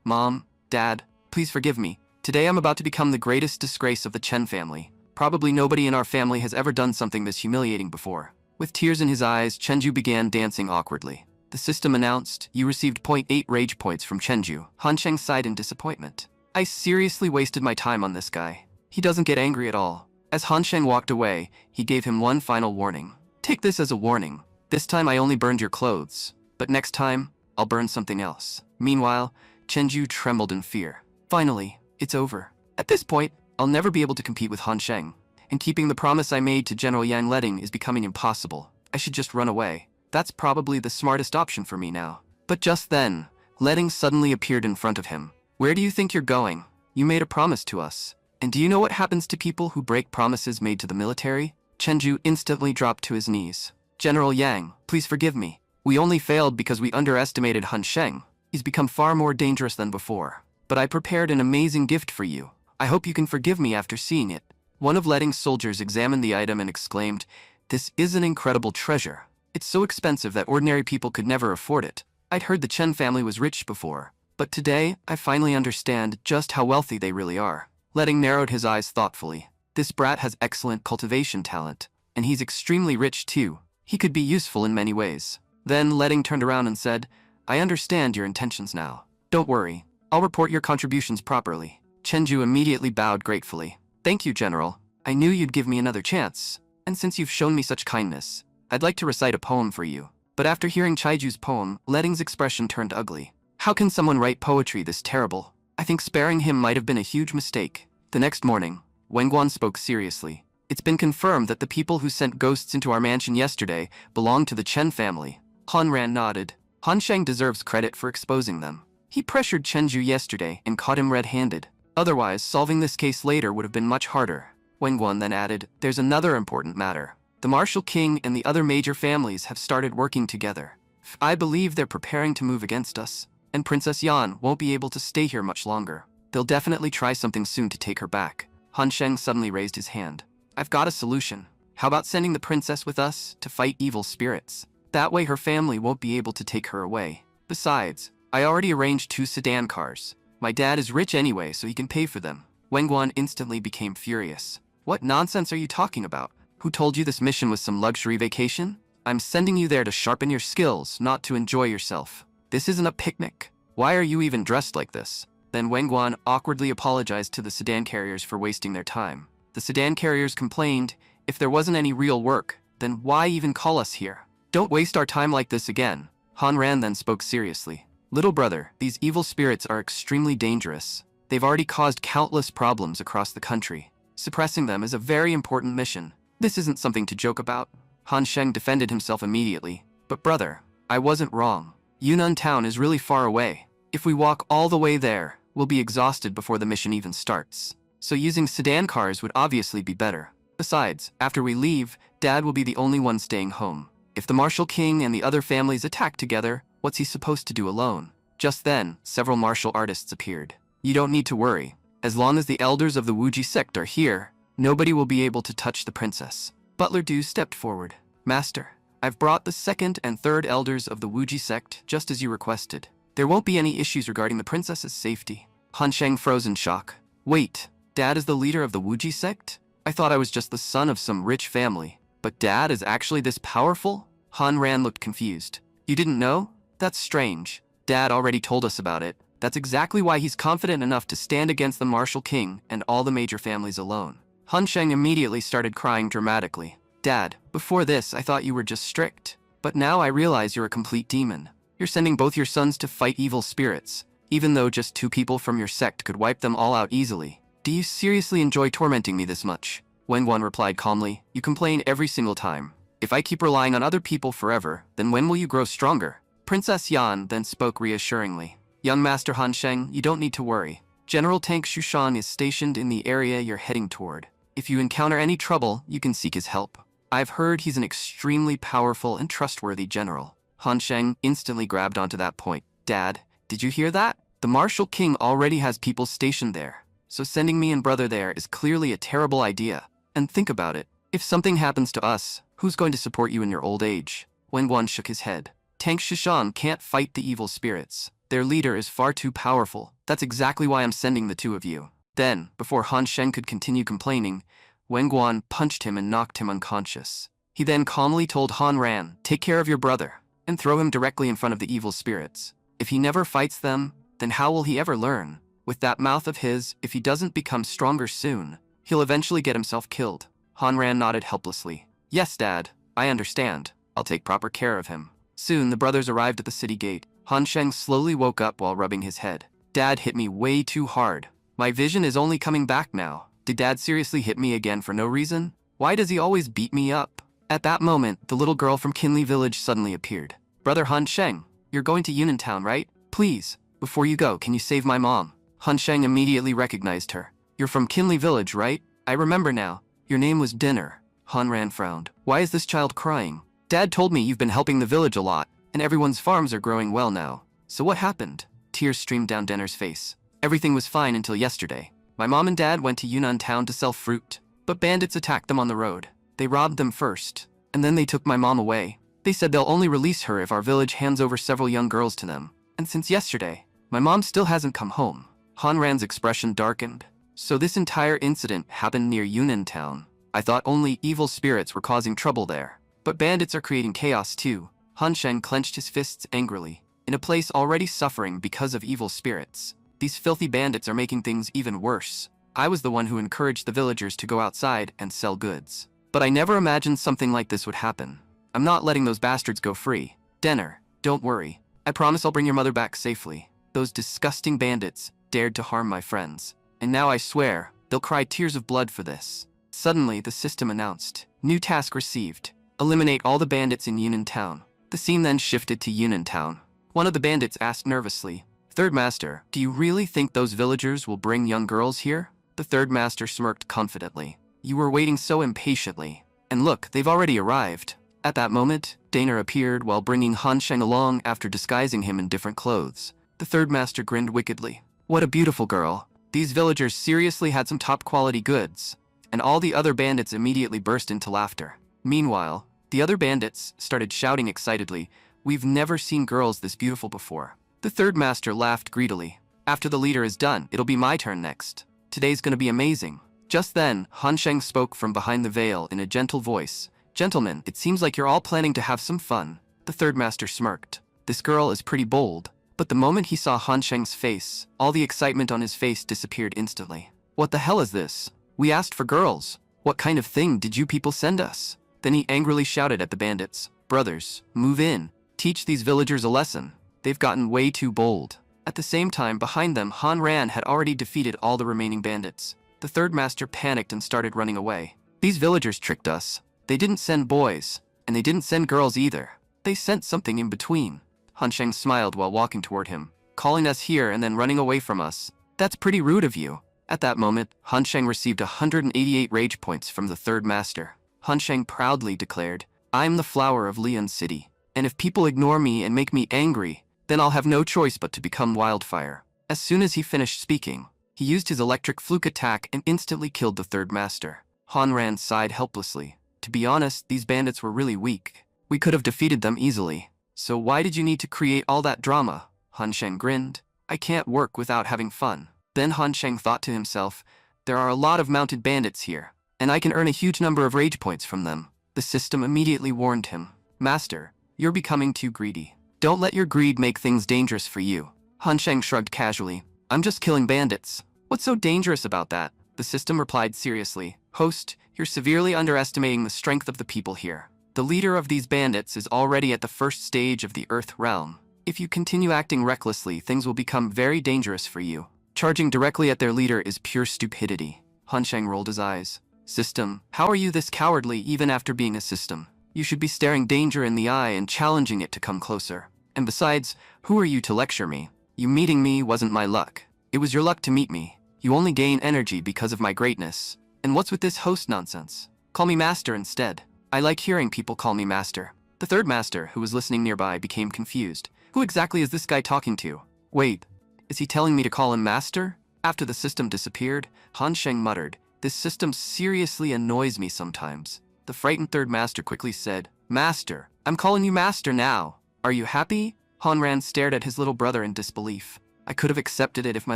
Speaker 1: Mom, Dad, please forgive me. Today I'm about to become the greatest disgrace of the Chen family. Probably nobody in our family has ever done something this humiliating before. With tears in his eyes, Chenju began dancing awkwardly. The system announced, you received 0.8 rage points from Chenju. Han Sheng sighed in disappointment. I seriously wasted my time on this guy. He doesn't get angry at all. As Han Sheng walked away, he gave him one final warning. Take this as a warning. This time I only burned your clothes. But next time, I'll burn something else. Meanwhile, Chenju trembled in fear. Finally, it's over. At this point, I'll never be able to compete with Han Sheng. And keeping the promise I made to General Yang Letting is becoming impossible. I should just run away. That's probably the smartest option for me now. But just then, Letting suddenly appeared in front of him. Where do you think you're going? You made a promise to us. And do you know what happens to people who break promises made to the military? Chenju instantly dropped to his knees. General Yang, please forgive me. We only failed because we underestimated Han Sheng. He's become far more dangerous than before. But I prepared an amazing gift for you. I hope you can forgive me after seeing it. One of Letting's soldiers examined the item and exclaimed, This is an incredible treasure. It's so expensive that ordinary people could never afford it. I'd heard the Chen family was rich before, but today I finally understand just how wealthy they really are. Letting narrowed his eyes thoughtfully. This brat has excellent cultivation talent, and he's extremely rich too. He could be useful in many ways. Then Letting turned around and said, I understand your intentions now. Don't worry, I'll report your contributions properly. Chenju immediately bowed gratefully. Thank you, General. I knew you'd give me another chance. And since you've shown me such kindness, I'd like to recite a poem for you. But after hearing Chaiju's poem, Letting's expression turned ugly. How can someone write poetry this terrible? I think sparing him might have been a huge mistake. The next morning, Wenguan spoke seriously. It's been confirmed that the people who sent ghosts into our mansion yesterday belong to the Chen family. Han Ran nodded. Han Sheng deserves credit for exposing them. He pressured Chenju yesterday and caught him red-handed. Otherwise, solving this case later would have been much harder. Wenguan then added, there's another important matter. The Martial King and the other major families have started working together. I believe they're preparing to move against us, and Princess Yan won't be able to stay here much longer. They'll definitely try something soon to take her back. Han Sheng suddenly raised his hand. I've got a solution. How about sending the princess with us to fight evil spirits? That way her family won't be able to take her away. Besides, I already arranged 2 sedan cars. My dad is rich anyway, so he can pay for them. Wenguan instantly became furious. What nonsense are you talking about? Who told you this mission was some luxury vacation? I'm sending you there to sharpen your skills, not to enjoy yourself. This isn't a picnic. Why are you even dressed like this? Then Wenguan awkwardly apologized to the sedan carriers for wasting their time. The sedan carriers complained, if there wasn't any real work, then why even call us here? Don't waste our time like this again. Han Ran then spoke seriously. Little brother, these evil spirits are extremely dangerous. They've already caused countless problems across the country. Suppressing them is a very important mission. This isn't something to joke about. Han Sheng defended himself immediately. But brother, I wasn't wrong. Yunnan town is really far away. If we walk all the way there, we'll be exhausted before the mission even starts. So using sedan cars would obviously be better. Besides, after we leave, Dad will be the only one staying home. If the Martial King and the other families attack together, what's he supposed to do alone? Just then, several martial artists appeared. You don't need to worry. As long as the elders of the Wuji sect are here, nobody will be able to touch the princess. Butler Du stepped forward. Master, I've brought the 2nd and 3rd elders of the Wuji sect just as you requested. There won't be any issues regarding the princess's safety. Han Sheng froze in shock. Wait, Dad is the leader of the Wuji sect? I thought I was just the son of some rich family. But Dad is actually this powerful? Han Ran looked confused. You didn't know? That's strange. Dad already told us about it. That's exactly why he's confident enough to stand against the martial king and all the major families alone. Han Sheng immediately started crying dramatically. Dad, before this I thought you were just strict. But now I realize you're a complete demon. You're sending both your sons to fight evil spirits, even though just 2 people from your sect could wipe them all out easily. Do you seriously enjoy tormenting me this much? Wenguan replied calmly. You complain every single time. If I keep relying on other people forever, then when will you grow stronger? Princess Yan then spoke reassuringly. Young Master Han Sheng, you don't need to worry. General Tank Shushan is stationed in the area you're heading toward. If you encounter any trouble, you can seek his help. I've heard he's an extremely powerful and trustworthy general. Han Sheng instantly grabbed onto that point. Dad, did you hear that? The martial king already has people stationed there. So sending me and brother there is clearly a terrible idea. And think about it. If something happens to us, who's going to support you in your old age? Wenguan shook his head. Tank Shishan can't fight the evil spirits. Their leader is far too powerful. That's exactly why I'm sending the 2 of you. Then, before Han Sheng could continue complaining, Wenguan punched him and knocked him unconscious. He then calmly told Han Ran, take care of your brother, and throw him directly in front of the evil spirits. If he never fights them, then how will he ever learn? With that mouth of his, if he doesn't become stronger soon, he'll eventually get himself killed. Han Ran nodded helplessly. Yes, Dad, I understand. I'll take proper care of him. Soon, the brothers arrived at the city gate. Han Sheng slowly woke up while rubbing his head. Dad hit me way too hard. My vision is only coming back now. Did Dad seriously hit me again for no reason? Why does he always beat me up? At that moment, the little girl from Kinli village suddenly appeared. Brother Han Sheng, you're going to Yunnan town, right? Please, before you go, can you save my mom? Han Sheng immediately recognized her. You're from Kinli village, right? I remember now. Your name was Dinner. Han Ran frowned. Why is this child crying? Dad told me you've been helping the village a lot, and everyone's farms are growing well now. So what happened? Tears streamed down Dinner's face. Everything was fine until yesterday. My mom and dad went to Yunnan town to sell fruit, but bandits attacked them on the road. They robbed them first, and then they took my mom away. They said they'll only release her if our village hands over several young girls to them. And since yesterday, my mom still hasn't come home. Han Ran's expression darkened. So this entire incident happened near Yunnan town. I thought only evil spirits were causing trouble there. But bandits are creating chaos too. Han Sheng clenched his fists angrily. In a place already suffering because of evil spirits, these filthy bandits are making things even worse. I was the one who encouraged the villagers to go outside and sell goods. But I never imagined something like this would happen. I'm not letting those bastards go free. Denner, don't worry. I promise I'll bring your mother back safely. Those disgusting bandits dared to harm my friends. And now I swear, they'll cry tears of blood for this. Suddenly, the system announced. New task received. Eliminate all the bandits in Yunnan town. The scene then shifted to Yunnan town. One of the bandits asked nervously, Third Master, do you really think those villagers will bring young girls here? The Third Master smirked confidently. You were waiting so impatiently. And look, they've already arrived. At that moment, Daner appeared while bringing Han Sheng along after disguising him in different clothes. The Third Master grinned wickedly. What a beautiful girl. These villagers seriously had some top-quality goods. And all the other bandits immediately burst into laughter. Meanwhile, the other bandits started shouting excitedly, We've never seen girls this beautiful before. The Third Master laughed greedily. After the leader is done, it'll be my turn next. Today's gonna be amazing. Just then, Han Sheng spoke from behind the veil in a gentle voice. Gentlemen, it seems like you're all planning to have some fun. The Third Master smirked. This girl is pretty bold. But the moment he saw Han Sheng's face, all the excitement on his face disappeared instantly. What the hell is this? We asked for girls. What kind of thing did you people send us? Then he angrily shouted at the bandits. Brothers, move in. Teach these villagers a lesson. They've gotten way too bold. At the same time, behind them, Han Ran had already defeated all the remaining bandits. The Third Master panicked and started running away. These villagers tricked us. They didn't send boys, and they didn't send girls either. They sent something in between. Han Sheng smiled while walking toward him, calling us here and then running away from us. That's pretty rude of you. At that moment, Han Sheng received 188 rage points from the Third Master. Han Sheng proudly declared, I'm the flower of Lian City, and if people ignore me and make me angry, then I'll have no choice but to become wildfire. As soon as he finished speaking, he used his electric fluke attack and instantly killed the Third Master. Han Ran sighed helplessly. To be honest, these bandits were really weak. We could have defeated them easily. So why did you need to create all that drama? Han Sheng grinned. I can't work without having fun. Then Han Sheng thought to himself, There are a lot of mounted bandits here, and I can earn a huge number of rage points from them. The system immediately warned him. Master, you're becoming too greedy. Don't let your greed make things dangerous for you. Han Sheng shrugged casually. I'm just killing bandits. What's so dangerous about that? The system replied seriously. Host, you're severely underestimating the strength of the people here. The leader of these bandits is already at the first stage of the Earth realm. If you continue acting recklessly, things will become very dangerous for you. Charging directly at their leader is pure stupidity. Han Sheng rolled his eyes. System, how are you this cowardly even after being a system? You should be staring danger in the eye and challenging it to come closer. And besides, who are you to lecture me? You meeting me wasn't my luck. It was your luck to meet me. You only gain energy because of my greatness. And what's with this host nonsense? Call me master instead. I like hearing people call me master. The third master, who was listening nearby, became confused. Who exactly is this guy talking to? Wait, is he telling me to call him master? After the system disappeared, Han Sheng muttered, this system seriously annoys me sometimes. The frightened third master quickly said, Master, I'm calling you master now. Are you happy? Han Ran stared at his little brother in disbelief. I could have accepted it if my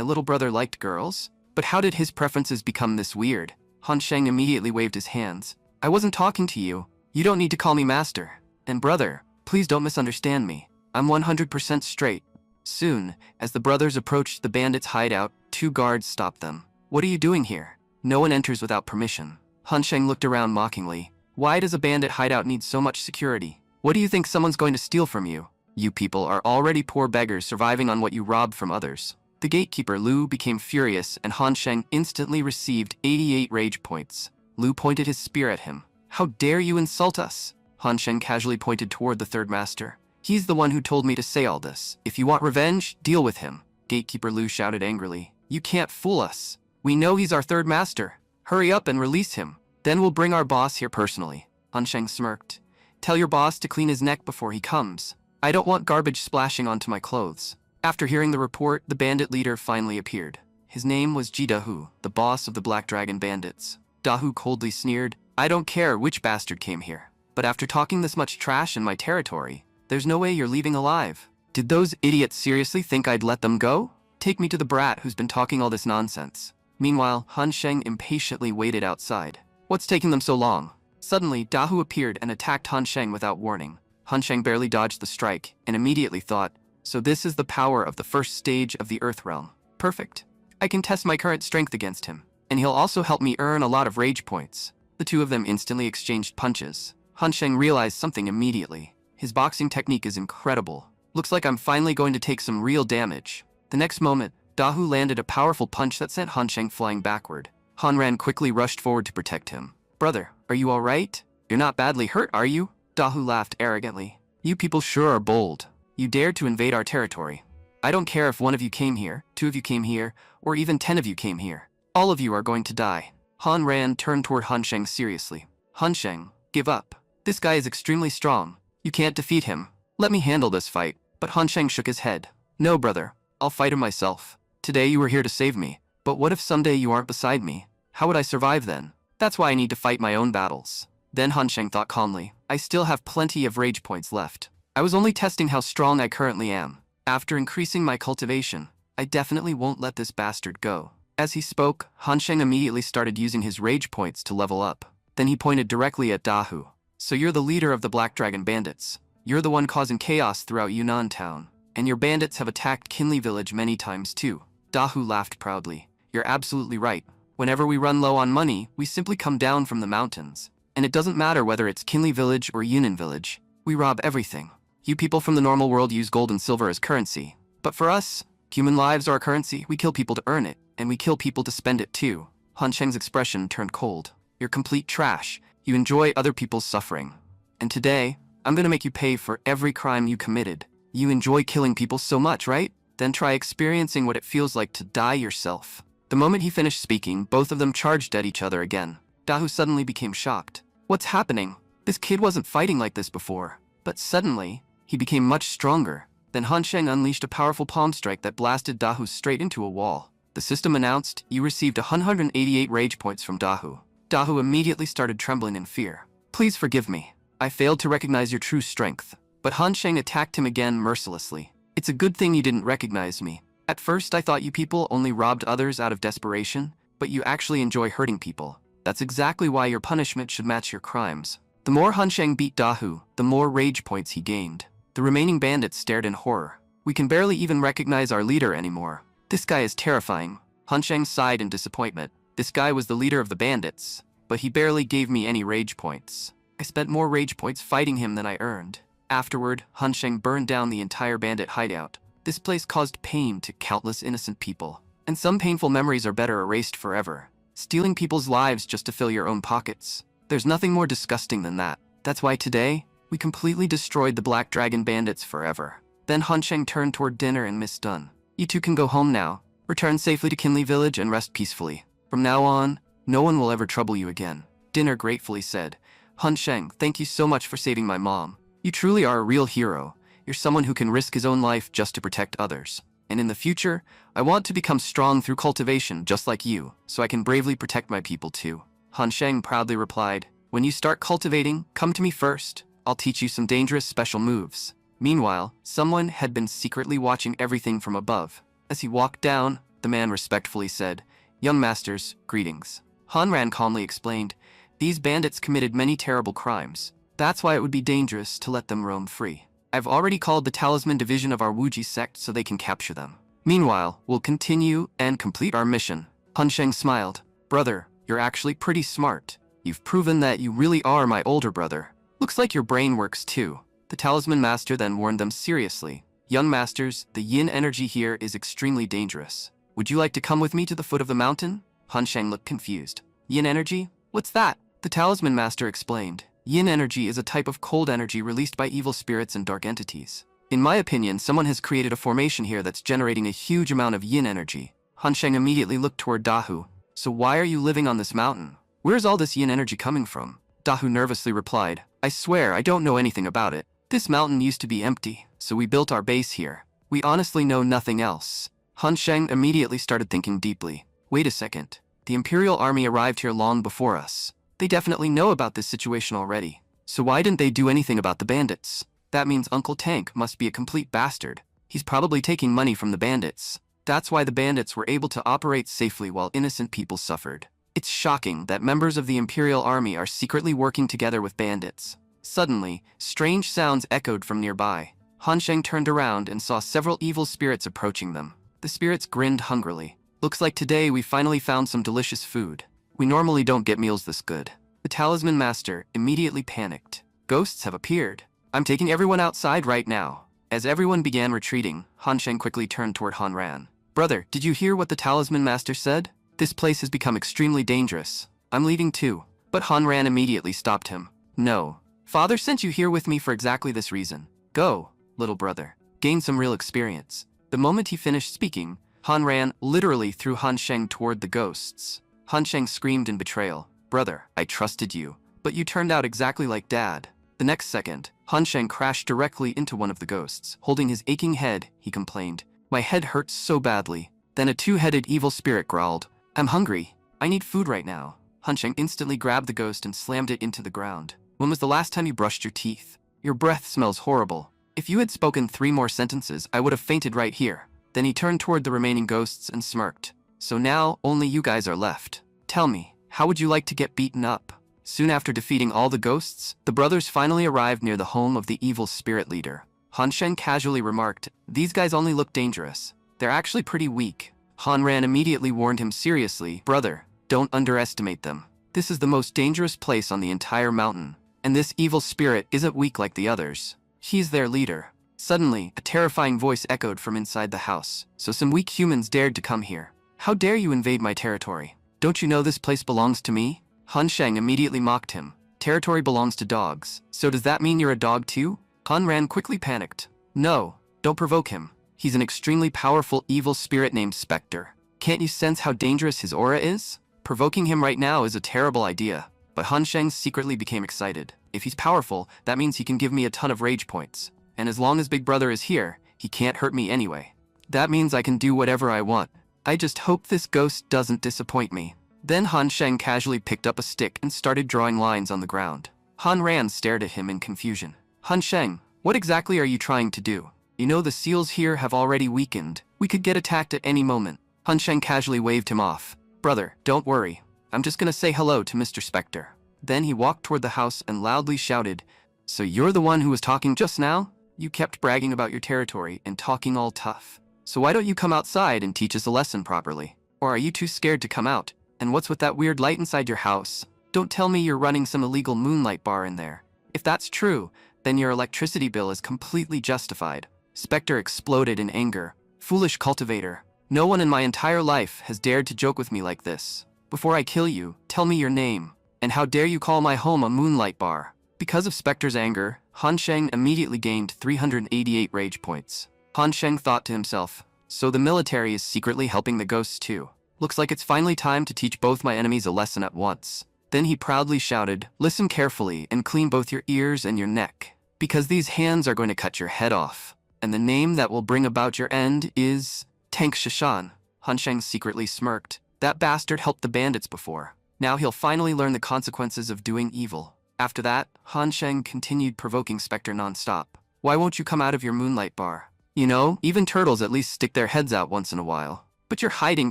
Speaker 1: little brother liked girls, but how did his preferences become this weird? Han Sheng immediately waved his hands. I wasn't talking to you. You don't need to call me master. And brother, please don't misunderstand me. I'm 100% straight. Soon, as the brothers approached the bandits' hideout, 2 guards stopped them. What are you doing here? No one enters without permission. Han Sheng looked around mockingly. Why does a bandit hideout need so much security? What do you think someone's going to steal from you? You people are already poor beggars surviving on what you robbed from others. The gatekeeper Lu became furious and Han Sheng instantly received 88 rage points. Lu pointed his spear at him. How dare you insult us? Han Sheng casually pointed toward the third master. He's the one who told me to say all this. If you want revenge, deal with him. Gatekeeper Lu shouted angrily. You can't fool us. We know he's our third master. Hurry up and release him. Then we'll bring our boss here personally. Han Sheng smirked. Tell your boss to clean his neck before he comes. I don't want garbage splashing onto my clothes. After hearing the report, the bandit leader finally appeared. His name was Ji Dahu, the boss of the Black Dragon bandits. Dahu coldly sneered, I don't care which bastard came here, but after talking this much trash in my territory, there's no way you're leaving alive. Did those idiots seriously think I'd let them go? Take me to the brat who's been talking all this nonsense. Meanwhile, Han Sheng impatiently waited outside. What's taking them so long? Suddenly, Dahu appeared and attacked Han Sheng without warning. Han Sheng barely dodged the strike, and immediately thought, so this is the power of the first stage of the Earth Realm. Perfect. I can test my current strength against him, and he'll also help me earn a lot of rage points. The two of them instantly exchanged punches. Han Sheng realized something immediately. His boxing technique is incredible. Looks like I'm finally going to take some real damage. The next moment, Dahu landed a powerful punch that sent Han Sheng flying backward. Han Ran quickly rushed forward to protect him. Brother, are you alright? You're not badly hurt, are you? Dahu laughed arrogantly. You people sure are bold. You dared to invade our territory. I don't care if one of you came here, 2 of you came here, or even 10 of you came here. All of you are going to die. Han Ran turned toward Han Sheng seriously. Han Sheng, give up. This guy is extremely strong. You can't defeat him. Let me handle this fight. But Han Sheng shook his head. No, brother. I'll fight him myself. Today you were here to save me. But what if someday you aren't beside me? How would I survive then? That's why I need to fight my own battles. Then Han Sheng thought calmly. I still have plenty of rage points left. I was only testing how strong I currently am. After increasing my cultivation, I definitely won't let this bastard go. As he spoke, Han Sheng immediately started using his rage points to level up. Then he pointed directly at Dahu. So you're the leader of the Black Dragon bandits. You're the one causing chaos throughout Yunnan town. And your bandits have attacked Qinli village many times too. Dahu laughed proudly. You're absolutely right. Whenever we run low on money, we simply come down from the mountains. And it doesn't matter whether it's Qinli village or Yunnan village. We rob everything. You people from the normal world use gold and silver as currency. But for us, human lives are our currency. We kill people to earn it, and we kill people to spend it too. Han Sheng's expression turned cold. You're complete trash. You enjoy other people's suffering. And today, I'm gonna make you pay for every crime you committed. You enjoy killing people so much, right? Then try experiencing what it feels like to die yourself. The moment he finished speaking, both of them charged at each other again. Dahu suddenly became shocked. What's happening? This kid wasn't fighting like this before. But suddenly, he became much stronger. Then Han Sheng unleashed a powerful palm strike that blasted Dahu straight into a wall. The system announced, you received 188 rage points from Dahu. Dahu immediately started trembling in fear. Please forgive me. I failed to recognize your true strength. But Han Sheng attacked him again mercilessly. It's a good thing you didn't recognize me. At first I thought you people only robbed others out of desperation, but you actually enjoy hurting people. That's exactly why your punishment should match your crimes. The more Han Sheng beat Dahu, the more rage points he gained. The remaining bandits stared in horror. We can barely even recognize our leader anymore. This guy is terrifying. Han Sheng sighed in disappointment. This guy was the leader of the bandits, but he barely gave me any rage points. I spent more rage points fighting him than I earned. Afterward, Han Sheng burned down the entire bandit hideout. This place caused pain to countless innocent people, and some painful memories are better erased forever. Stealing people's lives just to fill your own pockets. There's nothing more disgusting than that. That's why today, we completely destroyed the Black Dragon bandits forever. Then Han Sheng turned toward dinner and Miss Dunn. You two can go home now. Return safely to Kinley Village and rest peacefully. From now on, no one will ever trouble you again. Dinner gratefully said, Han Sheng, thank you so much for saving my mom. You truly are a real hero. You're someone who can risk his own life just to protect others. And in the future, I want to become strong through cultivation just like you, so I can bravely protect my people too. Han Sheng proudly replied, when you start cultivating, come to me first. I'll teach you some dangerous special moves. Meanwhile, someone had been secretly watching everything from above. As he walked down, the man respectfully said, young masters, greetings. Han Ran calmly explained, these bandits committed many terrible crimes. That's why it would be dangerous to let them roam free. I've already called the talisman division of our Wuji sect so they can capture them. Meanwhile, we'll continue and complete our mission. Han Sheng smiled. Brother, you're actually pretty smart. You've proven that you really are my older brother. Looks like your brain works too. The talisman master then warned them seriously. Young masters, the yin energy here is extremely dangerous. Would you like to come with me to the foot of the mountain? Han Sheng looked confused. Yin energy? What's that? The talisman master explained. Yin energy is a type of cold energy released by evil spirits and dark entities. In my opinion, someone has created a formation here that's generating a huge amount of yin energy. Han Sheng immediately looked toward Dahu. So why are you living on this mountain? Where's all this yin energy coming from? Dahu nervously replied, I swear I don't know anything about it. This mountain used to be empty, so we built our base here. We honestly know nothing else. Han Sheng immediately started thinking deeply. Wait a second. The Imperial Army arrived here long before us. They definitely know about this situation already. So why didn't they do anything about the bandits? That means Uncle Tank must be a complete bastard. He's probably taking money from the bandits. That's why the bandits were able to operate safely while innocent people suffered. It's shocking that members of the Imperial Army are secretly working together with bandits. Suddenly, strange sounds echoed from nearby. Han Sheng turned around and saw several evil spirits approaching them. The spirits grinned hungrily. Looks like today we finally found some delicious food. We normally don't get meals this good. The talisman master immediately panicked. Ghosts have appeared. I'm taking everyone outside right now. As everyone began retreating, Han Sheng quickly turned toward Han Ran. Brother, did you hear what the talisman master said? This place has become extremely dangerous. I'm leaving too. But Han Ran immediately stopped him. No. Father sent you here with me for exactly this reason. Go, little brother. Gain some real experience. The moment he finished speaking, Han Ran literally threw Han Sheng toward the ghosts. Han Sheng screamed in betrayal. Brother, I trusted you, but you turned out exactly like Dad. The next second, Han Sheng crashed directly into one of the ghosts. Holding his aching head, he complained, my head hurts so badly. Then a two-headed evil spirit growled, I'm hungry. I need food right now. Han Sheng instantly grabbed the ghost and slammed it into the ground. When was the last time you brushed your teeth? Your breath smells horrible. If you had spoken 3 more sentences, I would have fainted right here. Then he turned toward the remaining ghosts and smirked. So now, only you guys are left. Tell me, how would you like to get beaten up? Soon after defeating all the ghosts, the brothers finally arrived near the home of the evil spirit leader. Han Sheng casually remarked, these guys only look dangerous. They're actually pretty weak. Han Ran immediately warned him seriously, brother, don't underestimate them. This is the most dangerous place on the entire mountain. And this evil spirit isn't weak like the others. He's their leader. Suddenly, a terrifying voice echoed from inside the house. So some weak humans dared to come here. How dare you invade my territory? Don't you know this place belongs to me? Han Sheng immediately mocked him. Territory belongs to dogs. So does that mean you're a dog too? Han Ran quickly panicked. No, don't provoke him. He's an extremely powerful evil spirit named Spectre. Can't you sense how dangerous his aura is? Provoking him right now is a terrible idea. But Han Sheng secretly became excited. If he's powerful, that means he can give me a ton of rage points. And as long as Big Brother is here, he can't hurt me anyway. That means I can do whatever I want. I just hope this ghost doesn't disappoint me. Then Han Sheng casually picked up a stick and started drawing lines on the ground. Han Ran stared at him in confusion. Han Sheng, what exactly are you trying to do? You know the seals here have already weakened. We could get attacked at any moment. Han Sheng casually waved him off. Brother, don't worry. I'm just gonna say hello to Mr. Spectre. Then he walked toward the house and loudly shouted, So you're the one who was talking just now? You kept bragging about your territory and talking all tough. So why don't you come outside and teach us a lesson properly? Or are you too scared to come out? And what's with that weird light inside your house? Don't tell me you're running some illegal moonlight bar in there. If that's true, then your electricity bill is completely justified. Spectre exploded in anger. Foolish cultivator. No one in my entire life has dared to joke with me like this. Before I kill you, tell me your name. And how dare you call my home a moonlight bar? Because of Spectre's anger, Han Sheng immediately gained 388 rage points. Han Sheng thought to himself, so the military is secretly helping the ghosts too. Looks like it's finally time to teach both my enemies a lesson at once. Then he proudly shouted, Listen carefully and clean both your ears and your neck, because these hands are going to cut your head off. And the name that will bring about your end is Tank Shishan. Han Sheng secretly smirked. That bastard helped the bandits before. Now he'll finally learn the consequences of doing evil. After that, Han Sheng continued provoking Spectre nonstop. Why won't you come out of your moonlight bar? You know, even turtles at least stick their heads out once in a while. But you're hiding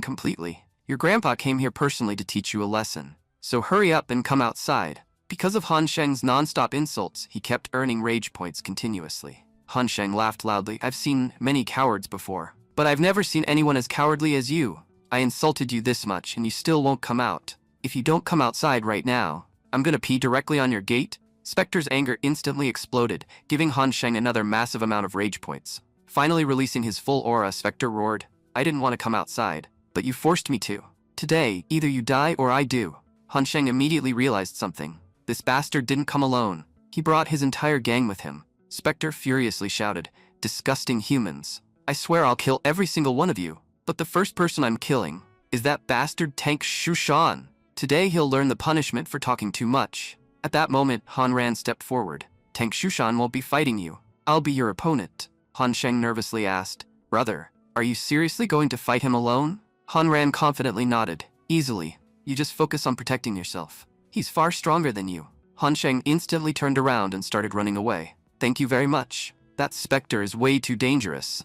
Speaker 1: completely. Your grandpa came here personally to teach you a lesson. So hurry up and come outside. Because of Han Sheng's nonstop insults, he kept earning rage points continuously. Han Sheng laughed loudly. I've seen many cowards before, but I've never seen anyone as cowardly as you. I insulted you this much and you still won't come out. If you don't come outside right now, I'm gonna pee directly on your gate. Spectre's anger instantly exploded, giving Han Sheng another massive amount of rage points. Finally releasing his full aura, Spectre roared, I didn't want to come outside, but you forced me to. Today, either you die or I do. Han Sheng immediately realized something. This bastard didn't come alone. He brought his entire gang with him. Spectre furiously shouted, Disgusting humans. I swear I'll kill every single one of you. But the first person I'm killing is that bastard Tank Shushan. Today he'll learn the punishment for talking too much. At that moment, Han Ran stepped forward. Tank Shushan won't be fighting you. I'll be your opponent. Han Sheng nervously asked, Brother, are you seriously going to fight him alone? Han Ran confidently nodded. Easily. You just focus on protecting yourself. He's far stronger than you. Han Sheng instantly turned around and started running away. Thank you very much. That Spectre is way too dangerous.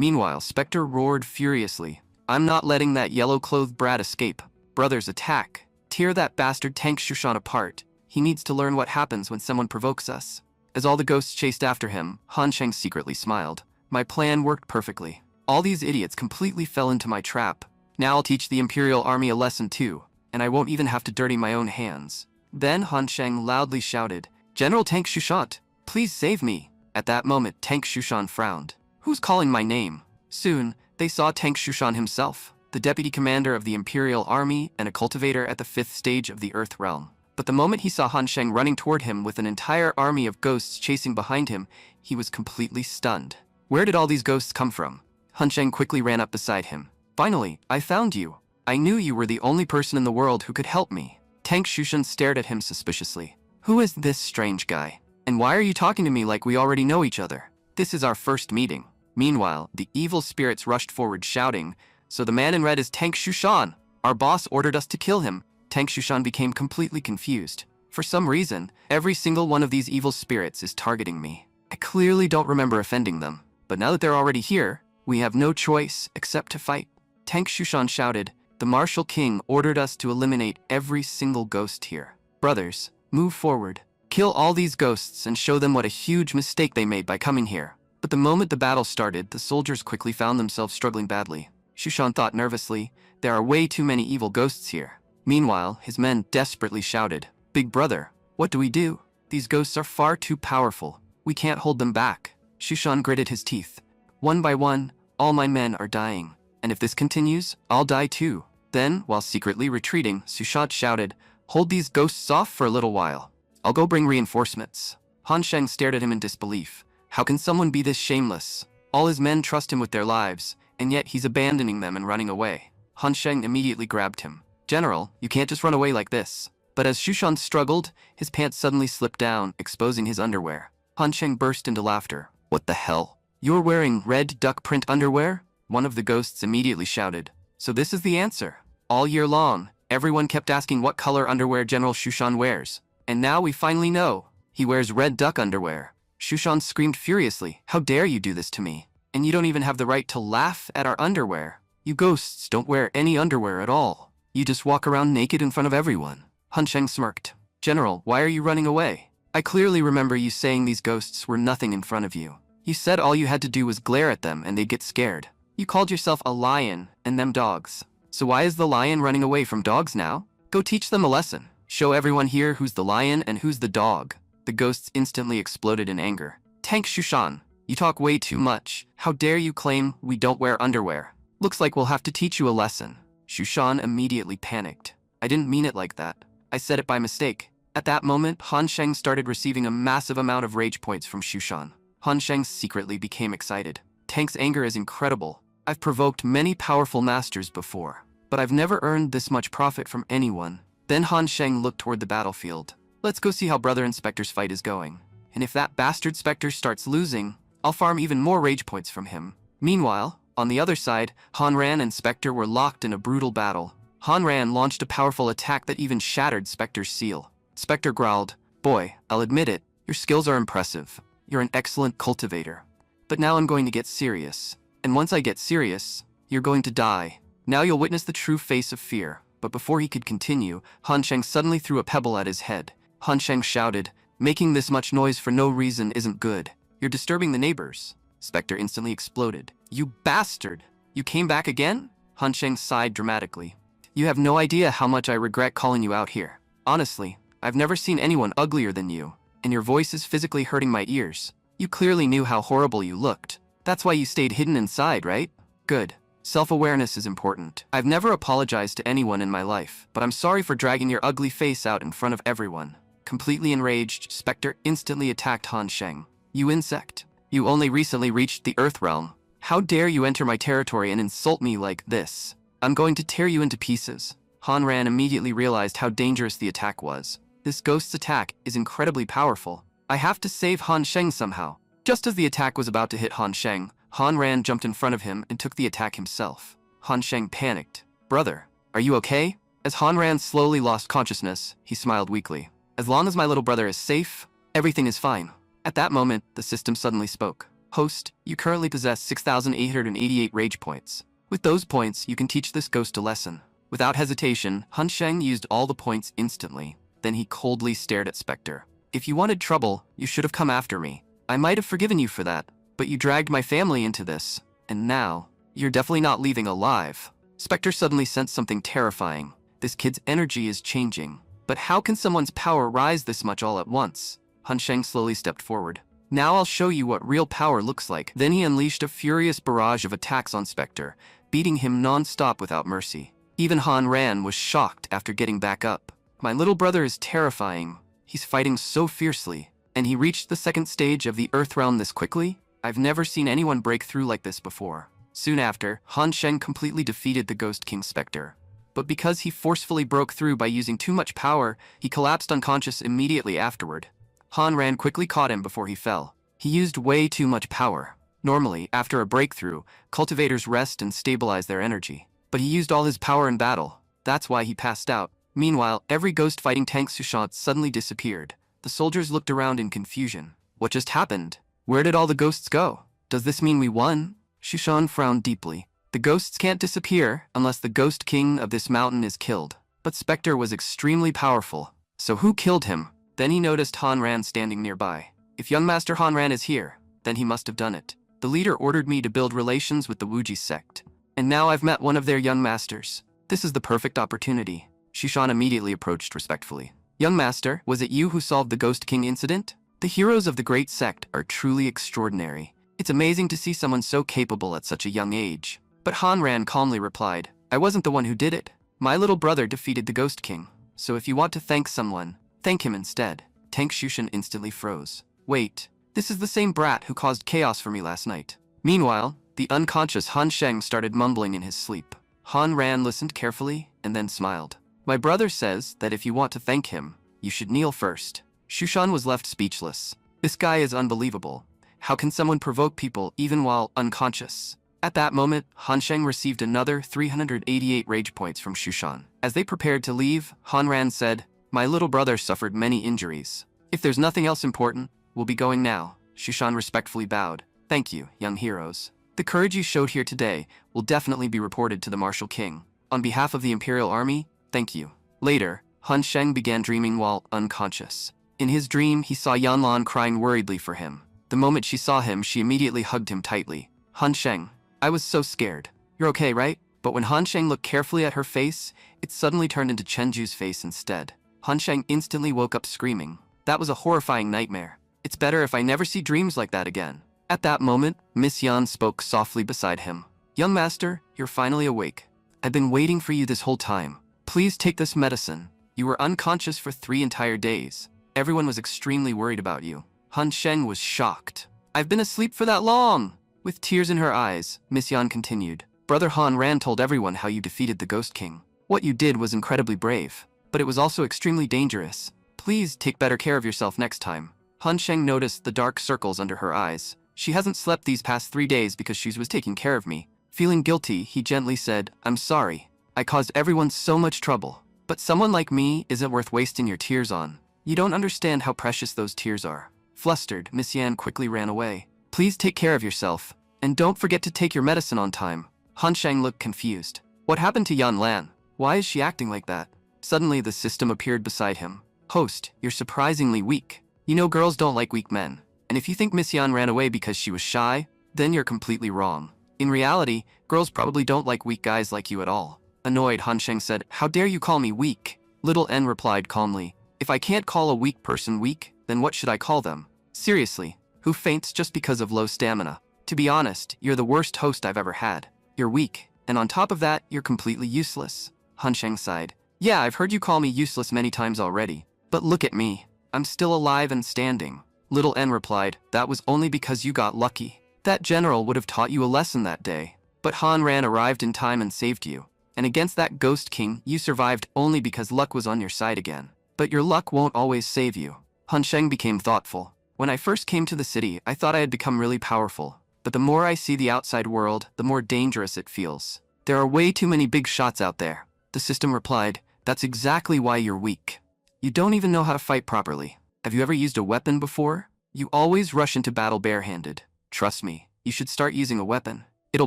Speaker 1: Meanwhile, Spectre roared furiously. I'm not letting that yellow-clothed brat escape. Brothers, attack. Tear that bastard Tank Shushan apart. He needs to learn what happens when someone provokes us. As all the ghosts chased after him, Han Sheng secretly smiled. My plan worked perfectly. All these idiots completely fell into my trap. Now I'll teach the Imperial Army a lesson too, and I won't even have to dirty my own hands. Then Han Sheng loudly shouted, General Tank Shushan, please save me. At that moment, Tank Shushan frowned. Who's calling my name? Soon, they saw Tank Shushan himself, the deputy commander of the Imperial Army and a cultivator at the 5th stage of the Earth Realm. But the moment he saw Han Sheng running toward him with an entire army of ghosts chasing behind him, he was completely stunned. Where did all these ghosts come from? Han Sheng quickly ran up beside him. Finally, I found you. I knew you were the only person in the world who could help me. Tank Shushan stared at him suspiciously. Who is this strange guy? And why are you talking to me like we already know each other? This is our first meeting. Meanwhile, the evil spirits rushed forward shouting, So the man in red is Tank Shushan. Our boss ordered us to kill him. Tank Shushan became completely confused. For some reason, every single one of these evil spirits is targeting me. I clearly don't remember offending them. But now that they're already here, we have no choice except to fight. Tank Shushan shouted, The Martial King ordered us to eliminate every single ghost here. Brothers, move forward. Kill all these ghosts and show them what a huge mistake they made by coming here. But the moment the battle started, the soldiers quickly found themselves struggling badly. Shushan thought nervously, There are way too many evil ghosts here. Meanwhile, his men desperately shouted, Big brother, what do we do? These ghosts are far too powerful. We can't hold them back. Shushan gritted his teeth. One by one, all my men are dying. And if this continues, I'll die too. Then, while secretly retreating, Shushan shouted, Hold these ghosts off for a little while. I'll go bring reinforcements. Han Sheng stared at him in disbelief. How can someone be this shameless? All his men trust him with their lives, and yet he's abandoning them and running away. Han Sheng immediately grabbed him. General, you can't just run away like this. But as Shushan struggled, his pants suddenly slipped down, exposing his underwear. Han Sheng burst into laughter. What the hell? You're wearing red duck print underwear? One of the ghosts immediately shouted. So this is the answer. All year long, everyone kept asking what color underwear General Shushan wears. And now we finally know. He wears red duck underwear. Shushan screamed furiously. How dare you do this to me? And you don't even have the right to laugh at our underwear. You ghosts don't wear any underwear at all. You just walk around naked in front of everyone. Han Sheng smirked. General, why are you running away? I clearly remember you saying these ghosts were nothing in front of you. You said all you had to do was glare at them and they'd get scared. You called yourself a lion and them dogs. So why is the lion running away from dogs now? Go teach them a lesson. Show everyone here who's the lion and who's the dog. The ghosts instantly exploded in anger. Tank Shushan, you talk way too much. How dare you claim we don't wear underwear? Looks like we'll have to teach you a lesson. Shushan immediately panicked. I didn't mean it like that. I said it by mistake. At that moment, Han Sheng started receiving a massive amount of rage points from Shushan. Han Sheng secretly became excited. Tank's anger is incredible. I've provoked many powerful masters before, but I've never earned this much profit from anyone. Then Han Sheng looked toward the battlefield. Let's go see how Brother Inspector's fight is going. And if that bastard Spectre starts losing, I'll farm even more rage points from him. Meanwhile, on the other side, Han Ran and Spectre were locked in a brutal battle. Han Ran launched a powerful attack that even shattered Spectre's seal. Spectre growled, "Boy, I'll admit it, your skills are impressive. You're an excellent cultivator. But now I'm going to get serious. And once I get serious, you're going to die. Now you'll witness the true face of fear." But before he could continue, Han Sheng suddenly threw a pebble at his head. Han Sheng shouted, "Making this much noise for no reason isn't good. You're disturbing the neighbors." Spectre instantly exploded. "You bastard! You came back again?" Han Sheng sighed dramatically. "You have no idea how much I regret calling you out here. Honestly, I've never seen anyone uglier than you, and your voice is physically hurting my ears. You clearly knew how horrible you looked. That's why you stayed hidden inside, right? Good. Self-awareness is important. I've never apologized to anyone in my life, but I'm sorry for dragging your ugly face out in front of everyone." Completely enraged, Spectre instantly attacked Han Sheng. "You insect. You only recently reached the Earth Realm. How dare you enter my territory and insult me like this? I'm going to tear you into pieces." Han Ran immediately realized how dangerous the attack was. This ghost's attack is incredibly powerful. I have to save Han Sheng somehow. Just as the attack was about to hit Han Sheng, Han Ran jumped in front of him and took the attack himself. Han Sheng panicked. "Brother, are you okay?" As Han Ran slowly lost consciousness, he smiled weakly. "As long as my little brother is safe, everything is fine." At that moment, the system suddenly spoke. "Host, you currently possess 6,888 rage points. With those points, you can teach this ghost a lesson." Without hesitation, Han Sheng used all the points instantly. Then he coldly stared at Spectre. "If you wanted trouble, you should have come after me. I might have forgiven you for that, but you dragged my family into this, and now, you're definitely not leaving alive." Spectre suddenly sensed something terrifying. This kid's energy is changing. But how can someone's power rise this much all at once? Han Sheng slowly stepped forward. "Now I'll show you what real power looks like." Then he unleashed a furious barrage of attacks on Spectre, beating him non-stop without mercy. Even Han Ran was shocked after getting back up. "My little brother is terrifying. He's fighting so fiercely. And he reached the second stage of the Earth Realm this quickly? I've never seen anyone break through like this before." Soon after, Han Sheng completely defeated the Ghost King Spectre. But because he forcefully broke through by using too much power, he collapsed unconscious immediately afterward. Han Ran quickly caught him before he fell. He used way too much power. Normally, after a breakthrough, cultivators rest and stabilize their energy. But he used all his power in battle. That's why he passed out. Meanwhile, every ghost fighting tank Sushant suddenly disappeared. The soldiers looked around in confusion. What just happened? Where did all the ghosts go? Does this mean we won? Shushan frowned deeply. The ghosts can't disappear unless the Ghost King of this mountain is killed. But Spectre was extremely powerful. So who killed him? Then he noticed Han Ran standing nearby. If young Master Han Ran is here, then he must have done it. The leader ordered me to build relations with the Wuji sect. And now I've met one of their young masters. This is the perfect opportunity. Shushan immediately approached respectfully. "Young master, was it you who solved the Ghost King incident? The heroes of the great sect are truly extraordinary. It's amazing to see someone so capable at such a young age." But Han Ran calmly replied, "I wasn't the one who did it. My little brother defeated the Ghost King. So if you want to thank someone, thank him instead." Tank Shushan instantly froze. "Wait, this is the same brat who caused chaos for me last night." Meanwhile, the unconscious Han Sheng started mumbling in his sleep. Han Ran listened carefully and then smiled. "My brother says that if you want to thank him, you should kneel first." Shushan was left speechless. This guy is unbelievable. How can someone provoke people even while unconscious? At that moment, Han Sheng received another 388 rage points from Shushan. As they prepared to leave, Han Ran said, "My little brother suffered many injuries. If there's nothing else important, we'll be going now." Shushan respectfully bowed. "Thank you, young heroes. The courage you showed here today will definitely be reported to the Martial King." On behalf of the Imperial Army, thank you. Later, Han Sheng began dreaming while unconscious. In his dream, he saw Yanlan crying worriedly for him. The moment she saw him, she immediately hugged him tightly. Han Sheng, I was so scared. You're okay, right? But when Han Sheng looked carefully at her face, it suddenly turned into Chenju's face instead. Han Sheng instantly woke up screaming. That was a horrifying nightmare. It's better if I never see dreams like that again. At that moment, Miss Yan spoke softly beside him. Young master, you're finally awake. I've been waiting for you this whole time. Please take this medicine. You were unconscious for 3 entire days. Everyone was extremely worried about you. Han Sheng was shocked. I've been asleep for that long. With tears in her eyes, Miss Yan continued. Brother Han Ran told everyone how you defeated the Ghost King. What you did was incredibly brave, but it was also extremely dangerous. Please take better care of yourself next time. Han Sheng noticed the dark circles under her eyes. She hasn't slept these past 3 days because she was taking care of me. Feeling guilty, he gently said, I'm sorry. I caused everyone so much trouble. But someone like me isn't worth wasting your tears on. You don't understand how precious those tears are. Flustered, Miss Yan quickly ran away. Please take care of yourself, and don't forget to take your medicine on time. Han Sheng looked confused. What happened to Yan Lan? Why is she acting like that? Suddenly, the system appeared beside him. Host, you're surprisingly weak. You know girls don't like weak men. And if you think Miss Yan ran away because she was shy, then you're completely wrong. In reality, girls probably don't like weak guys like you at all. Annoyed, Han Sheng said, How dare you call me weak? Little N replied calmly, If I can't call a weak person weak, then what should I call them? Seriously, who faints just because of low stamina? To be honest, you're the worst host I've ever had. You're weak, and on top of that, you're completely useless. Han Sheng sighed. Yeah, I've heard you call me useless many times already. But look at me. I'm still alive and standing. Little N replied, That was only because you got lucky. That general would have taught you a lesson that day. But Han Ran arrived in time and saved you. And against that Ghost King, you survived only because luck was on your side again. But your luck won't always save you. Han Sheng became thoughtful. When I first came to the city, I thought I had become really powerful. But the more I see the outside world, the more dangerous it feels. There are way too many big shots out there. The system replied, That's exactly why you're weak. You don't even know how to fight properly. Have you ever used a weapon before? You always rush into battle barehanded. Trust me, you should start using a weapon. It'll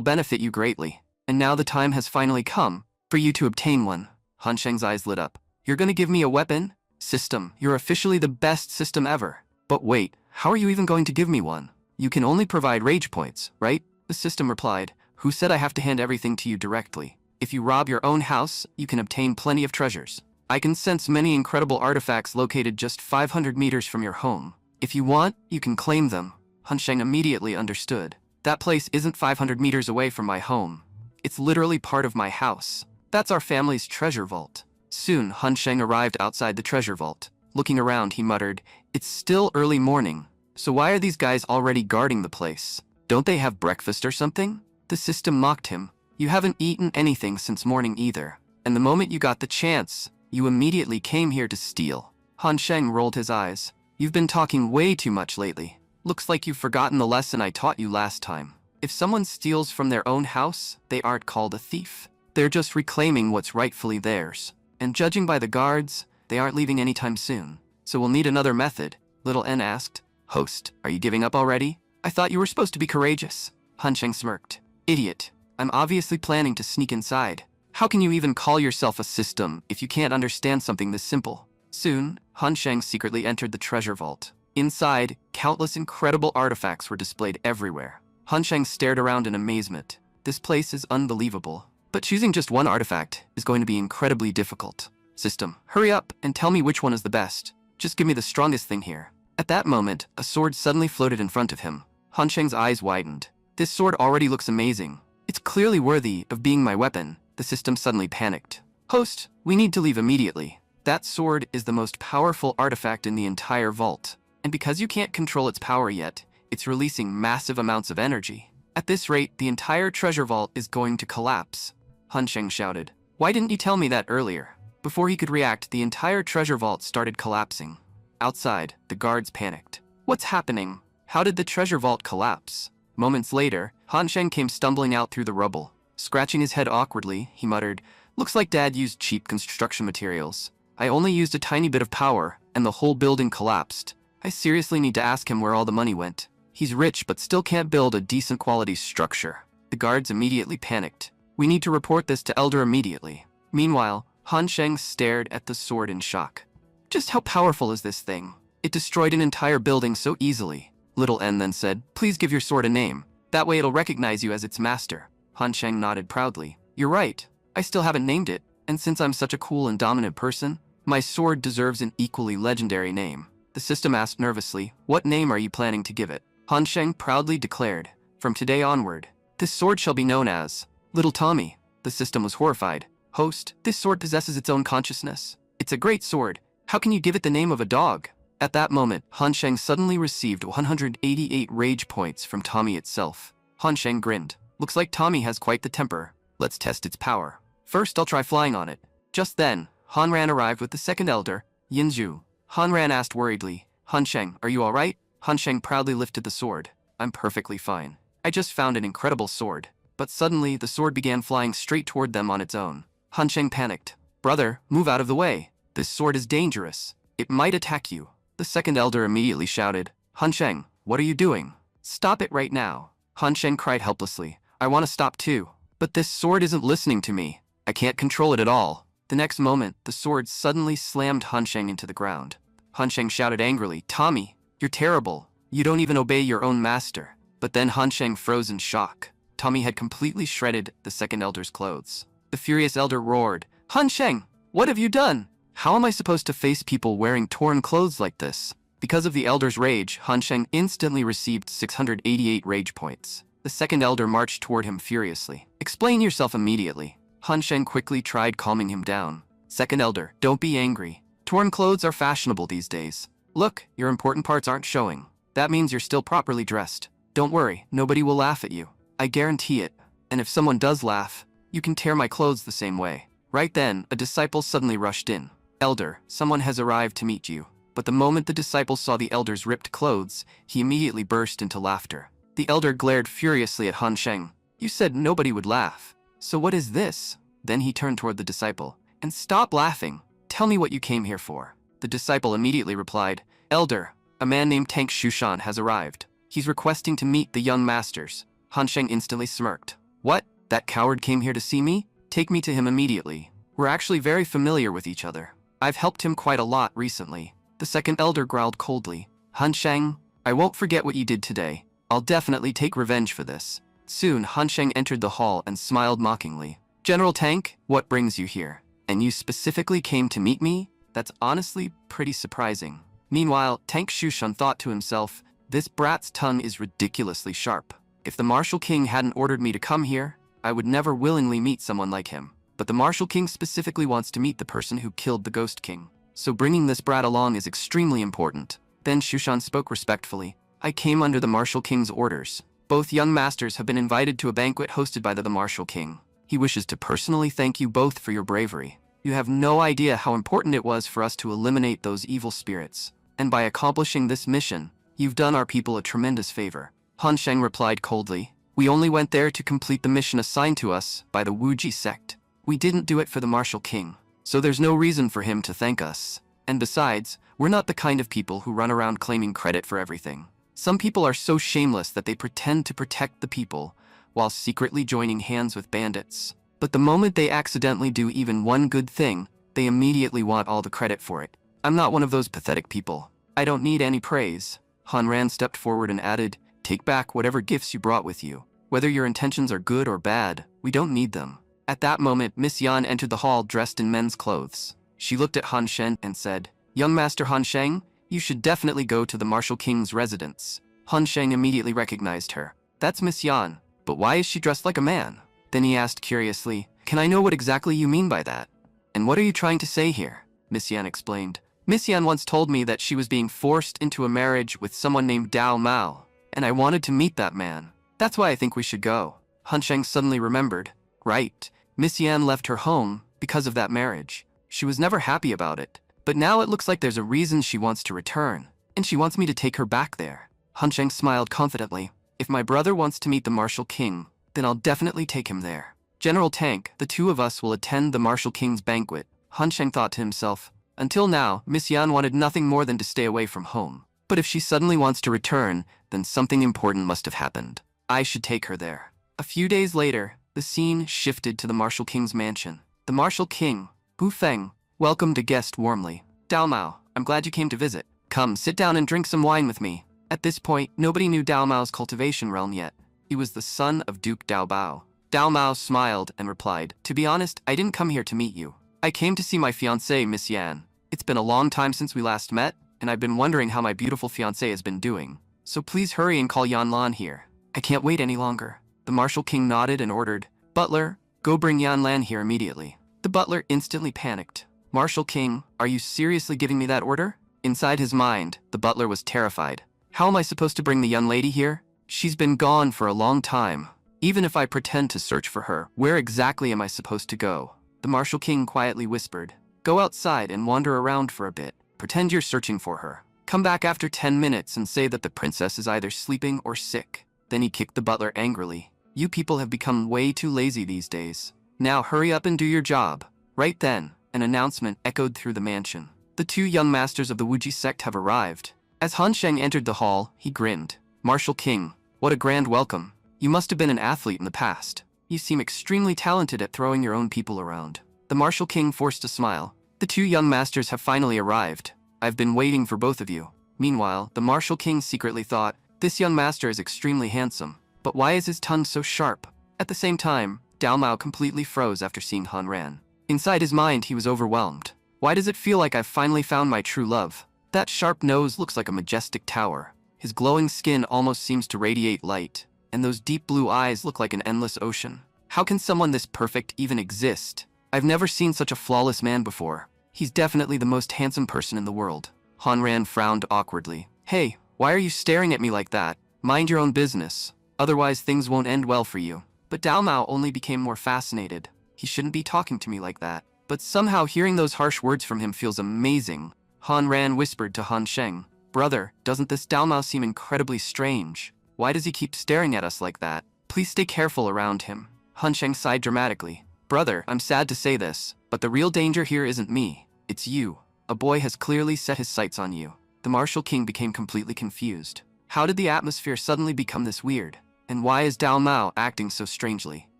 Speaker 1: benefit you greatly. And now the time has finally come for you to obtain one. Han Sheng's eyes lit up. You're gonna give me a weapon? System, you're officially the best system ever. But wait, how are you even going to give me one? You can only provide rage points, right? The system replied, Who said I have to hand everything to you directly? If you rob your own house, you can obtain plenty of treasures. I can sense many incredible artifacts located just 500 meters from your home. If you want, you can claim them. Han Sheng immediately understood. That place isn't 500 meters away from my home. It's literally part of my house. That's our family's treasure vault. Soon, Han Sheng arrived outside the treasure vault. Looking around, he muttered, It's still early morning. So why are these guys already guarding the place? Don't they have breakfast or something? The system mocked him. You haven't eaten anything since morning either. And the moment you got the chance, you immediately came here to steal. Han Sheng rolled his eyes. You've been talking way too much lately. Looks like you've forgotten the lesson I taught you last time. If someone steals from their own house, they aren't called a thief. They're just reclaiming what's rightfully theirs. And judging by the guards, they aren't leaving anytime soon. So we'll need another method. Little N asked. Host, are you giving up already? I thought you were supposed to be courageous. Han Sheng smirked. Idiot. I'm obviously planning to sneak inside. How can you even call yourself a system if you can't understand something this simple? Soon, Han Sheng secretly entered the treasure vault. Inside, countless incredible artifacts were displayed everywhere. Han Sheng stared around in amazement. This place is unbelievable. But choosing just one artifact is going to be incredibly difficult. System, hurry up and tell me which one is the best. Just give me the strongest thing here. At that moment, a sword suddenly floated in front of him. Han Sheng's eyes widened. This sword already looks amazing. It's clearly worthy of being my weapon. The system suddenly panicked. Host, we need to leave immediately. That sword is the most powerful artifact in the entire vault. And because you can't control its power yet, it's releasing massive amounts of energy. At this rate, the entire treasure vault is going to collapse. Han Sheng shouted. Why didn't you tell me that earlier? Before he could react, the entire treasure vault started collapsing. Outside, the guards panicked. What's happening? How did the treasure vault collapse? Moments later, Han Sheng came stumbling out through the rubble. Scratching his head awkwardly, he muttered, Looks like Dad used cheap construction materials. I only used a tiny bit of power, and the whole building collapsed. I seriously need to ask him where all the money went. He's rich but still can't build a decent quality structure. The guards immediately panicked. We need to report this to Elder immediately. Meanwhile, Han Sheng stared at the sword in shock. Just how powerful is this thing? It destroyed an entire building so easily. Little N then said, please give your sword a name. That way it'll recognize you as its master. Han Sheng nodded proudly. You're right. I still haven't named it, and since I'm such a cool and dominant person, my sword deserves an equally legendary name. The system asked nervously, what name are you planning to give it? Han Sheng proudly declared, from today onward, this sword shall be known as Little Tommy. The system was horrified. Host, this sword possesses its own consciousness. It's a great sword. How can you give it the name of a dog? At that moment, Han Sheng suddenly received 188 rage points from Tommy itself. Han Sheng grinned. Looks like Tommy has quite the temper. Let's test its power. First, I'll try flying on it. Just then, Han Ran arrived with the second elder, Yinzhu. Han Ran asked worriedly, Han Sheng, are you alright? Han Sheng proudly lifted the sword. I'm perfectly fine. I just found an incredible sword. But suddenly, the sword began flying straight toward them on its own. Han Sheng panicked. Brother, move out of the way. This sword is dangerous. It might attack you. The second elder immediately shouted, Han Sheng, what are you doing? Stop it right now. Han Sheng cried helplessly. I want to stop too. But this sword isn't listening to me. I can't control it at all. The next moment, the sword suddenly slammed Han Sheng into the ground. Han Sheng shouted angrily, Tommy, you're terrible. You don't even obey your own master. But then Han Sheng froze in shock. Tommy had completely shredded the second elder's clothes. The furious elder roared, Han Sheng, what have you done? How am I supposed to face people wearing torn clothes like this? Because of the elder's rage, Han Sheng instantly received 688 rage points. The second elder marched toward him furiously. Explain yourself immediately. Han Sheng quickly tried calming him down. Second elder, don't be angry. Torn clothes are fashionable these days. Look, your important parts aren't showing. That means you're still properly dressed. Don't worry, nobody will laugh at you. I guarantee it. And if someone does laugh, you can tear my clothes the same way. Right then, a disciple suddenly rushed in. Elder, someone has arrived to meet you. But the moment the disciple saw the elder's ripped clothes, he immediately burst into laughter. The elder glared furiously at Han Sheng. You said nobody would laugh. So what is this? Then he turned toward the disciple. And stop laughing. Tell me what you came here for. The disciple immediately replied, Elder, a man named Tank Shushan has arrived. He's requesting to meet the young masters. Han Sheng instantly smirked. What? That coward came here to see me? Take me to him immediately. We're actually very familiar with each other. I've helped him quite a lot recently. The second elder growled coldly. Han Sheng, I won't forget what you did today. I'll definitely take revenge for this. Soon, Han Sheng entered the hall and smiled mockingly. General Tank, what brings you here? And you specifically came to meet me? That's honestly pretty surprising. Meanwhile, Tank Shushan thought to himself, this brat's tongue is ridiculously sharp. If the Martial King hadn't ordered me to come here, I would never willingly meet someone like him. But the Martial King specifically wants to meet the person who killed the Ghost King. So bringing this brat along is extremely important. Then Shushan spoke respectfully. I came under the Martial King's orders. Both young masters have been invited to a banquet hosted by the Martial King. He wishes to personally thank you both for your bravery. You have no idea how important it was for us to eliminate those evil spirits. And by accomplishing this mission, you've done our people a tremendous favor. Han Sheng replied coldly. We only went there to complete the mission assigned to us by the Wuji sect. We didn't do it for the Martial King, so there's no reason for him to thank us. And besides, we're not the kind of people who run around claiming credit for everything. Some people are so shameless that they pretend to protect the people while secretly joining hands with bandits. But the moment they accidentally do even one good thing, they immediately want all the credit for it. I'm not one of those pathetic people. I don't need any praise. Han Ran stepped forward and added, take back whatever gifts you brought with you. Whether your intentions are good or bad, we don't need them. At that moment, Miss Yan entered the hall dressed in men's clothes. She looked at Han Sheng and said, Young Master Han Sheng, you should definitely go to the Martial King's residence. Han Sheng immediately recognized her. That's Miss Yan, but why is she dressed like a man? Then he asked curiously, can I know what exactly you mean by that? And what are you trying to say here? Miss Yan explained. Miss Yan once told me that she was being forced into a marriage with someone named Dao Mao, and I wanted to meet that man. That's why I think we should go. Han Sheng suddenly remembered. Right, Miss Yan left her home because of that marriage. She was never happy about it, but now it looks like there's a reason she wants to return, and she wants me to take her back there. Han Sheng smiled confidently. If my brother wants to meet the Martial King, then I'll definitely take him there. General Tank, the two of us will attend the Martial King's banquet. Han Sheng thought to himself. Until now, Miss Yan wanted nothing more than to stay away from home. But if she suddenly wants to return, then something important must have happened. I should take her there. A few days later, The scene shifted to the Martial King's mansion. The Martial King, Hu Feng, welcomed a guest warmly. Dao Mao, I'm glad you came to visit. Come, sit down and drink some wine with me. At this point, nobody knew Dao Mao's cultivation realm yet. He was the son of Duke Dao Bao. Dao Mao smiled and replied, to be honest, I didn't come here to meet you. I came to see my fiancée, Miss Yan. It's been a long time since we last met, and I've been wondering how my beautiful fiancée has been doing. So please hurry and call Yan Lan here. I can't wait any longer. The Martial King nodded and ordered, Butler, go bring Yan Lan here immediately. The butler instantly panicked. Martial King, are you seriously giving me that order? Inside his mind, the butler was terrified. How am I supposed to bring the young lady here? She's been gone for a long time. Even if I pretend to search for her, where exactly am I supposed to go? The Martial King quietly whispered, go outside and wander around for a bit. Pretend you're searching for her. Come back after 10 minutes and say that the princess is either sleeping or sick. Then he kicked the butler angrily. You people have become way too lazy these days. Now hurry up and do your job. Right then, an announcement echoed through the mansion. The 2 young masters of the Wuji sect have arrived. As Han Sheng entered the hall, he grinned. Martial King, what a grand welcome. You must have been an athlete in the past. You seem extremely talented at throwing your own people around. The Martial King forced a smile. The 2 young masters have finally arrived. I've been waiting for both of you. Meanwhile, the Martial King secretly thought, this young master is extremely handsome. But why is his tongue so sharp? At the same time, Dao Mao completely froze after seeing Han Ran. Inside his mind, he was overwhelmed. Why does it feel like I've finally found my true love? That sharp nose looks like a majestic tower. His glowing skin almost seems to radiate light. And those deep blue eyes look like an endless ocean. How can someone this perfect even exist? I've never seen such a flawless man before. He's definitely the most handsome person in the world. Han Ran frowned awkwardly. Hey, why are you staring at me like that? Mind your own business. Otherwise things won't end well for you. But Dao Mao only became more fascinated. He shouldn't be talking to me like that. But somehow hearing those harsh words from him feels amazing. Han Ran whispered to Han Sheng, brother, doesn't this Dao Mao seem incredibly strange? Why does he keep staring at us like that? Please stay careful around him. Han Sheng sighed dramatically. Brother, I'm sad to say this, but the real danger here isn't me. It's you. A boy has clearly set his sights on you. The Martial King became completely confused. How did the atmosphere suddenly become this weird? And why is Dao Mao acting so strangely?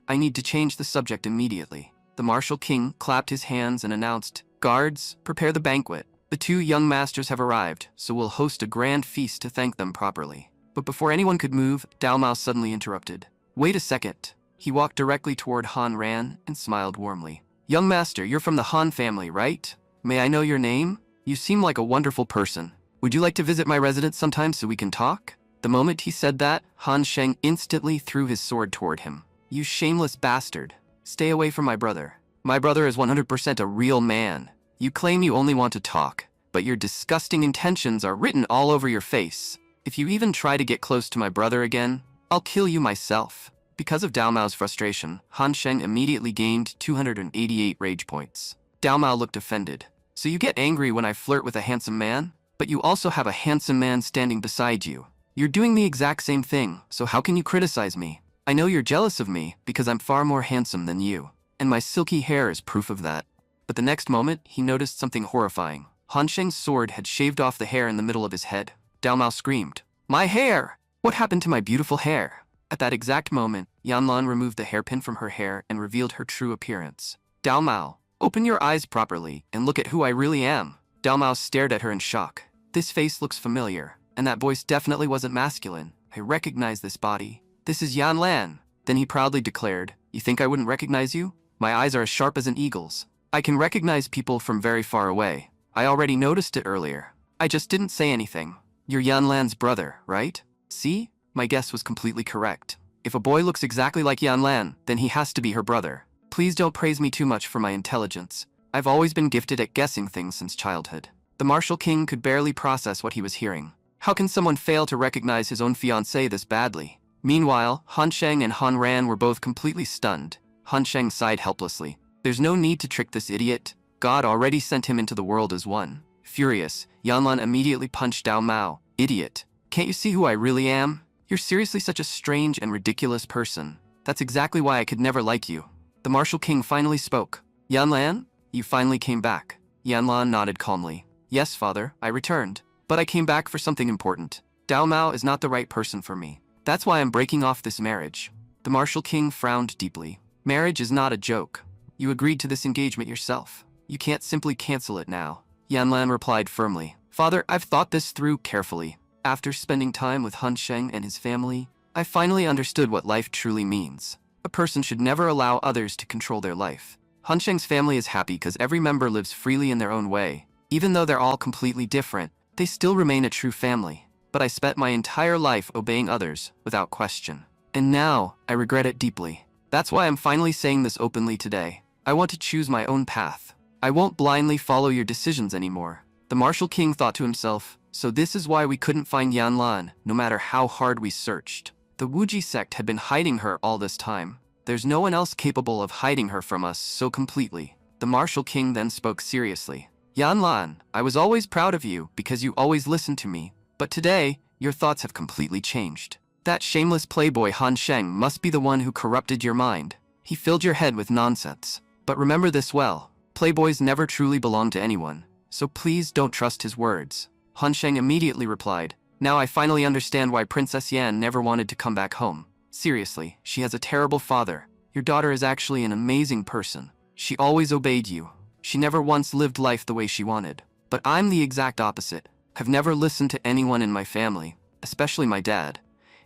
Speaker 1: I need to change the subject immediately. The Martial King clapped his hands and announced, guards, prepare the banquet. The 2 young masters have arrived, so we'll host a grand feast to thank them properly. But before anyone could move, Dao Mao suddenly interrupted. Wait a second. He walked directly toward Han Ran and smiled warmly. Young master, you're from the Han family, right? May I know your name? You seem like a wonderful person. Would you like to visit my residence sometime so we can talk? The moment he said that, Han Sheng instantly threw his sword toward him. You shameless bastard. Stay away from my brother. My brother is 100% a real man. You claim you only want to talk, but your disgusting intentions are written all over your face. If you even try to get close to my brother again, I'll kill you myself. Because of Dao Mao's frustration, Han Sheng immediately gained 288 rage points. Dao Mao looked offended. So you get angry when I flirt with a handsome man? But you also have a handsome man standing beside you. You're doing the exact same thing, so how can you criticize me? I know you're jealous of me because I'm far more handsome than you. And my silky hair is proof of that. But the next moment, he noticed something horrifying. Han Sheng's sword had shaved off the hair in the middle of his head. Dao Mao screamed, my hair! What happened to my beautiful hair? At that exact moment, Yan Lan removed the hairpin from her hair and revealed her true appearance. Dao Mao, open your eyes properly and look at who I really am. Dao Mao stared at her in shock. This face looks familiar, and that voice definitely wasn't masculine. I recognize this body. This is Yan Lan. Then he proudly declared, you think I wouldn't recognize you? My eyes are as sharp as an eagle's. I can recognize people from very far away. I already noticed it earlier. I just didn't say anything. You're Yan Lan's brother, right? See? My guess was completely correct. If a boy looks exactly like Yan Lan, then he has to be her brother. Please don't praise me too much for my intelligence. I've always been gifted at guessing things since childhood. The Martial King could barely process what he was hearing. How can someone fail to recognize his own fiancée this badly? Meanwhile, Han Sheng and Han Ran were both completely stunned. Han Sheng sighed helplessly. There's no need to trick this idiot. God already sent him into the world as one. Furious, Yan Lan immediately punched Dao Mao. Idiot. Can't you see who I really am? You're seriously such a strange and ridiculous person. That's exactly why I could never like you. The Martial King finally spoke. Yan Lan, you finally came back. Yan Lan nodded calmly. Yes, father, I returned. But I came back for something important. Dao Mao is not the right person for me. That's why I'm breaking off this marriage. The Martial King frowned deeply. Marriage is not a joke. You agreed to this engagement yourself. You can't simply cancel it now. Yanlan replied firmly. Father, I've thought this through carefully. After spending time with Han Sheng and his family, I finally understood what life truly means. A person should never allow others to control their life. Han Sheng's family is happy because every member lives freely in their own way. Even though they're all completely different, they still remain a true family. But I spent my entire life obeying others without question. And now, I regret it deeply. That's why I'm finally saying this openly today. I want to choose my own path. I won't blindly follow your decisions anymore. The Martial King thought to himself, so this is why we couldn't find Yanlan, no matter how hard we searched. The Wuji sect had been hiding her all this time. There's no one else capable of hiding her from us so completely. The Martial King then spoke seriously. Yanlan, I was always proud of you because you always listened to me. But today, your thoughts have completely changed. That shameless playboy Han Sheng must be the one who corrupted your mind. He filled your head with nonsense. But remember this well, playboys never truly belong to anyone, so please don't trust his words. Han Sheng immediately replied, now I finally understand why Princess Yan never wanted to come back home. Seriously, she has a terrible father. Your daughter is actually an amazing person. She always obeyed you. She never once lived life the way she wanted. But I'm the exact opposite. I've never listened to anyone in my family, especially my dad.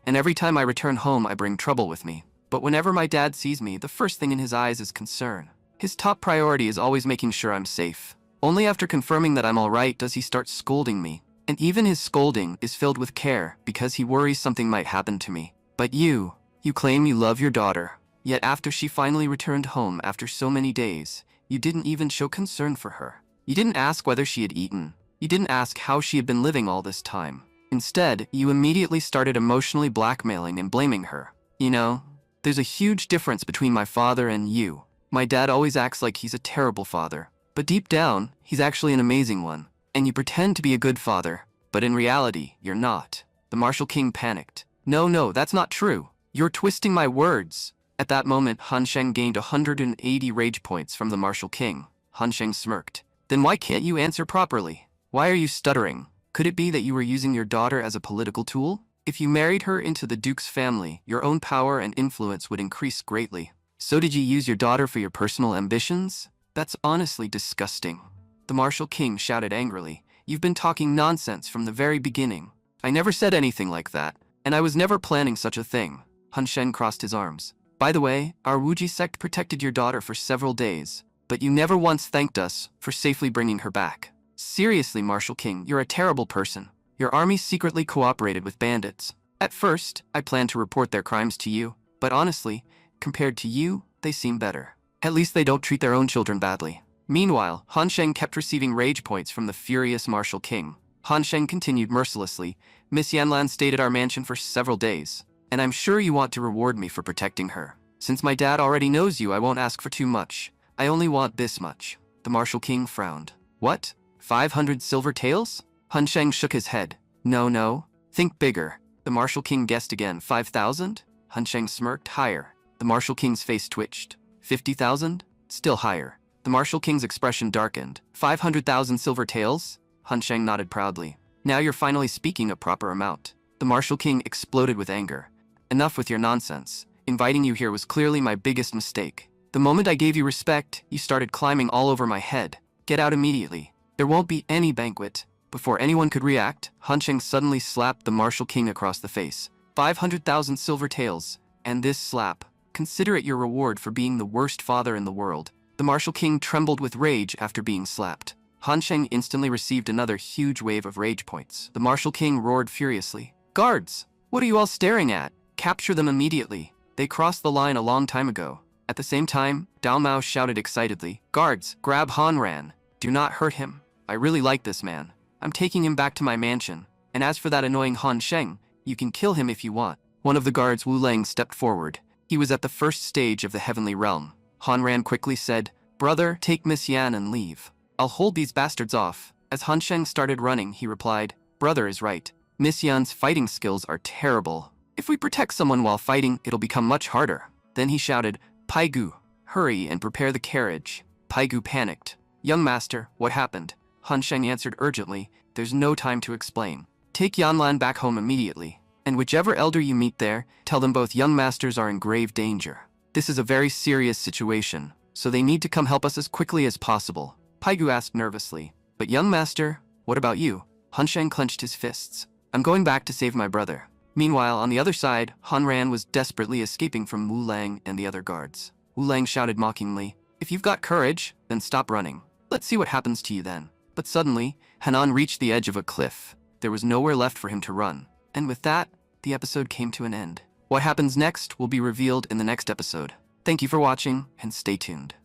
Speaker 1: And every time I return home, I bring trouble with me. But whenever my dad sees me, the first thing in his eyes is concern. His top priority is always making sure I'm safe. Only after confirming that I'm alright does he start scolding me. And even his scolding is filled with care because he worries something might happen to me. But you claim you love your daughter. Yet after she finally returned home after so many days, you didn't even show concern for her. You didn't ask whether she had eaten. You didn't ask how she had been living all this time. Instead, you immediately started emotionally blackmailing and blaming her. You know, there's a huge difference between my father and you. My dad always acts like he's a terrible father, but deep down, he's actually an amazing one. And you pretend to be a good father, but in reality, you're not. The Martial King panicked. No, that's not true. You're twisting my words. At that moment, Han Sheng gained 180 rage points from the Martial King. Han Sheng smirked. Then why can't you answer properly? Why are you stuttering? Could it be that you were using your daughter as a political tool? If you married her into the Duke's family, your own power and influence would increase greatly. So did you use your daughter for your personal ambitions? That's honestly disgusting. The Martial King shouted angrily. You've been talking nonsense from the very beginning. I never said anything like that, and I was never planning such a thing. Han Sheng crossed his arms. By the way, our Wuji sect protected your daughter for several days, but you never once thanked us for safely bringing her back. Seriously, Martial King, you're a terrible person. Your army secretly cooperated with bandits. At first, I planned to report their crimes to you, but honestly, compared to you, they seem better. At least they don't treat their own children badly. Meanwhile, Han Sheng kept receiving rage points from the furious Martial King. Han Sheng continued mercilessly. Miss Yanlan stayed at our mansion for several days, and I'm sure you want to reward me for protecting her. Since my dad already knows you, I won't ask for too much. I only want this much. The Martial King frowned. What? 500 silver taels? Han Sheng shook his head. No. Think bigger. The Martial King guessed again. 5,000? Han Sheng smirked. Higher. The Martial King's face twitched. 50,000? Still higher. The Martial King's expression darkened. 500,000 silver taels? Han Sheng nodded proudly. Now you're finally speaking a proper amount. The Martial King exploded with anger. Enough with your nonsense. Inviting you here was clearly my biggest mistake. The moment I gave you respect, you started climbing all over my head. Get out immediately. There won't be any banquet. Before anyone could react, Han Sheng suddenly slapped the Martial King across the face. 500,000 silver taels. And this slap. Consider it your reward for being the worst father in the world. The Martial King trembled with rage after being slapped. Han Sheng instantly received another huge wave of rage points. The Martial King roared furiously. Guards! What are you all staring at? Capture them immediately. They crossed the line a long time ago. At the same time, Dao Mao shouted excitedly. Guards, grab Han Ran. Do not hurt him. I really like this man. I'm taking him back to my mansion. And as for that annoying Han Sheng, you can kill him if you want. One of the guards, Wu Leng, stepped forward. He was at the first stage of the heavenly realm. Han Ran quickly said, Brother, take Miss Yan and leave. I'll hold these bastards off. As Han Sheng started running, he replied, Brother is right. Miss Yan's fighting skills are terrible. If we protect someone while fighting, it'll become much harder. Then he shouted, Paigu, hurry and prepare the carriage. Paigu panicked. Young master, what happened? Han Sheng answered urgently, there's no time to explain. Take Yanlan back home immediately. And whichever elder you meet there, tell them both young masters are in grave danger. This is a very serious situation, so they need to come help us as quickly as possible. Paigu asked nervously. But young master, what about you? Han Sheng clenched his fists. I'm going back to save my brother. Meanwhile, on the other side, Han Ran was desperately escaping from Wu Lang and the other guards. Wu Lang shouted mockingly, if you've got courage, then stop running. Let's see what happens to you then. But suddenly, Hanan reached the edge of a cliff. There was nowhere left for him to run. And with that, the episode came to an end. What happens next will be revealed in the next episode. Thank you for watching, and stay tuned.